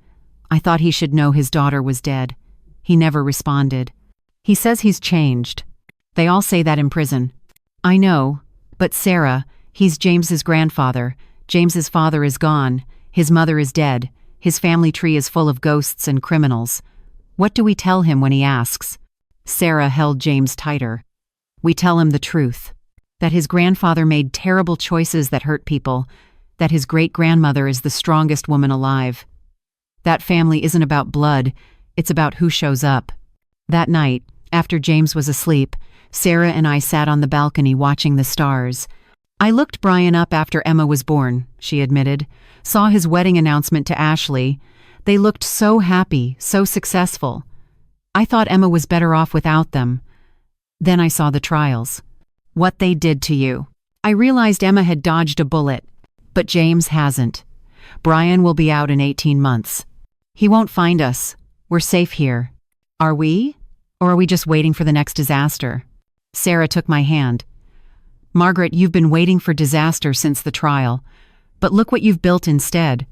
I thought he should know his daughter was dead. He never responded. He says he's changed. They all say that in prison. I know, but Sarah, he's James's grandfather. James's father is gone. His mother is dead. His family tree is full of ghosts and criminals. What do we tell him when he asks? Sarah held James tighter. We tell him the truth. That his grandfather made terrible choices that hurt people. That his great-grandmother is the strongest woman alive. That family isn't about blood, it's about who shows up. That night, after James was asleep, Sarah and I sat on the balcony watching the stars. I looked Brian up after Emma was born, she admitted, saw his wedding announcement to Ashley. They looked so happy, so successful. I thought Emma was better off without them. Then I saw the trials. What they did to you. I realized Emma had dodged a bullet, but James hasn't. Brian will be out in 18 months. He won't find us. We're safe here. Are we? Or are we just waiting for the next disaster? Sarah took my hand. Margaret, you've been waiting for disaster since the trial. But look what you've built instead.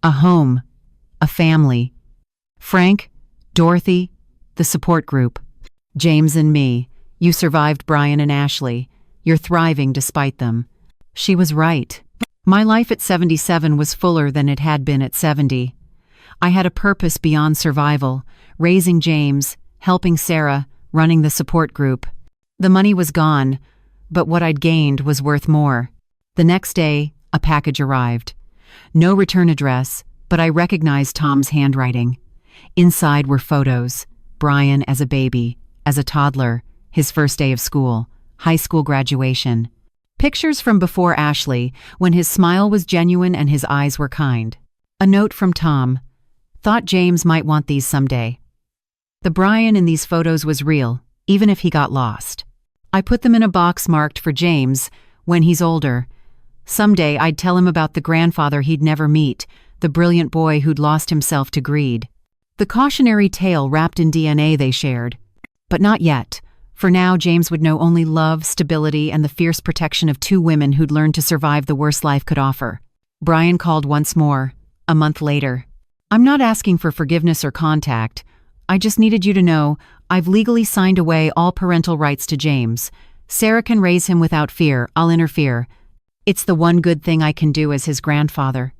A home. A family. Frank, Dorothy, the support group. James and me. You survived Brian and Ashley. You're thriving despite them. She was right. My life at 77 was fuller than it had been at 70. I had a purpose beyond survival, raising James, helping Sarah, running the support group. The money was gone, but what I'd gained was worth more. The next day, a package arrived. No return address, but I recognized Tom's handwriting. Inside were photos. Brian as a baby, as a toddler, his first day of school, high school graduation. Pictures from before Ashley, when his smile was genuine and his eyes were kind. A note from Tom. Thought James might want these someday. The Brian in these photos was real, even if he got lost. I put them in a box marked for James, when he's older. Someday I'd tell him about the grandfather he'd never meet, the brilliant boy who'd lost himself to greed. The cautionary tale wrapped in DNA they shared. But not yet. For now, James would know only love, stability, and the fierce protection of two women who'd learned to survive the worst life could offer. Brian called once more, a month later. I'm not asking for forgiveness or contact. I just needed you to know I've legally signed away all parental rights to James. Sarah can raise him without fear. I'll interfere. It's the one good thing I can do as his grandfather.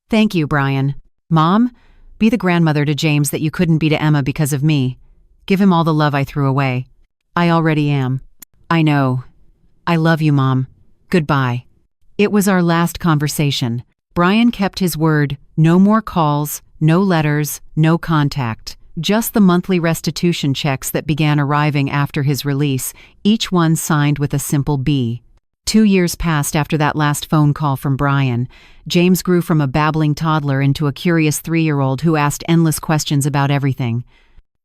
Thank you, Brian. Mom, be the grandmother to James that you couldn't be to Emma because of me. Give him all the love I threw away. I already am. I know. I love you, Mom. Goodbye. It was our last conversation. Brian kept his word. No more calls, no letters, no contact. Just the monthly restitution checks that began arriving after his release, each one signed with a simple B. 2 years passed after that last phone call from Brian. James grew from a babbling toddler into a curious 3-year-old who asked endless questions about everything.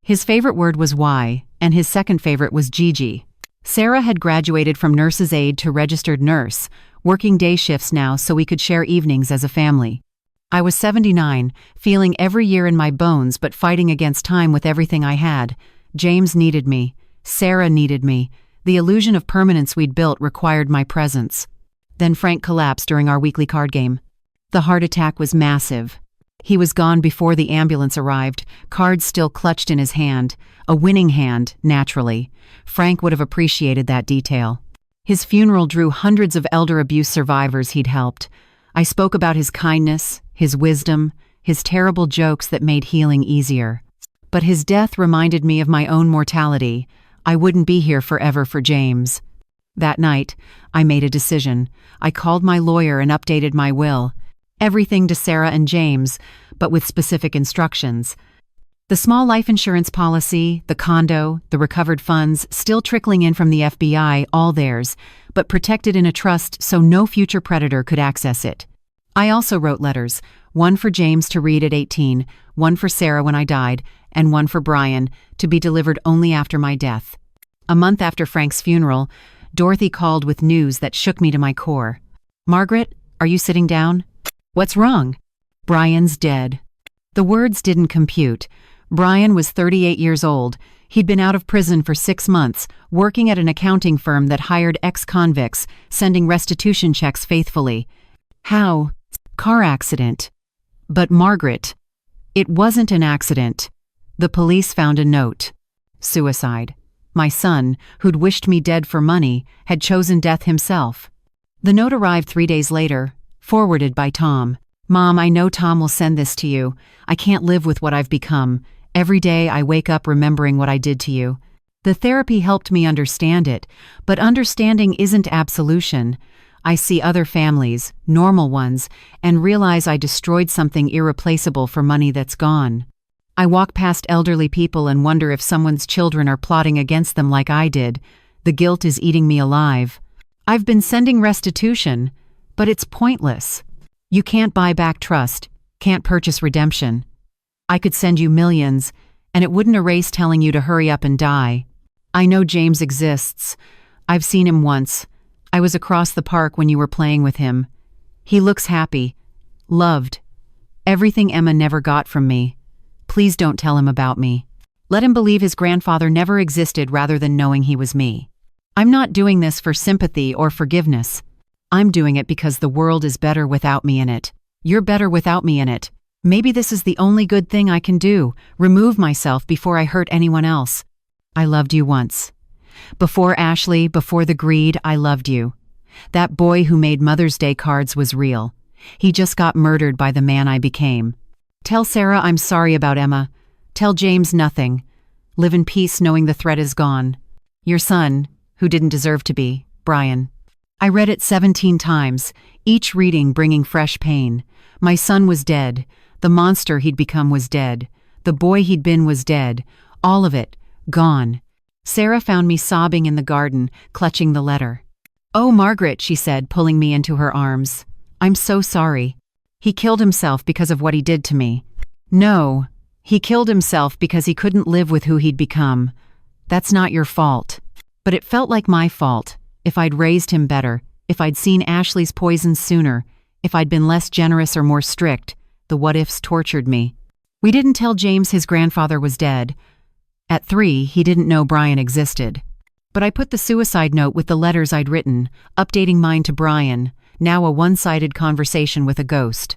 His favorite word was why, and his second favorite was Gigi. Sarah had graduated from nurse's aide to registered nurse, working day shifts now so we could share evenings as a family. I was 79, feeling every year in my bones but fighting against time with everything I had. James needed me. Sarah needed me. The illusion of permanence we'd built required my presence. Then Frank collapsed during our weekly card game. The heart attack was massive. He was gone before the ambulance arrived, cards still clutched in his hand. A winning hand, naturally. Frank would have appreciated that detail. His funeral drew hundreds of elder abuse survivors he'd helped. I spoke about his kindness, his wisdom, his terrible jokes that made healing easier. But his death reminded me of my own mortality. I wouldn't be here forever for James. That night, I made a decision. I called my lawyer and updated my will. Everything to Sarah and James, but with specific instructions. The small life insurance policy, the condo, the recovered funds, still trickling in from the FBI, all theirs, but protected in a trust so no future predator could access it. I also wrote letters, one for James to read at 18, one for Sarah when I died, and one for Brian, to be delivered only after my death. A month after Frank's funeral, Dorothy called with news that shook me to my core. "Margaret, are you sitting down?" "What's wrong?" "Brian's dead." The words didn't compute. Brian was 38 years old. He'd been out of prison for 6 months, working at an accounting firm that hired ex-convicts, sending restitution checks faithfully. How? Car accident. But Margaret, it wasn't an accident. The police found a note. Suicide. My son, who'd wished me dead for money, had chosen death himself. The note arrived 3 days later, forwarded by Tom. "Mom, I know Tom will send this to you. I can't live with what I've become. Every day I wake up remembering what I did to you." The therapy helped me understand it, but understanding isn't absolution. I see other families, normal ones, and realize I destroyed something irreplaceable for money that's gone. I walk past elderly people and wonder if someone's children are plotting against them like I did. The guilt is eating me alive. I've been sending restitution, but it's pointless. You can't buy back trust, can't purchase redemption. I could send you millions, and it wouldn't erase telling you to hurry up and die. I know James exists. I've seen him once. I was across the park when you were playing with him. He looks happy, loved. Everything Emma never got from me. Please don't tell him about me. Let him believe his grandfather never existed rather than knowing he was me. I'm not doing this for sympathy or forgiveness. I'm doing it because the world is better without me in it. You're better without me in it. Maybe this is the only good thing I can do, remove myself before I hurt anyone else. I loved you once. Before Ashley, before the greed, I loved you. That boy who made Mother's Day cards was real. He just got murdered by the man I became. Tell Sarah I'm sorry about Emma. Tell James nothing. Live in peace knowing the threat is gone. Your son, who didn't deserve to be, Brian. I read it 17 times, each reading bringing fresh pain. My son was dead. The monster he'd become was dead. The boy he'd been was dead. All of it, gone. Sarah found me sobbing in the garden, clutching the letter. "Oh, Margaret," she said, pulling me into her arms. "I'm so sorry. He killed himself because of what he did to me." "No, he killed himself because he couldn't live with who he'd become. That's not your fault." But it felt like my fault. If I'd raised him better, if I'd seen Ashley's poison sooner, if I'd been less generous or more strict, the what-ifs tortured me. We didn't tell James his grandfather was dead. At 3, he didn't know Brian existed. But I put the suicide note with the letters I'd written, updating mine to Brian, now a one-sided conversation with a ghost.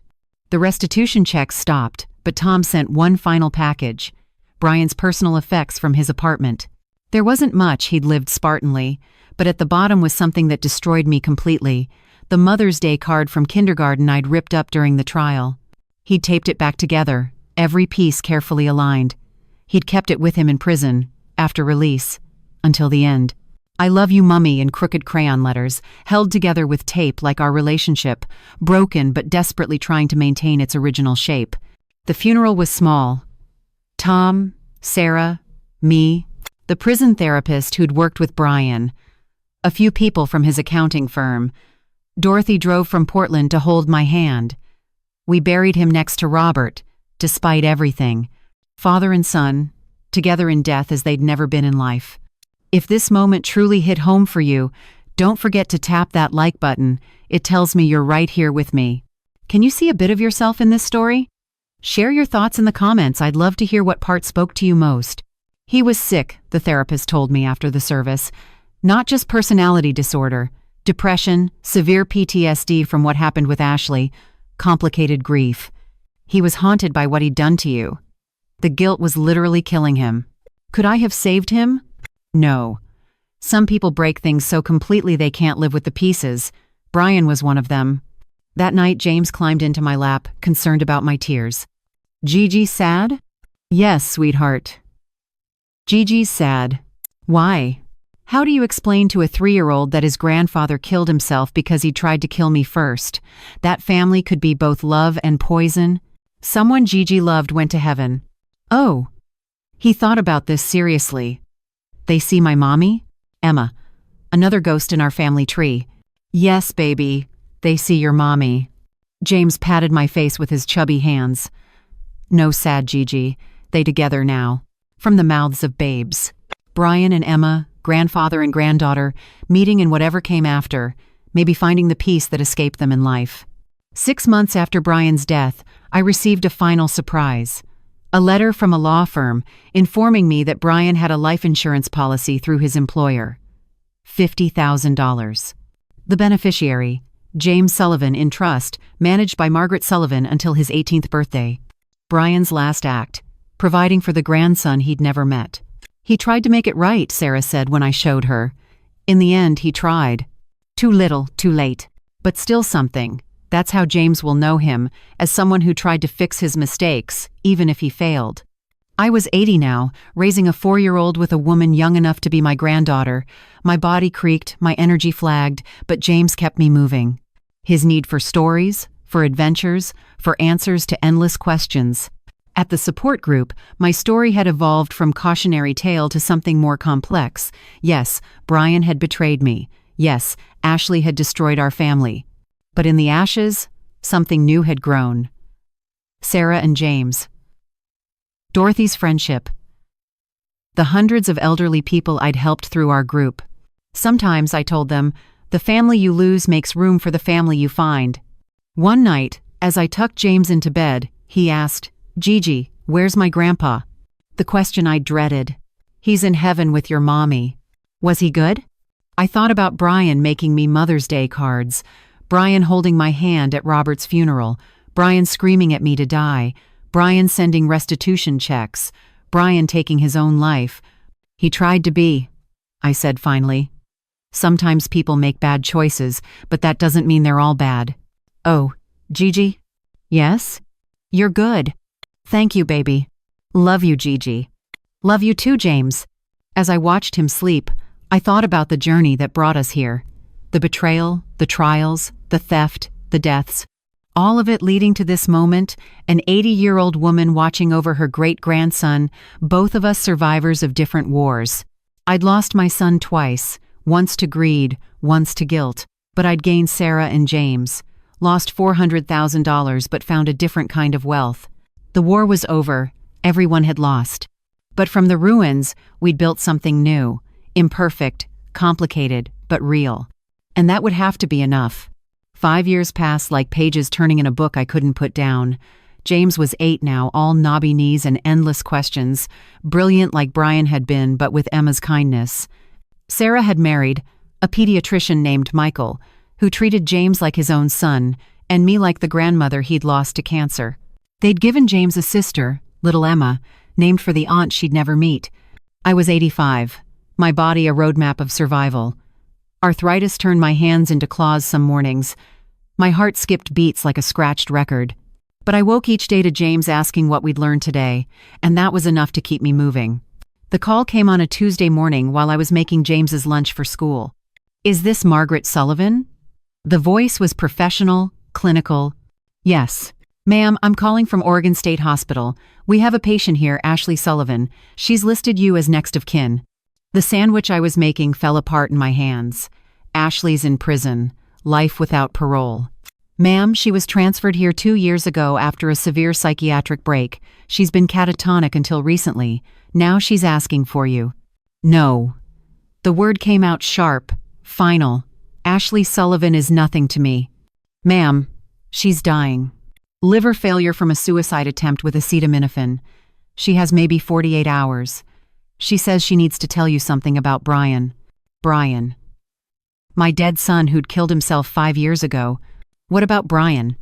The restitution checks stopped, but Tom sent one final package, Brian's personal effects from his apartment. There wasn't much, he'd lived Spartanly, but at the bottom was something that destroyed me completely, the Mother's Day card from kindergarten I'd ripped up during the trial. He'd taped it back together, every piece carefully aligned. He'd kept it with him in prison, after release, until the end. "I love you, Mummy," in crooked crayon letters, held together with tape like our relationship, broken but desperately trying to maintain its original shape. The funeral was small. Tom, Sarah, me, the prison therapist who'd worked with Brian, a few people from his accounting firm. Dorothy drove from Portland to hold my hand. We buried him next to Robert, despite everything. Father and son, together in death as they'd never been in life. If this moment truly hit home for you, don't forget to tap that like button. It tells me you're right here with me. Can you see a bit of yourself in this story? Share your thoughts in the comments. I'd love to hear what part spoke to you most. He was sick, the therapist told me after the service. Not just personality disorder, depression, severe PTSD from what happened with Ashley, complicated grief. He was haunted by what he'd done to you. The guilt was literally killing him. Could I have saved him? No. Some people break things so completely they can't live with the pieces. Brian was one of them. That night, James climbed into my lap, concerned about my tears. "Gigi sad?" "Yes, sweetheart." "Gigi's sad. Why? How do you explain to a 3-year-old that his grandfather killed himself because he tried to kill me first? That family could be both love and poison. Someone Gigi loved went to heaven. Oh." He thought about this seriously. "They see my mommy? Emma. Another ghost in our family tree." "Yes, baby. They see your mommy." James patted my face with his chubby hands. "No sad Gigi. They together now. From the mouths of babes. Brian and Emma, grandfather and granddaughter, meeting in whatever came after, maybe finding the peace that escaped them in life. 6 months after Brian's death, I received a final surprise. A letter from a law firm informing me that Brian had a life insurance policy through his employer. $50,000. The beneficiary, James Sullivan in trust, managed by Margaret Sullivan until his 18th birthday. Brian's last act, providing for the grandson he'd never met. He tried to make it right, Sarah said when I showed her. In the end, he tried. Too little, too late. But still something. That's how James will know him, as someone who tried to fix his mistakes, even if he failed. I was 80 now, raising a 4-year-old with a woman young enough to be my granddaughter. My body creaked, my energy flagged, but James kept me moving. His need for stories, for adventures, for answers to endless questions. At the support group, my story had evolved from cautionary tale to something more complex. Yes, Brian had betrayed me. Yes, Ashley had destroyed our family. But in the ashes, something new had grown. Sarah and James. Dorothy's friendship. The hundreds of elderly people I'd helped through our group. Sometimes, I told them, the family you lose makes room for the family you find. One night, as I tucked James into bed, he asked, "Gigi, where's my grandpa?" The question I dreaded. "He's in heaven with your mommy." Was he good? I thought about Brian making me Mother's Day cards, Brian holding my hand at Robert's funeral, Brian screaming at me to die, Brian sending restitution checks, Brian taking his own life. "He tried to be," I said finally. "Sometimes people make bad choices, but that doesn't mean they're all bad." "Oh, Gigi?" "Yes?" "You're good." "Thank you, baby." "Love you, Gigi." "Love you too, James." As I watched him sleep, I thought about the journey that brought us here. The betrayal, the trials, the theft, the deaths. All of it leading to this moment, an 80-year-old woman watching over her great-grandson, both of us survivors of different wars. I'd lost my son twice, once to greed, once to guilt, but I'd gained Sarah and James. Lost $400,000 but found a different kind of wealth. The war was over, everyone had lost. But from the ruins, we'd built something new, imperfect, complicated, but real. And that would have to be enough. 5 years passed like pages turning in a book I couldn't put down. James was 8 now, all knobby knees and endless questions, brilliant like Brian had been, but with Emma's kindness. Sarah had married a pediatrician named Michael, who treated James like his own son, and me like the grandmother he'd lost to cancer. They'd given James a sister, little Emma, named for the aunt she'd never meet. I was 85, my body a roadmap of survival. Arthritis turned my hands into claws some mornings. My heart skipped beats like a scratched record. But I woke each day to James asking what we'd learned today, and that was enough to keep me moving. The call came on a Tuesday morning while I was making James's lunch for school. "Is this Margaret Sullivan?" The voice was professional, clinical. "Yes. Ma'am, I'm calling from Oregon State Hospital. We have a patient here, Ashley Sullivan. She's listed you as next of kin." The sandwich I was making fell apart in my hands. Ashley's in prison. Life without parole. "Ma'am, she was transferred here 2 years ago after a severe psychiatric break. She's been catatonic until recently. Now she's asking for you." "No." The word came out sharp, final. "Ashley Sullivan is nothing to me." "Ma'am, she's dying. Liver failure from a suicide attempt with acetaminophen. She has maybe 48 hours. She says she needs to tell you something about Brian." Brian. My dead son who'd killed himself 5 years ago. What about Brian?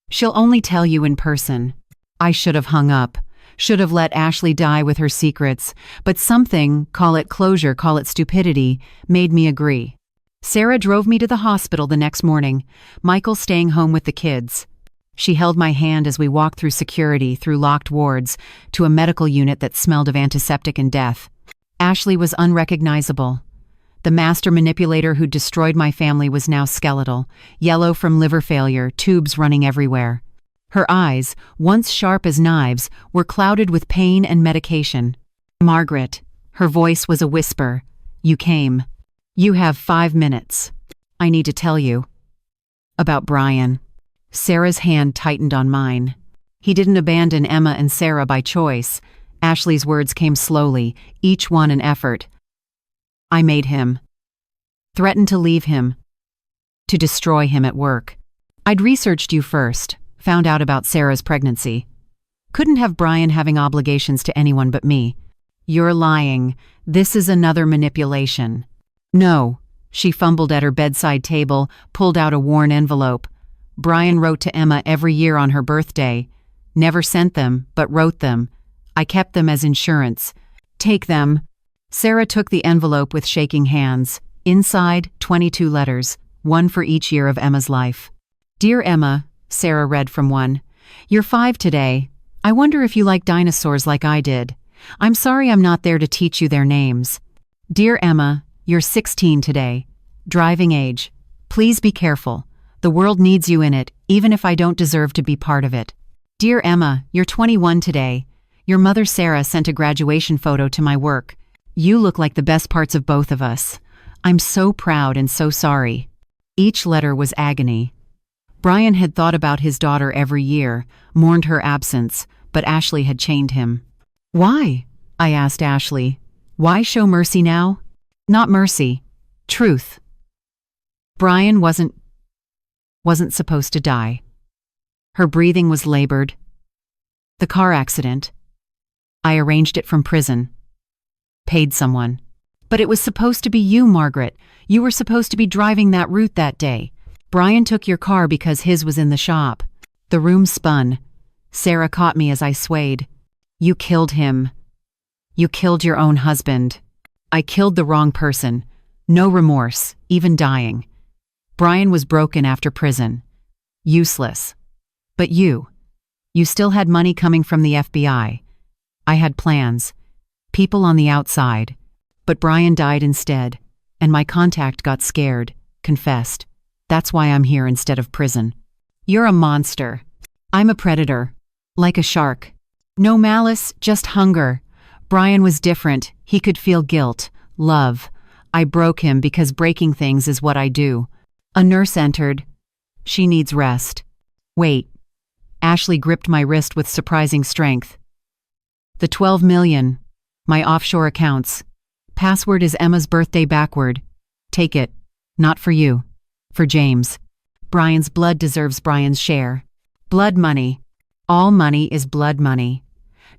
"She'll only tell you in person." I should have hung up. Should have let Ashley die with her secrets. But something, call it closure, call it stupidity, made me agree. Sarah drove me to the hospital the next morning, Michael staying home with the kids. She held my hand as we walked through security, through locked wards, to a medical unit that smelled of antiseptic and death. Ashley was unrecognizable. The master manipulator who destroyed my family was now skeletal, yellow from liver failure, tubes running everywhere. Her eyes, once sharp as knives, were clouded with pain and medication. "Margaret," her voice was a whisper. "You came. You have 5 minutes. I need to tell you about Brian." Sarah's hand tightened on mine. He didn't abandon Emma and Sarah by choice. Ashley's words came slowly, each one an effort. I made him. Threatened to leave him. To destroy him at work. I'd researched you first, found out about Sarah's pregnancy. Couldn't have Brian having obligations to anyone but me. You're lying. This is another manipulation. No. She fumbled at her bedside table, pulled out a worn envelope. Brian wrote to Emma every year on her birthday. Never sent them, but wrote them. I kept them as insurance. Take them. Sarah took the envelope with shaking hands. Inside, 22 letters, one for each year of Emma's life. Dear Emma, Sarah read from one. You're 5 today. I wonder if you like dinosaurs like I did. I'm sorry I'm not there to teach you their names. Dear Emma, you're 16 today. Driving age. Please be careful. The world needs you in it, even if I don't deserve to be part of it. Dear Emma, you're 21 today. Your mother Sarah sent a graduation photo to my work. You look like the best parts of both of us. I'm so proud and so sorry. Each letter was agony. Brian had thought about his daughter every year, mourned her absence, but Ashley had chained him. Why? I asked Ashley. Why show mercy now? Not mercy. Truth. Brian wasn't supposed to die. Her breathing was labored. The car accident. I arranged it from prison. Paid someone. But it was supposed to be you, Margaret. You were supposed to be driving that route that day. Brian took your car because his was in the shop. The room spun. Sarah caught me as I swayed. You killed him. You killed your own husband. I killed the wrong person. No remorse, even dying. Brian was broken after prison. Useless. But you still had money coming from the FBI. I had plans. People on the outside. But Brian died instead, and my contact got scared, confessed. That's why I'm here instead of prison. You're a monster. I'm a predator. Like a shark. No malice, just hunger. Brian was different. He could feel guilt, love. I broke him because breaking things is what I do. A nurse entered. She needs rest. Wait. Ashley gripped my wrist with surprising strength. The 12 million. My offshore accounts. Password is Emma's birthday backward. Take it. Not for you. For James. Brian's blood deserves Brian's share. Blood money. All money is blood money.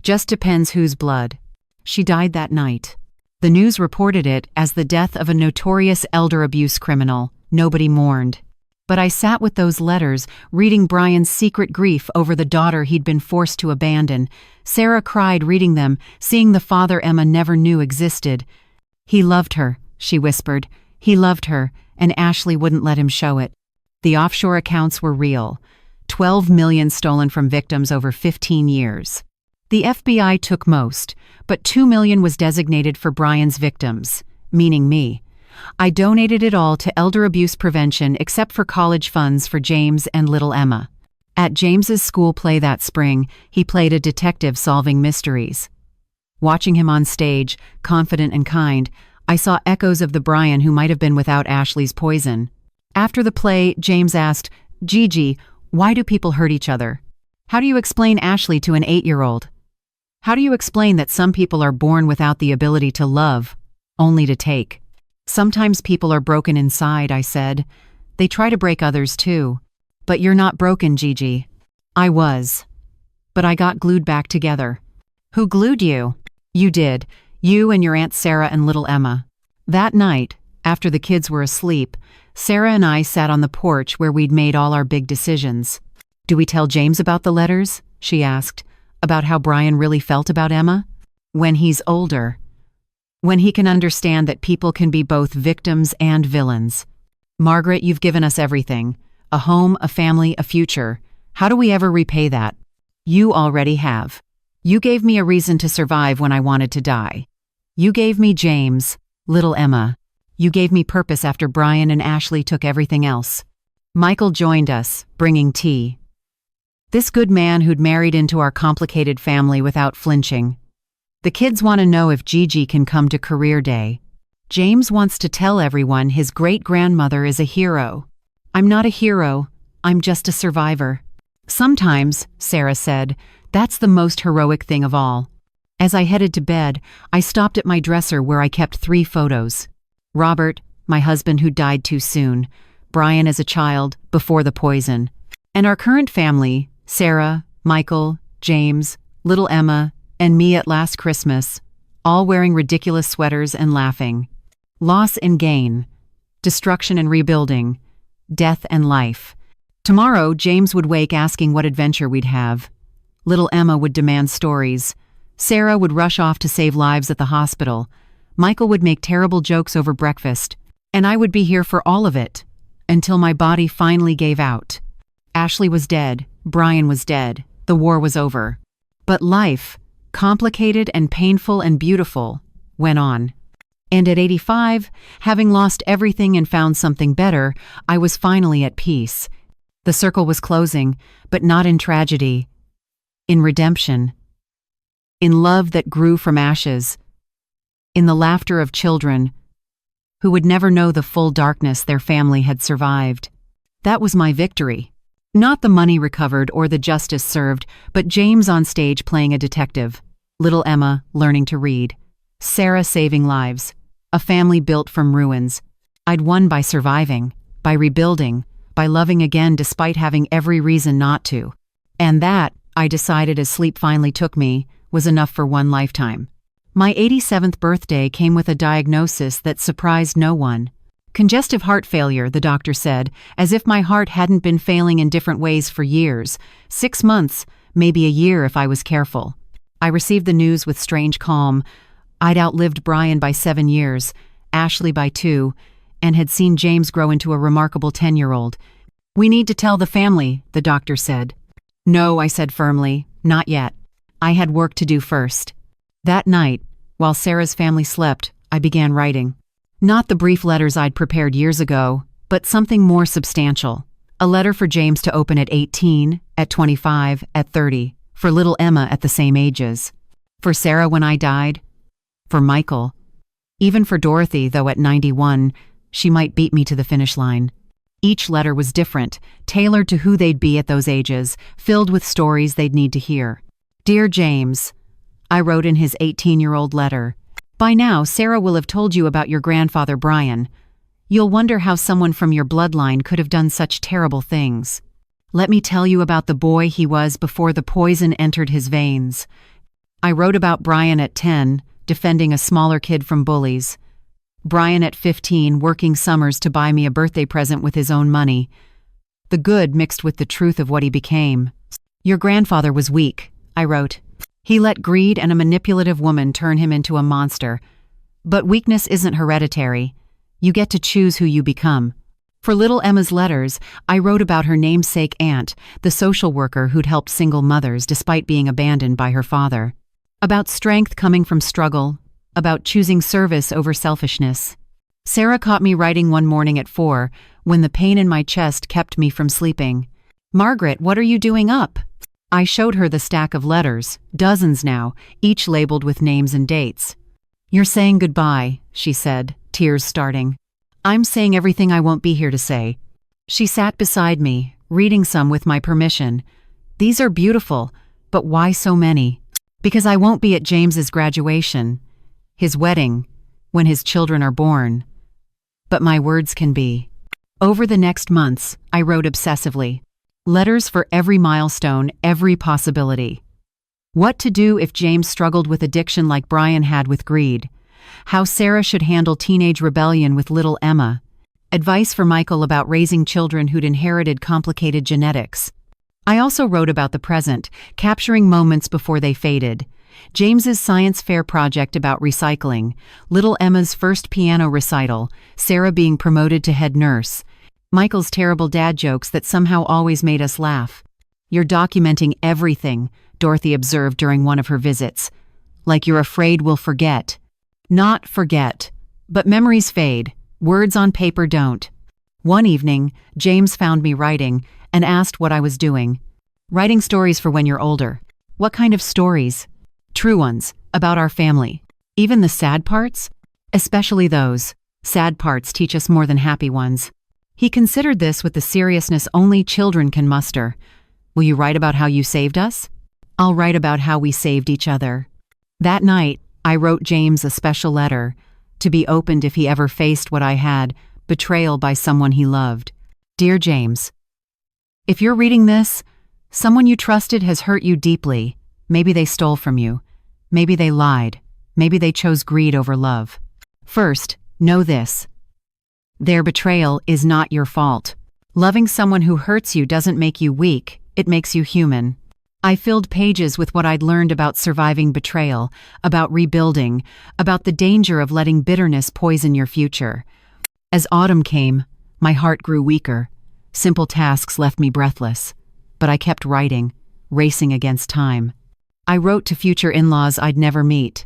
Just depends whose blood. She died that night. The news reported it as the death of a notorious elder abuse criminal. Nobody mourned. But I sat with those letters, reading Brian's secret grief over the daughter he'd been forced to abandon. Sarah cried reading them, seeing the father Emma never knew existed. He loved her, she whispered. He loved her, and Ashley wouldn't let him show it. The offshore accounts were real. 12 million stolen from victims over 15 years. The FBI took most, but 2 million was designated for Brian's victims, meaning me. I donated it all to elder abuse prevention except for college funds for James and little Emma. At James's school play that spring, he played a detective solving mysteries. Watching him on stage, confident and kind, I saw echoes of the Brian who might have been without Ashley's poison. After the play, James asked, Gigi, why do people hurt each other? How do you explain Ashley to an 8-year-old? How do you explain that some people are born without the ability to love, only to take? Sometimes people are broken inside, I said. They try to break others too. But you're not broken, Gigi. I was. But I got glued back together. Who glued you? You did. You and your Aunt Sarah and little Emma. That night, after the kids were asleep, Sarah and I sat on the porch where we'd made all our big decisions. Do we tell James about the letters? She asked. About how Brian really felt about Emma? When he's older. When he can understand that people can be both victims and villains. Margaret, you've given us everything. A home, a family, a future. How do we ever repay that? You already have. You gave me a reason to survive when I wanted to die. You gave me James, little Emma. You gave me purpose after Brian and Ashley took everything else. Michael joined us, bringing tea. This good man who'd married into our complicated family without flinching. The kids want to know if Gigi can come to career day. James wants to tell everyone his great-grandmother is a hero. I'm not a hero, I'm just a survivor. Sometimes, Sarah said, that's the most heroic thing of all. As I headed to bed, I stopped at my dresser where I kept 3 photos. Robert, my husband who died too soon, Brian as a child, before the poison, and our current family, Sarah, Michael, James, little Emma, and me at last Christmas, all wearing ridiculous sweaters and laughing. Loss and gain, destruction and rebuilding, death and life. Tomorrow, James would wake asking what adventure we'd have. Little Emma would demand stories. Sarah would rush off to save lives at the hospital. Michael would make terrible jokes over breakfast, and I would be here for all of it, until my body finally gave out. Ashley was dead, Brian was dead, the war was over. But life, complicated and painful and beautiful, went on. And at 85, having lost everything and found something better, I was finally at peace. The circle was closing, but not in tragedy, in redemption, in love that grew from ashes, in the laughter of children who would never know the full darkness their family had survived. That was my victory. Not the money recovered or the justice served, but James on stage playing a detective, little Emma learning to read, Sarah saving lives, a family built from ruins. I'd won by surviving, by rebuilding, by loving again despite having every reason not to. And that, I decided as sleep finally took me, was enough for one lifetime. My 87th birthday came with a diagnosis that surprised no one. Congestive heart failure, the doctor said, as if my heart hadn't been failing in different ways for years, 6 months, maybe a year if I was careful. I received the news with strange calm. I'd outlived Brian by 7 years, Ashley by 2, and had seen James grow into a remarkable 10-year-old. We need to tell the family, the doctor said. No, I said firmly, not yet. I had work to do first. That night, while Sarah's family slept, I began writing. Not the brief letters I'd prepared years ago, but something more substantial. A letter for James to open at 18, at 25, at 30, for little Emma at the same ages. For Sarah when I died. For Michael. Even for Dorothy, though at 91, she might beat me to the finish line. Each letter was different, tailored to who they'd be at those ages, filled with stories they'd need to hear. Dear James, I wrote in his 18-year-old letter. By now, Sarah will have told you about your grandfather Brian. You'll wonder how someone from your bloodline could have done such terrible things. Let me tell you about the boy he was before the poison entered his veins. I wrote about Brian at 10, defending a smaller kid from bullies. Brian at 15, working summers to buy me a birthday present with his own money. The good mixed with the truth of what he became. Your grandfather was weak, I wrote. He let greed and a manipulative woman turn him into a monster. But weakness isn't hereditary. You get to choose who you become. For little Emma's letters, I wrote about her namesake aunt, the social worker who'd helped single mothers despite being abandoned by her father. About strength coming from struggle, about choosing service over selfishness. Sarah caught me writing one morning at 4, when the pain in my chest kept me from sleeping. Margaret, what are you doing up? I showed her the stack of letters, dozens now, each labeled with names and dates. You're saying goodbye, she said, tears starting. I'm saying everything I won't be here to say. She sat beside me, reading some with my permission. These are beautiful, but why so many? Because I won't be at James's graduation, his wedding, when his children are born. But my words can be. Over the next months, I wrote obsessively. Letters for every milestone, every possibility. What to do if James struggled with addiction like Brian had with greed. How Sarah should handle teenage rebellion with little Emma. Advice for Michael about raising children who'd inherited complicated genetics. I also wrote about the present, capturing moments before they faded. James's science fair project about recycling, little Emma's first piano recital, Sarah being promoted to head nurse, Michael's terrible dad jokes that somehow always made us laugh. You're documenting everything, Dorothy observed during one of her visits. Like you're afraid we'll forget. Not forget. But memories fade. Words on paper don't. One evening, James found me writing and asked what I was doing. Writing stories for when you're older. What kind of stories? True ones, about our family. Even the sad parts? Especially those. Sad parts teach us more than happy ones. He considered this with the seriousness only children can muster. Will you write about how you saved us? I'll write about how we saved each other. That night, I wrote James a special letter, to be opened if he ever faced what I had, betrayal by someone he loved. Dear James, if you're reading this, someone you trusted has hurt you deeply. Maybe they stole from you. Maybe they lied. Maybe they chose greed over love. First, know this. Their betrayal is not your fault. Loving someone who hurts you doesn't make you weak, it makes you human. I filled pages with what I'd learned about surviving betrayal, about rebuilding, about the danger of letting bitterness poison your future. As autumn came, my heart grew weaker. Simple tasks left me breathless. But I kept writing, racing against time. I wrote to future in-laws I'd never meet.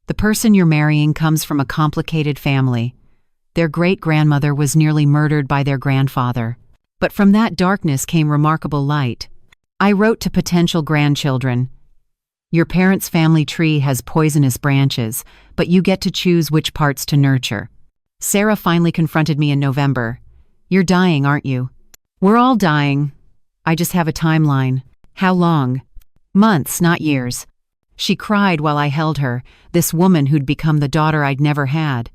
The person you're marrying comes from a complicated family. Their great-grandmother was nearly murdered by their grandfather. But from that darkness came remarkable light. I wrote to potential grandchildren. Your parents' family tree has poisonous branches, but you get to choose which parts to nurture. Sarah finally confronted me in November. You're dying, aren't you? We're all dying. I just have a timeline. How long? Months, not years. She cried while I held her, this woman who'd become the daughter I'd never had.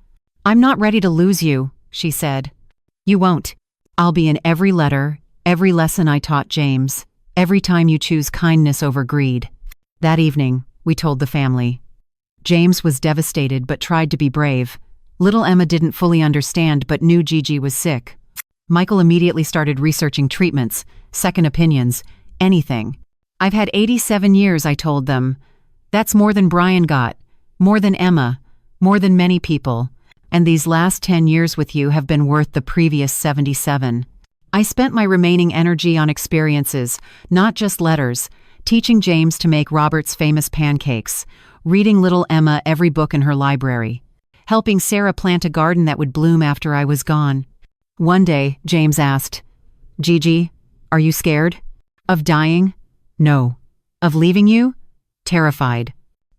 I'm not ready to lose you, she said. You won't. I'll be in every letter, every lesson I taught James, every time you choose kindness over greed. That evening, we told the family. James was devastated but tried to be brave. Little Emma didn't fully understand but knew Gigi was sick. Michael immediately started researching treatments, second opinions, anything. I've had 87 years, I told them. That's more than Brian got, more than Emma, more than many people. And these last 10 years with you have been worth the previous 77. I spent my remaining energy on experiences, not just letters, teaching James to make Robert's famous pancakes, reading little Emma every book in her library, helping Sarah plant a garden that would bloom after I was gone. One day, James asked, Gigi, are you scared? Of dying? No. Of leaving you? Terrified.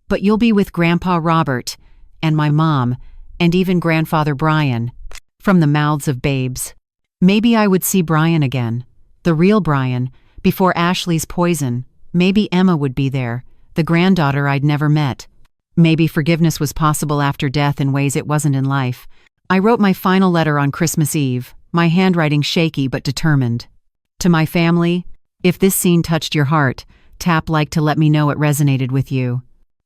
But you'll be with Grandpa Robert, and my mom, and even Grandfather Brian, from the mouths of babes. Maybe I would see Brian again, the real Brian, before Ashley's poison. Maybe Emma would be there, the granddaughter I'd never met. Maybe forgiveness was possible after death in ways it wasn't in life. I wrote my final letter on Christmas Eve, my handwriting shaky but determined. To my family, if this scene touched your heart, tap like to let me know it resonated with you.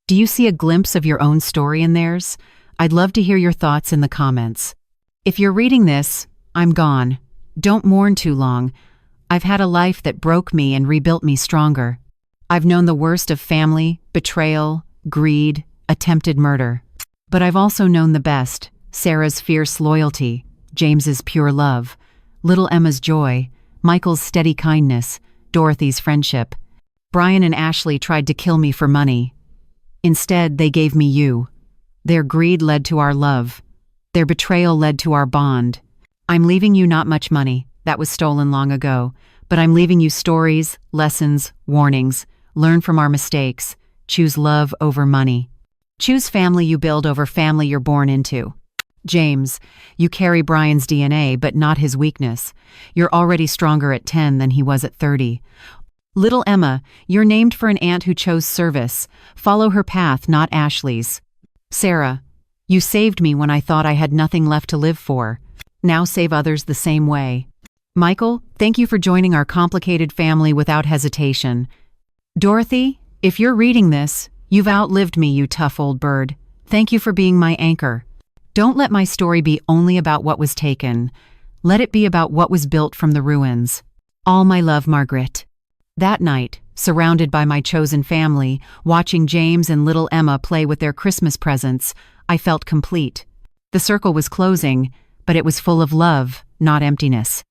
Do you see a glimpse of your own story in theirs? I'd love to hear your thoughts in the comments. If you're reading this, I'm gone. Don't mourn too long. I've had a life that broke me and rebuilt me stronger. I've known the worst of family, betrayal, greed, attempted murder. But I've also known the best, Sarah's fierce loyalty, James's pure love, little Emma's joy, Michael's steady kindness, Dorothy's friendship. Brian and Ashley tried to kill me for money. Instead, they gave me you. Their greed led to our love. Their betrayal led to our bond. I'm leaving you not much money, that was stolen long ago, but I'm leaving you stories, lessons, warnings. Learn from our mistakes. Choose love over money. Choose family you build over family you're born into. James, you carry Brian's DNA, but not his weakness. You're already stronger at 10 than he was at 30. Little Emma, you're named for an aunt who chose service. Follow her path, not Ashley's. Sarah, you saved me when I thought I had nothing left to live for. Now save others the same way. Michael, thank you for joining our complicated family without hesitation. Dorothy, if you're reading this, you've outlived me, you tough old bird. Thank you for being my anchor. Don't let my story be only about what was taken. Let it be about what was built from the ruins. All my love, Margaret. That night, surrounded by my chosen family, watching James and little Emma play with their Christmas presents, I felt complete. The circle was closing, but it was full of love, not emptiness.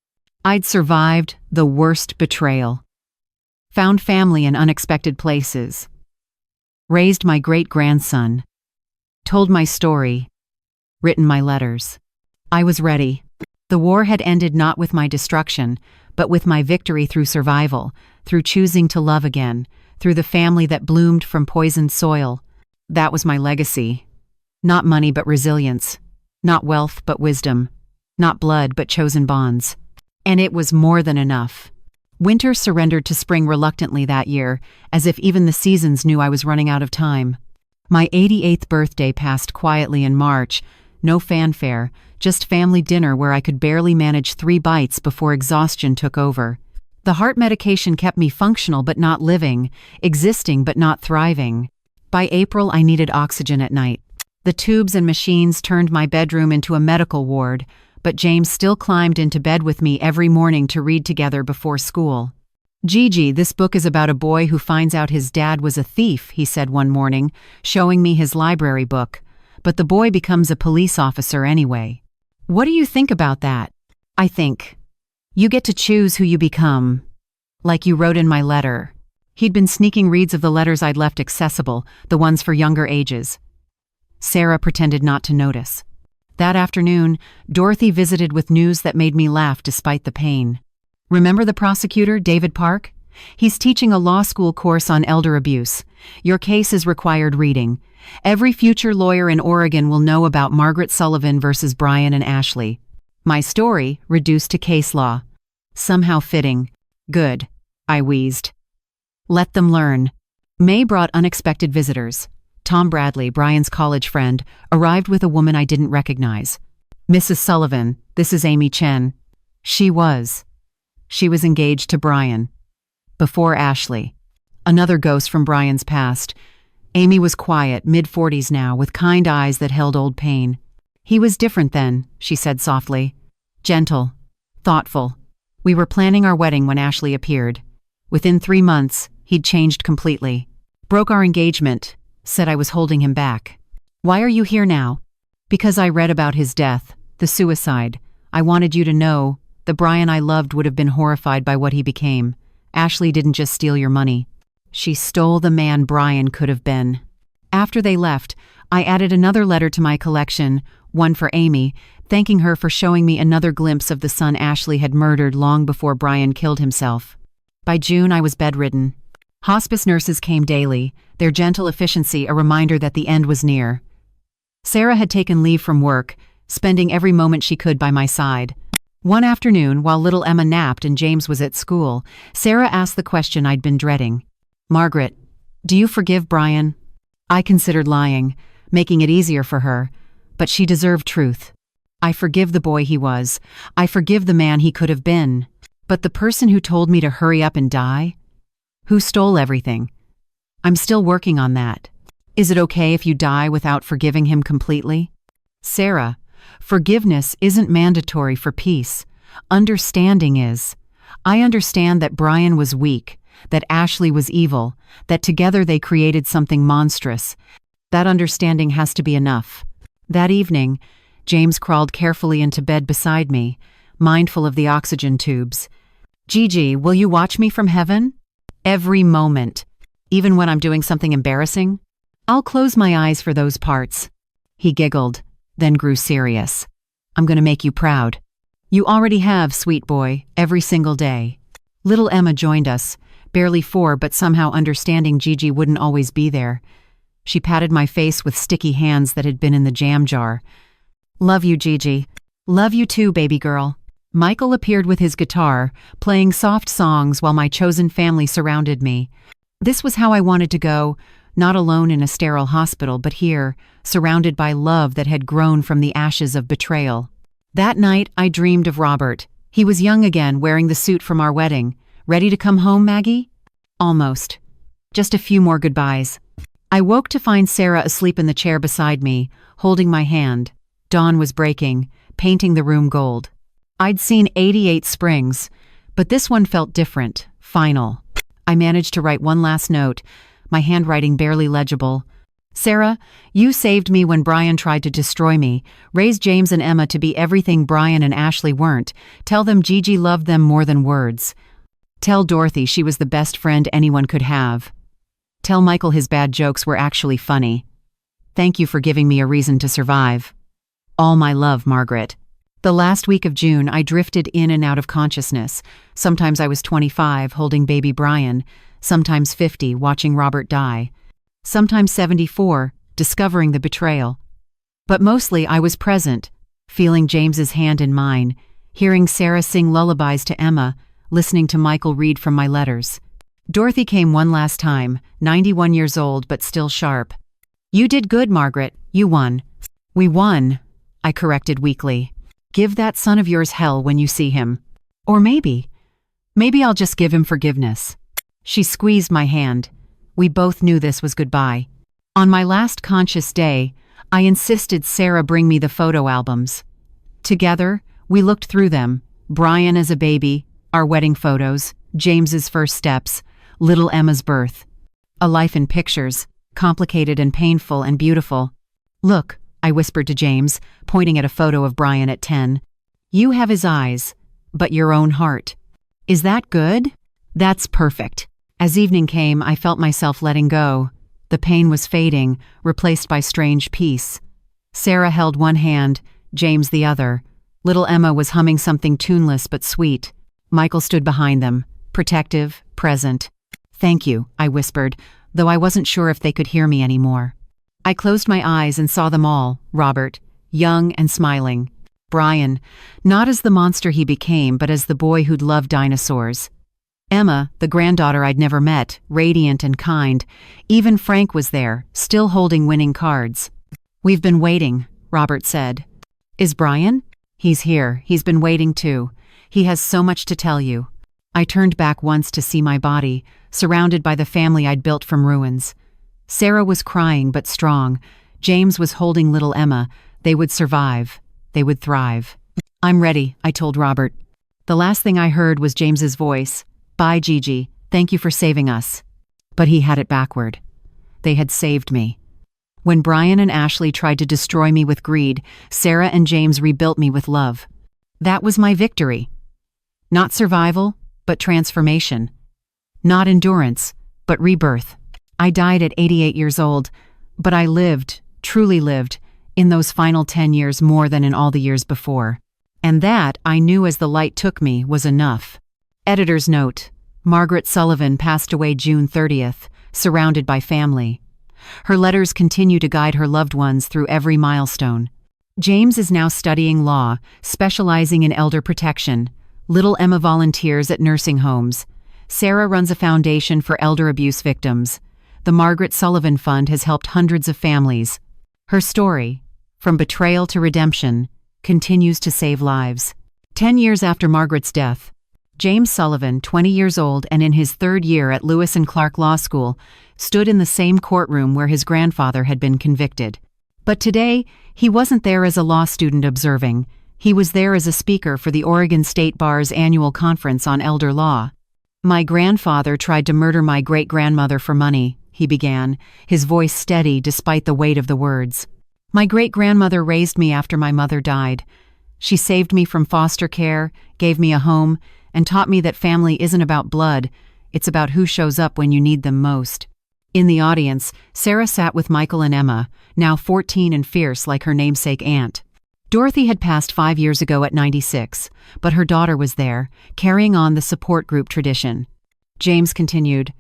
I'd survived the worst betrayal. Found family in unexpected places. Raised my great-grandson. Told my story. Written my letters. I was ready. The war had ended not with my destruction, but with my victory through survival, through choosing to love again, through the family that bloomed from poisoned soil. That was my legacy. Not money but resilience. Not wealth but wisdom. Not blood but chosen bonds. And it was more than enough. Winter surrendered to spring reluctantly that year, as if even the seasons knew I was running out of time. My 88th birthday passed quietly in March. No fanfare, just family dinner where I could barely manage 3 bites before exhaustion took over. The heart medication kept me functional but not living, existing but not thriving. By April, I needed oxygen at night. The tubes and machines turned my bedroom into a medical ward, but James still climbed into bed with me every morning to read together before school. "Gigi, this book is about a boy who finds out his dad was a thief," he said one morning, showing me his library book. "But the boy becomes a police officer anyway." "What do you think about that?" "I think you get to choose who you become. Like you wrote in my letter." He'd been sneaking reads of the letters I'd left accessible, the ones for younger ages. Sarah pretended not to notice. That afternoon, Dorothy visited with news that made me laugh despite the pain. "Remember the prosecutor, David Park? He's teaching a law school course on elder abuse. Your case is required reading. Every future lawyer in Oregon will know about Margaret Sullivan versus Brian and Ashley. My story, reduced to case law. Somehow fitting. Good," I wheezed. "Let them learn." May brought unexpected visitors. Tom Bradley, Brian's college friend, arrived with a woman I didn't recognize. "Mrs. Sullivan, this is Amy Chen." She was engaged to Brian. Before Ashley. Another ghost from Brian's past. Amy was quiet, mid-40s now, with kind eyes that held old pain. "He was different then," she said softly. "Gentle. Thoughtful. We were planning our wedding when Ashley appeared. Within 3 months, he'd changed completely. Broke our engagement. Said I was holding him back." "Why are you here now?" "Because I read about his death, the suicide. I wanted you to know. The Brian I loved would have been horrified by what he became. Ashley didn't just steal your money. She stole the man Brian could have been." After they left, I added another letter to my collection, one for Amy, thanking her for showing me another glimpse of the son Ashley had murdered long before Brian killed himself. By June, I was bedridden. Hospice nurses came daily, their gentle efficiency a reminder that the end was near. Sarah had taken leave from work, spending every moment she could by my side. One afternoon, while little Emma napped and James was at school, Sarah asked the question I'd been dreading. "Margaret, do you forgive Brian?" I considered lying, making it easier for her, but she deserved truth. "I forgive the boy he was. I forgive the man he could have been. But the person who told me to hurry up and die? Who stole everything? I'm still working on that. Is it okay if you die without forgiving him completely?" "Sarah, forgiveness isn't mandatory for peace. Understanding is. I understand that Brian was weak, that Ashley was evil, that together they created something monstrous. That understanding has to be enough." That evening, James crawled carefully into bed beside me, mindful of the oxygen tubes. "Gigi, will you watch me from heaven?" "Every moment. Even when I'm doing something embarrassing? I'll close my eyes for those parts." He giggled, then grew serious. "I'm going to make you proud." "You already have, sweet boy, every single day." Little Emma joined us, barely 4 but somehow understanding Gigi wouldn't always be there. She patted my face with sticky hands that had been in the jam jar. "Love you, Gigi. Love you too, baby girl." Michael appeared with his guitar, playing soft songs while my chosen family surrounded me. This was how I wanted to go, not alone in a sterile hospital, but here, surrounded by love that had grown from the ashes of betrayal. That night, I dreamed of Robert. He was young again, wearing the suit from our wedding. "Ready to come home, Maggie?" "Almost. Just a few more goodbyes." I woke to find Sarah asleep in the chair beside me, holding my hand. Dawn was breaking, painting the room gold. I'd seen 88 springs, but this one felt different, final. I managed to write one last note, my handwriting barely legible. "Sarah, you saved me when Brian tried to destroy me. Raise James and Emma to be everything Brian and Ashley weren't. Tell them Gigi loved them more than words. Tell Dorothy she was the best friend anyone could have. Tell Michael his bad jokes were actually funny. Thank you for giving me a reason to survive. All my love, Margaret." The last week of June, I drifted in and out of consciousness. Sometimes I was 25, holding baby Brian. Sometimes 50, watching Robert die. Sometimes 74, discovering the betrayal. But mostly I was present, feeling James's hand in mine, hearing Sarah sing lullabies to Emma, listening to Michael read from my letters. Dorothy came one last time, 91 years old but still sharp. You did good, Margaret. You won. We won, I corrected weakly. Give that son of yours hell when you see him. Or maybe I'll just give him forgiveness. She squeezed my hand. We both knew this was goodbye. On my last conscious day, I insisted Sarah bring me the photo albums. Together, we looked through them. Brian as a baby, our wedding photos, James's first steps, little Emma's birth. A life in pictures, complicated and painful and beautiful. Look, I whispered to James, pointing at a photo of Brian at 10. You have his eyes, but your own heart. Is that good? That's perfect. As evening came, I felt myself letting go. The pain was fading, replaced by strange peace. Sarah held one hand, James the other. Little Emma was humming something tuneless but sweet. Michael stood behind them, protective, present. Thank you, I whispered, though I wasn't sure if they could hear me anymore. I closed my eyes and saw them all, Robert, young and smiling. Brian, not as the monster he became, but as the boy who'd loved dinosaurs. Emma, the granddaughter I'd never met, radiant and kind. Even Frank was there, still holding winning cards. We've been waiting, Robert said. Is Brian? He's here. He's been waiting too. He has so much to tell you. I turned back once to see my body, surrounded by the family I'd built from ruins. Sarah was crying but strong. James was holding little Emma. They would survive. They would thrive. I'm ready, I told Robert. The last thing I heard was James's voice. Bye, Gigi. Thank you for saving us. But he had it backward. They had saved me. When Brian and Ashley tried to destroy me with greed, Sarah and James rebuilt me with love. That was my victory. Not survival, but transformation. Not endurance, but rebirth. I died at 88 years old, but I lived, truly lived, in those final 10 years more than in all the years before. And that, I knew as the light took me, was enough. Editor's note: Margaret Sullivan passed away June 30th, surrounded by family. Her letters continue to guide her loved ones through every milestone. James is now studying law, specializing in elder protection. Little Emma volunteers at nursing homes. Sarah runs a foundation for elder abuse victims. The Margaret Sullivan Fund has helped hundreds of families. Her story, from betrayal to redemption, continues to save lives. 10 years after Margaret's death, James Sullivan, 20 years old and in his third year at Lewis and Clark Law School, stood in the same courtroom where his grandfather had been convicted. But today, he wasn't there as a law student observing. He was there as a speaker for the Oregon State Bar's annual conference on elder law. My grandfather tried to murder my great-grandmother for money, he began, his voice steady despite the weight of the words. My great-grandmother raised me after my mother died. She saved me from foster care, gave me a home, and taught me that family isn't about blood, it's about who shows up when you need them most. In the audience, Sarah sat with Michael and Emma, now 14 and fierce like her namesake aunt. Dorothy had passed 5 years ago at 96, but her daughter was there, carrying on the support group tradition. James continued,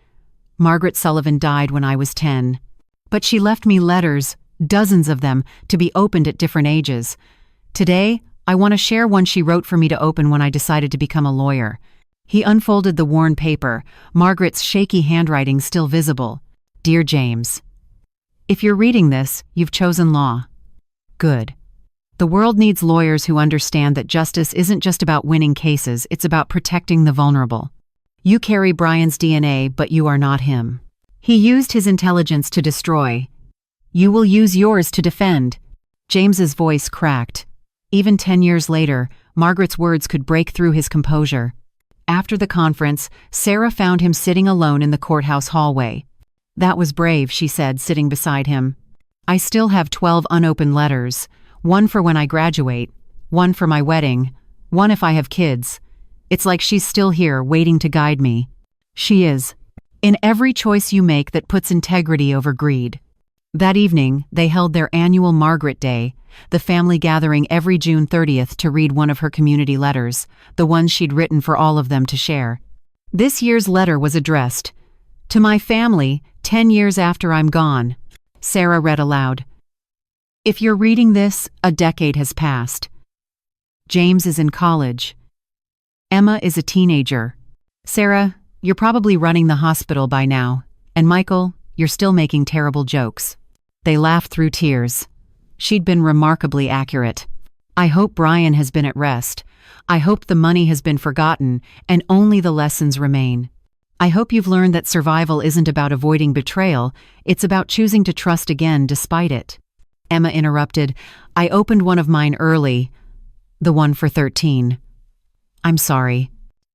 Margaret Sullivan died when I was 10. But she left me letters, dozens of them, to be opened at different ages. Today, I want to share one she wrote for me to open when I decided to become a lawyer. He unfolded the worn paper, Margaret's shaky handwriting still visible. Dear James, if you're reading this, you've chosen law. Good. The world needs lawyers who understand that justice isn't just about winning cases, it's about protecting the vulnerable. You carry Brian's DNA, but you are not him. He used his intelligence to destroy. You will use yours to defend. James's voice cracked. Even 10 years later, Margaret's words could break through his composure. After the conference, Sarah found him sitting alone in the courthouse hallway. That was brave, she said, sitting beside him. I still have 12 unopened letters. One for when I graduate, one for my wedding, one if I have kids. It's like she's still here, waiting to guide me. She is. In every choice you make that puts integrity over greed. That evening, they held their annual Margaret Day, the family gathering every June 30th to read one of her community letters, the ones she'd written for all of them to share. This year's letter was addressed, To my family, 10 years after I'm gone. Sarah read aloud. If you're reading this, a decade has passed. James is in college. Emma is a teenager. Sarah, you're probably running the hospital by now. And Michael, you're still making terrible jokes. They laughed through tears. She'd been remarkably accurate. I hope Brian has been at rest. I hope the money has been forgotten and only the lessons remain. I hope you've learned that survival isn't about avoiding betrayal, it's about choosing to trust again despite it. Emma interrupted. I opened one of mine early. The one for 13. I'm sorry.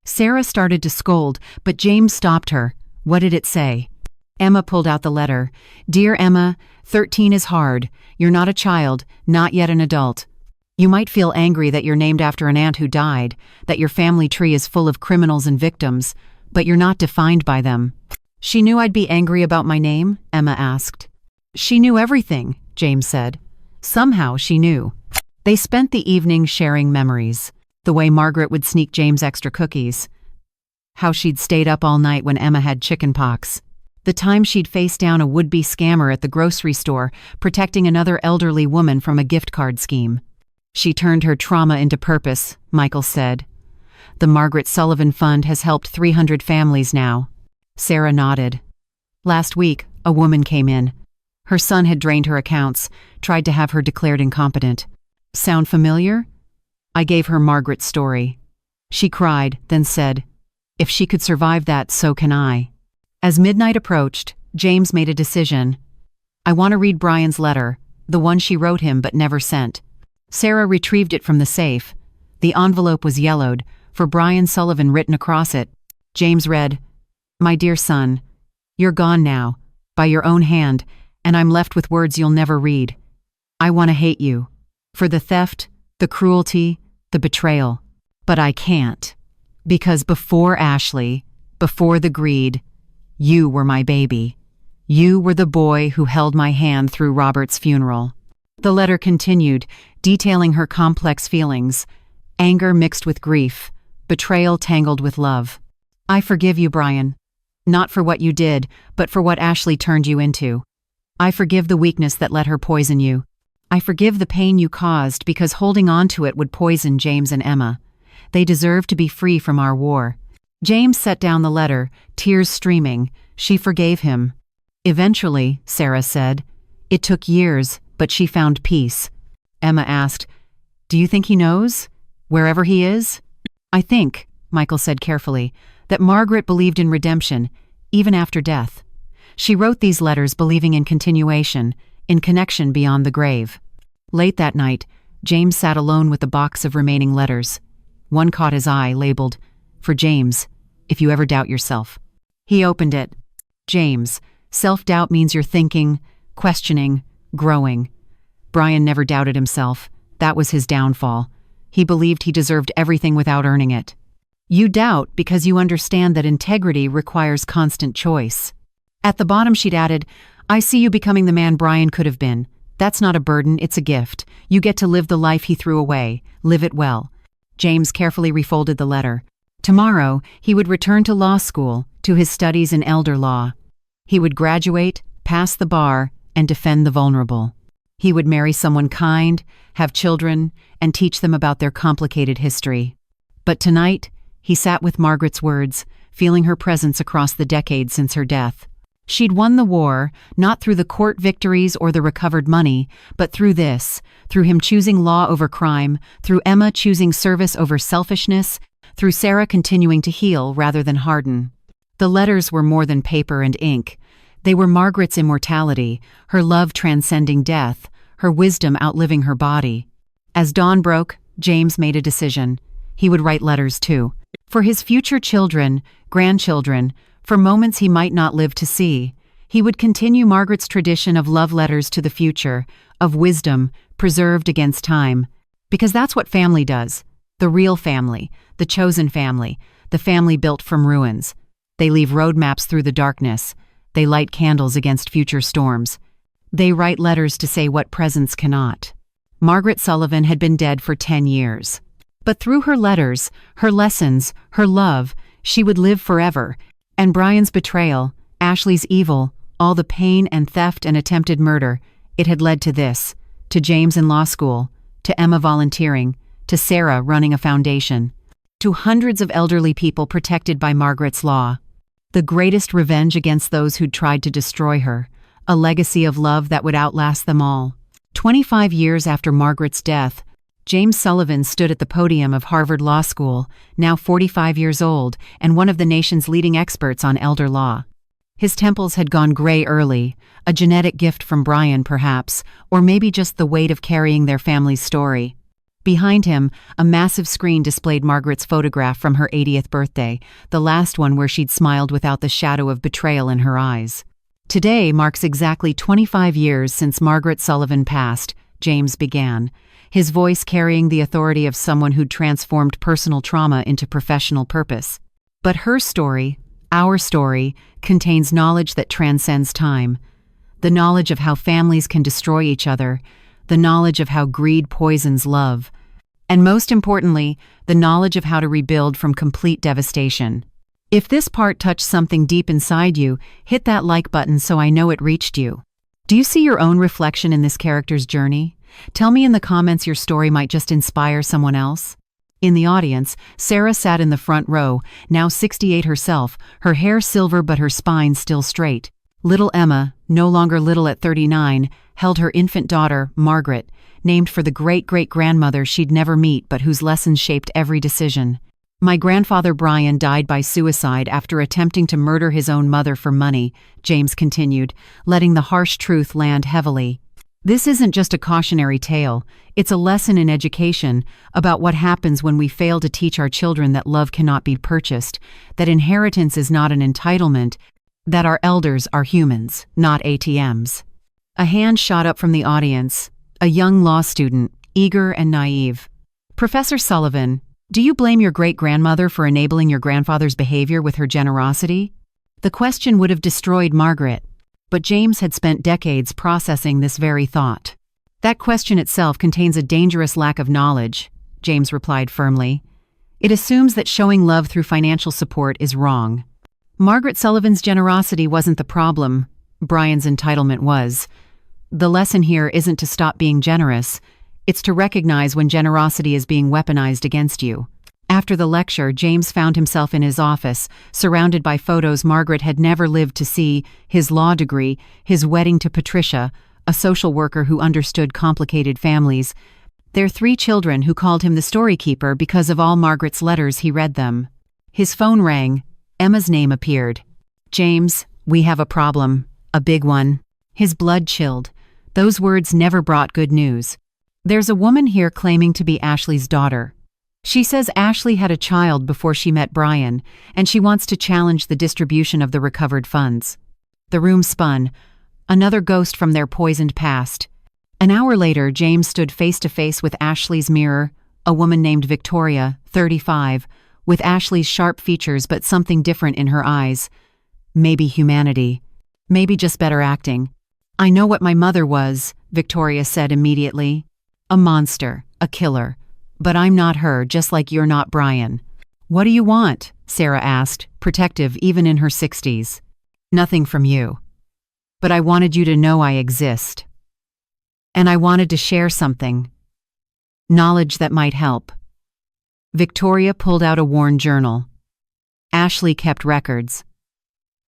Sarah started to scold, but James stopped her. What did it say? Emma pulled out the letter. Dear Emma, 13 is hard. You're not a child, not yet an adult. You might feel angry that you're named after an aunt who died, that your family tree is full of criminals and victims, but you're not defined by them. She knew I'd be angry about my name? Emma asked. She knew everything, James said. Somehow she knew. They spent the evening sharing memories. The way Margaret would sneak James extra cookies. How she'd stayed up all night when Emma had chicken pox. The time she'd faced down a would-be scammer at the grocery store, protecting another elderly woman from a gift card scheme. She turned her trauma into purpose, Michael said. The Margaret Sullivan Fund has helped 300 families now. Sarah nodded. Last week, a woman came in. Her son had drained her accounts, tried to have her declared incompetent. Sound familiar? I gave her Margaret's story. She cried, then said, if she could survive that, so can I. As midnight approached, James made a decision. I want to read Brian's letter, the one she wrote him but never sent. Sarah retrieved it from the safe. The envelope was yellowed, for Brian Sullivan written across it. James read, My dear son, you're gone now, by your own hand, and I'm left with words you'll never read. I want to hate you. For the theft, the cruelty, the betrayal. But I can't. Because before Ashley, before the greed, you were my baby. You were the boy who held my hand through Robert's funeral. The letter continued, detailing her complex feelings. Anger mixed with grief. Betrayal tangled with love. I forgive you, Brian. Not for what you did, but for what Ashley turned you into. I forgive the weakness that let her poison you. I forgive the pain you caused because holding on to it would poison James and Emma. They deserve to be free from our war. James set down the letter, tears streaming. She forgave him. Eventually, Sarah said. It took years, but she found peace. Emma asked, Do you think he knows? Wherever he is? I think, Michael said carefully, that Margaret believed in redemption, even after death. She wrote these letters believing in continuation, in connection beyond the grave. Late that night, James sat alone with the box of remaining letters. One caught his eye, labeled, For James, if you ever doubt yourself. He opened it. James, self-doubt means you're thinking, questioning, growing. Brian never doubted himself. That was his downfall. He believed he deserved everything without earning it. You doubt because you understand that integrity requires constant choice. At the bottom she'd added, I see you becoming the man Brian could have been. That's not a burden, it's a gift. You get to live the life he threw away. Live it well. James carefully refolded the letter. Tomorrow, he would return to law school, to his studies in elder law. He would graduate, pass the bar, and defend the vulnerable. He would marry someone kind, have children, and teach them about their complicated history. But tonight, he sat with Margaret's words, feeling her presence across the decades since her death. She'd won the war, not through the court victories or the recovered money, but through this, through him choosing law over crime, through Emma choosing service over selfishness, through Sarah continuing to heal rather than harden. The letters were more than paper and ink. They were Margaret's immortality, her love transcending death, her wisdom outliving her body. As dawn broke, James made a decision. He would write letters too. For his future children, grandchildren, for moments he might not live to see. He would continue Margaret's tradition of love letters to the future, of wisdom, preserved against time. Because that's what family does. The real family, the chosen family, the family built from ruins. They leave roadmaps through the darkness. They light candles against future storms. They write letters to say what presents cannot. Margaret Sullivan had been dead for 10 years. But through her letters, her lessons, her love, she would live forever. And Brian's betrayal, Ashley's evil, all the pain and theft and attempted murder, it had led to this, to James in law school, to Emma volunteering, to Sarah running a foundation, to hundreds of elderly people protected by Margaret's law. The greatest revenge against those who'd tried to destroy her, a legacy of love that would outlast them all. 25 years after Margaret's death, James Sullivan stood at the podium of Harvard Law School, now 45 years old and one of the nation's leading experts on elder law. His temples had gone gray early, a genetic gift from Brian perhaps, or maybe just the weight of carrying their family's story. Behind him, a massive screen displayed Margaret's photograph from her 80th birthday, the last one where she'd smiled without the shadow of betrayal in her eyes. Today marks exactly 25 years since Margaret Sullivan passed, James began, his voice carrying the authority of someone who'd transformed personal trauma into professional purpose. But her story, our story, contains knowledge that transcends time. The knowledge of how families can destroy each other, the knowledge of how greed poisons love, and most importantly, the knowledge of how to rebuild from complete devastation. If this part touched something deep inside you, hit that like button so I know it reached you. Do you see your own reflection in this character's journey? Tell me in the comments your story might just inspire someone else. In the audience, Sarah sat in the front row, now 68 herself, her hair silver but her spine still straight. Little Emma, no longer little at 39, held her infant daughter, Margaret, named for the great-great-grandmother she'd never meet but whose lessons shaped every decision. My grandfather Brian died by suicide after attempting to murder his own mother for money, James continued, letting the harsh truth land heavily. This isn't just a cautionary tale, it's a lesson in education about what happens when we fail to teach our children that love cannot be purchased, that inheritance is not an entitlement, that our elders are humans, not ATMs. A hand shot up from the audience, a young law student, eager and naive. Professor Sullivan, do you blame your great-grandmother for enabling your grandfather's behavior with her generosity? The question would have destroyed Margaret, but James had spent decades processing this very thought. That question itself contains a dangerous lack of knowledge, James replied firmly. It assumes that showing love through financial support is wrong. Margaret Sullivan's generosity wasn't the problem, Brian's entitlement was. The lesson here isn't to stop being generous, it's to recognize when generosity is being weaponized against you. After the lecture, James found himself in his office, surrounded by photos Margaret had never lived to see, his law degree, his wedding to Patricia, a social worker who understood complicated families, their 3 children who called him the story keeper because of all Margaret's letters he read them. His phone rang. Emma's name appeared. James, we have a problem. A big one. His blood chilled. Those words never brought good news. There's a woman here claiming to be Ashley's daughter. She says Ashley had a child before she met Brian, and she wants to challenge the distribution of the recovered funds. The room spun. Another ghost from their poisoned past. An hour later, James stood face to face with Ashley's mirror, a woman named Victoria, 35, with Ashley's sharp features but something different in her eyes. Maybe humanity. Maybe just better acting. I know what my mother was, Victoria said immediately. A monster, a killer. But I'm not her, just like you're not Brian. What do you want? Sarah asked, protective even in her 60s. Nothing from you. But I wanted you to know I exist. And I wanted to share something. Knowledge that might help. Victoria pulled out a worn journal. Ashley kept records.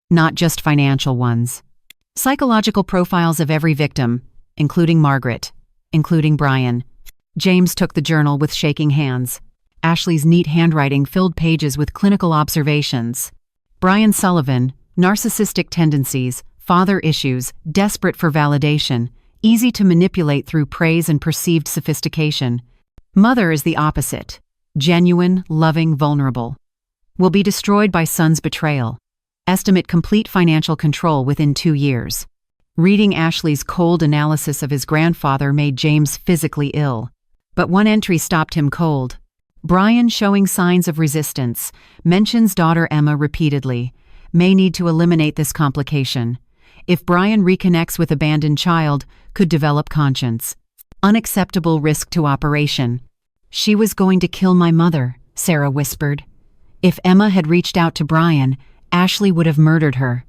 Not just financial ones. Psychological profiles of every victim, including Margaret, including Brian. James took the journal with shaking hands. Ashley's neat handwriting filled pages with clinical observations. Brian Sullivan, narcissistic tendencies, father issues, desperate for validation, easy to manipulate through praise and perceived sophistication. Mother is the opposite. Genuine, loving, vulnerable. Will be destroyed by son's betrayal. Estimate complete financial control within 2 years. Reading Ashley's cold analysis of his grandfather made James physically ill. But one entry stopped him cold. Brian showing signs of resistance, mentions daughter Emma repeatedly. May need to eliminate this complication. If Brian reconnects with abandoned child, could develop conscience. Unacceptable risk to operation. She was going to kill my mother, Sarah whispered. If Emma had reached out to Brian, Ashley would have murdered her.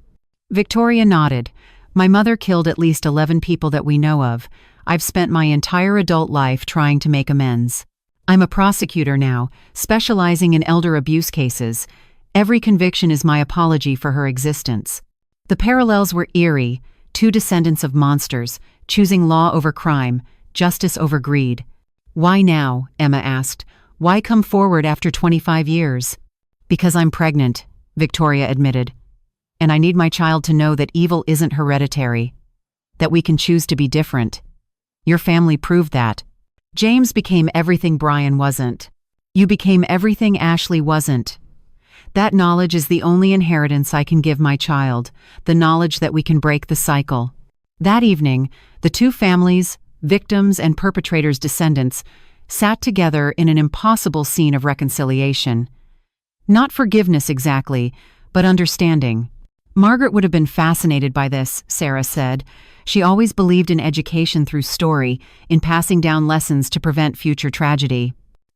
Victoria nodded. My mother killed at least 11 people that we know of. I've spent my entire adult life trying to make amends. I'm a prosecutor now, specializing in elder abuse cases. Every conviction is my apology for her existence. The parallels were eerie. Two descendants of monsters, choosing law over crime, justice over greed. Why now? Emma asked. Why come forward after 25 years? Because I'm pregnant, Victoria admitted. And I need my child to know that evil isn't hereditary, that we can choose to be different. Your family proved that. James became everything Brian wasn't. You became everything Ashley wasn't. That knowledge is the only inheritance I can give my child, the knowledge that we can break the cycle. That evening, the two families, victims and perpetrators' descendants, sat together in an impossible scene of reconciliation. Not forgiveness exactly, but understanding. Margaret would have been fascinated by this, Sarah said. She always believed in education through story, in passing down lessons to prevent future tragedy.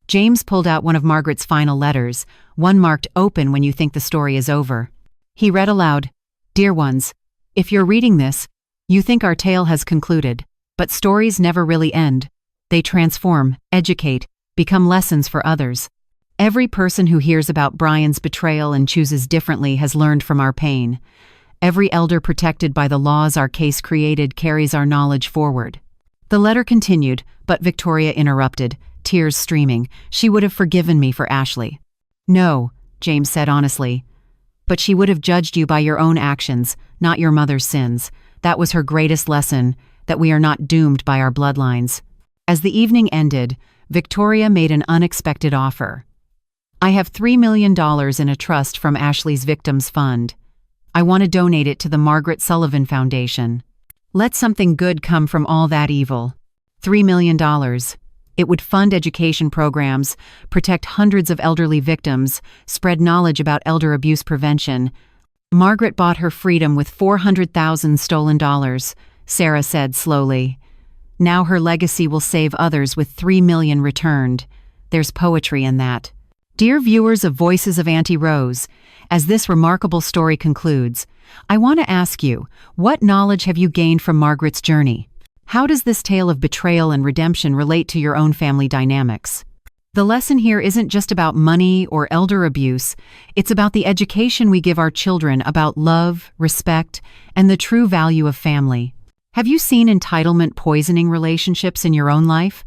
James pulled out one of Margaret's final letters, one marked "Open when you think the story is over." He read aloud, "Dear ones, if you're reading this, you think our tale has concluded, but stories never really end. They transform, educate, become lessons for others. Every person who hears about Brian's betrayal and chooses differently has learned from our pain. Every elder protected by the laws our case created carries our knowledge forward." The letter continued, but Victoria interrupted, tears streaming. She would have forgiven me for Ashley. "No," James said honestly. "But she would have judged you by your own actions, not your mother's sins. That was her greatest lesson, that we are not doomed by our bloodlines." As the evening ended, Victoria made an unexpected offer. "I have $3 million in a trust from Ashley's Victims Fund. I want to donate it to the Margaret Sullivan Foundation. Let something good come from all that evil. $3 million. It would fund education programs, protect hundreds of elderly victims, spread knowledge about elder abuse prevention." Margaret bought her freedom with 400,000 stolen dollars, Sarah said slowly. Now her legacy will save others with 3 million returned. There's poetry in that. Dear viewers of Voices of Auntie Rose, as this remarkable story concludes, I want to ask you, what knowledge have you gained from Margaret's journey? How does this tale of betrayal and redemption relate to your own family dynamics? The lesson here isn't just about money or elder abuse, it's about the education we give our children about love, respect, and the true value of family. Have you seen entitlement poisoning relationships in your own life?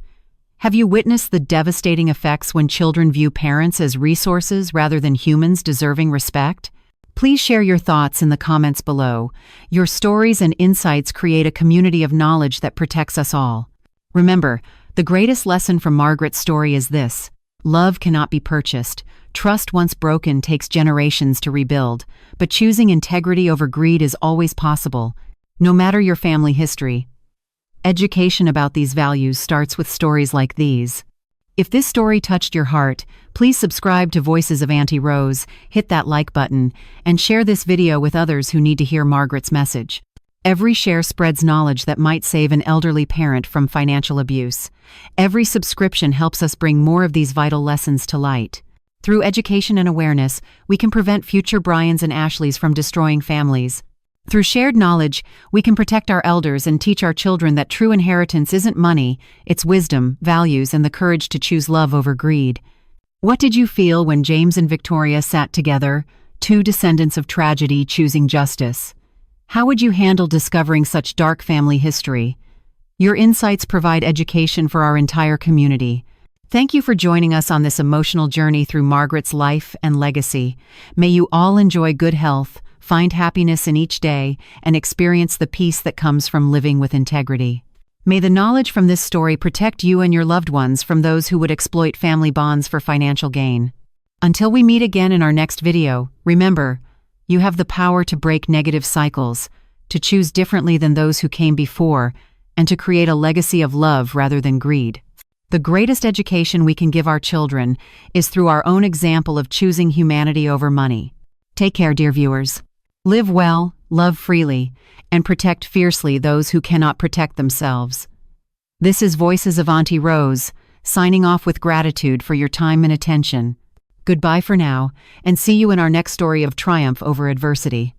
Have you witnessed the devastating effects when children view parents as resources rather than humans deserving respect? Please share your thoughts in the comments below. Your stories and insights create a community of knowledge that protects us all. Remember, the greatest lesson from Margaret's story is this: love cannot be purchased. Trust once broken takes generations to rebuild, but choosing integrity over greed is always possible, no matter your family history. Education about these values starts with stories like these. If this story touched your heart, please subscribe to Voices of Auntie Rose, hit that like button, and share this video with others who need to hear Margaret's message. Every share spreads knowledge that might save an elderly parent from financial abuse. Every subscription helps us bring more of these vital lessons to light. Through education and awareness, we can prevent future Brians and Ashleys from destroying families. Through shared knowledge, we can protect our elders and teach our children that true inheritance isn't money, it's wisdom, values, and the courage to choose love over greed. What did you feel when James and Victoria sat together, two descendants of tragedy choosing justice? How would you handle discovering such dark family history? Your insights provide education for our entire community. Thank you for joining us on this emotional journey through Margaret's life and legacy. May you all enjoy good health, find happiness in each day, and experience the peace that comes from living with integrity. May the knowledge from this story protect you and your loved ones from those who would exploit family bonds for financial gain. Until we meet again in our next video, remember, you have the power to break negative cycles, to choose differently than those who came before, and to create a legacy of love rather than greed. The greatest education we can give our children is through our own example of choosing humanity over money. Take care, dear viewers. Live well, love freely, and protect fiercely those who cannot protect themselves. This is Voices of Auntie Rose, signing off with gratitude for your time and attention. Goodbye for now, and see you in our next story of triumph over adversity.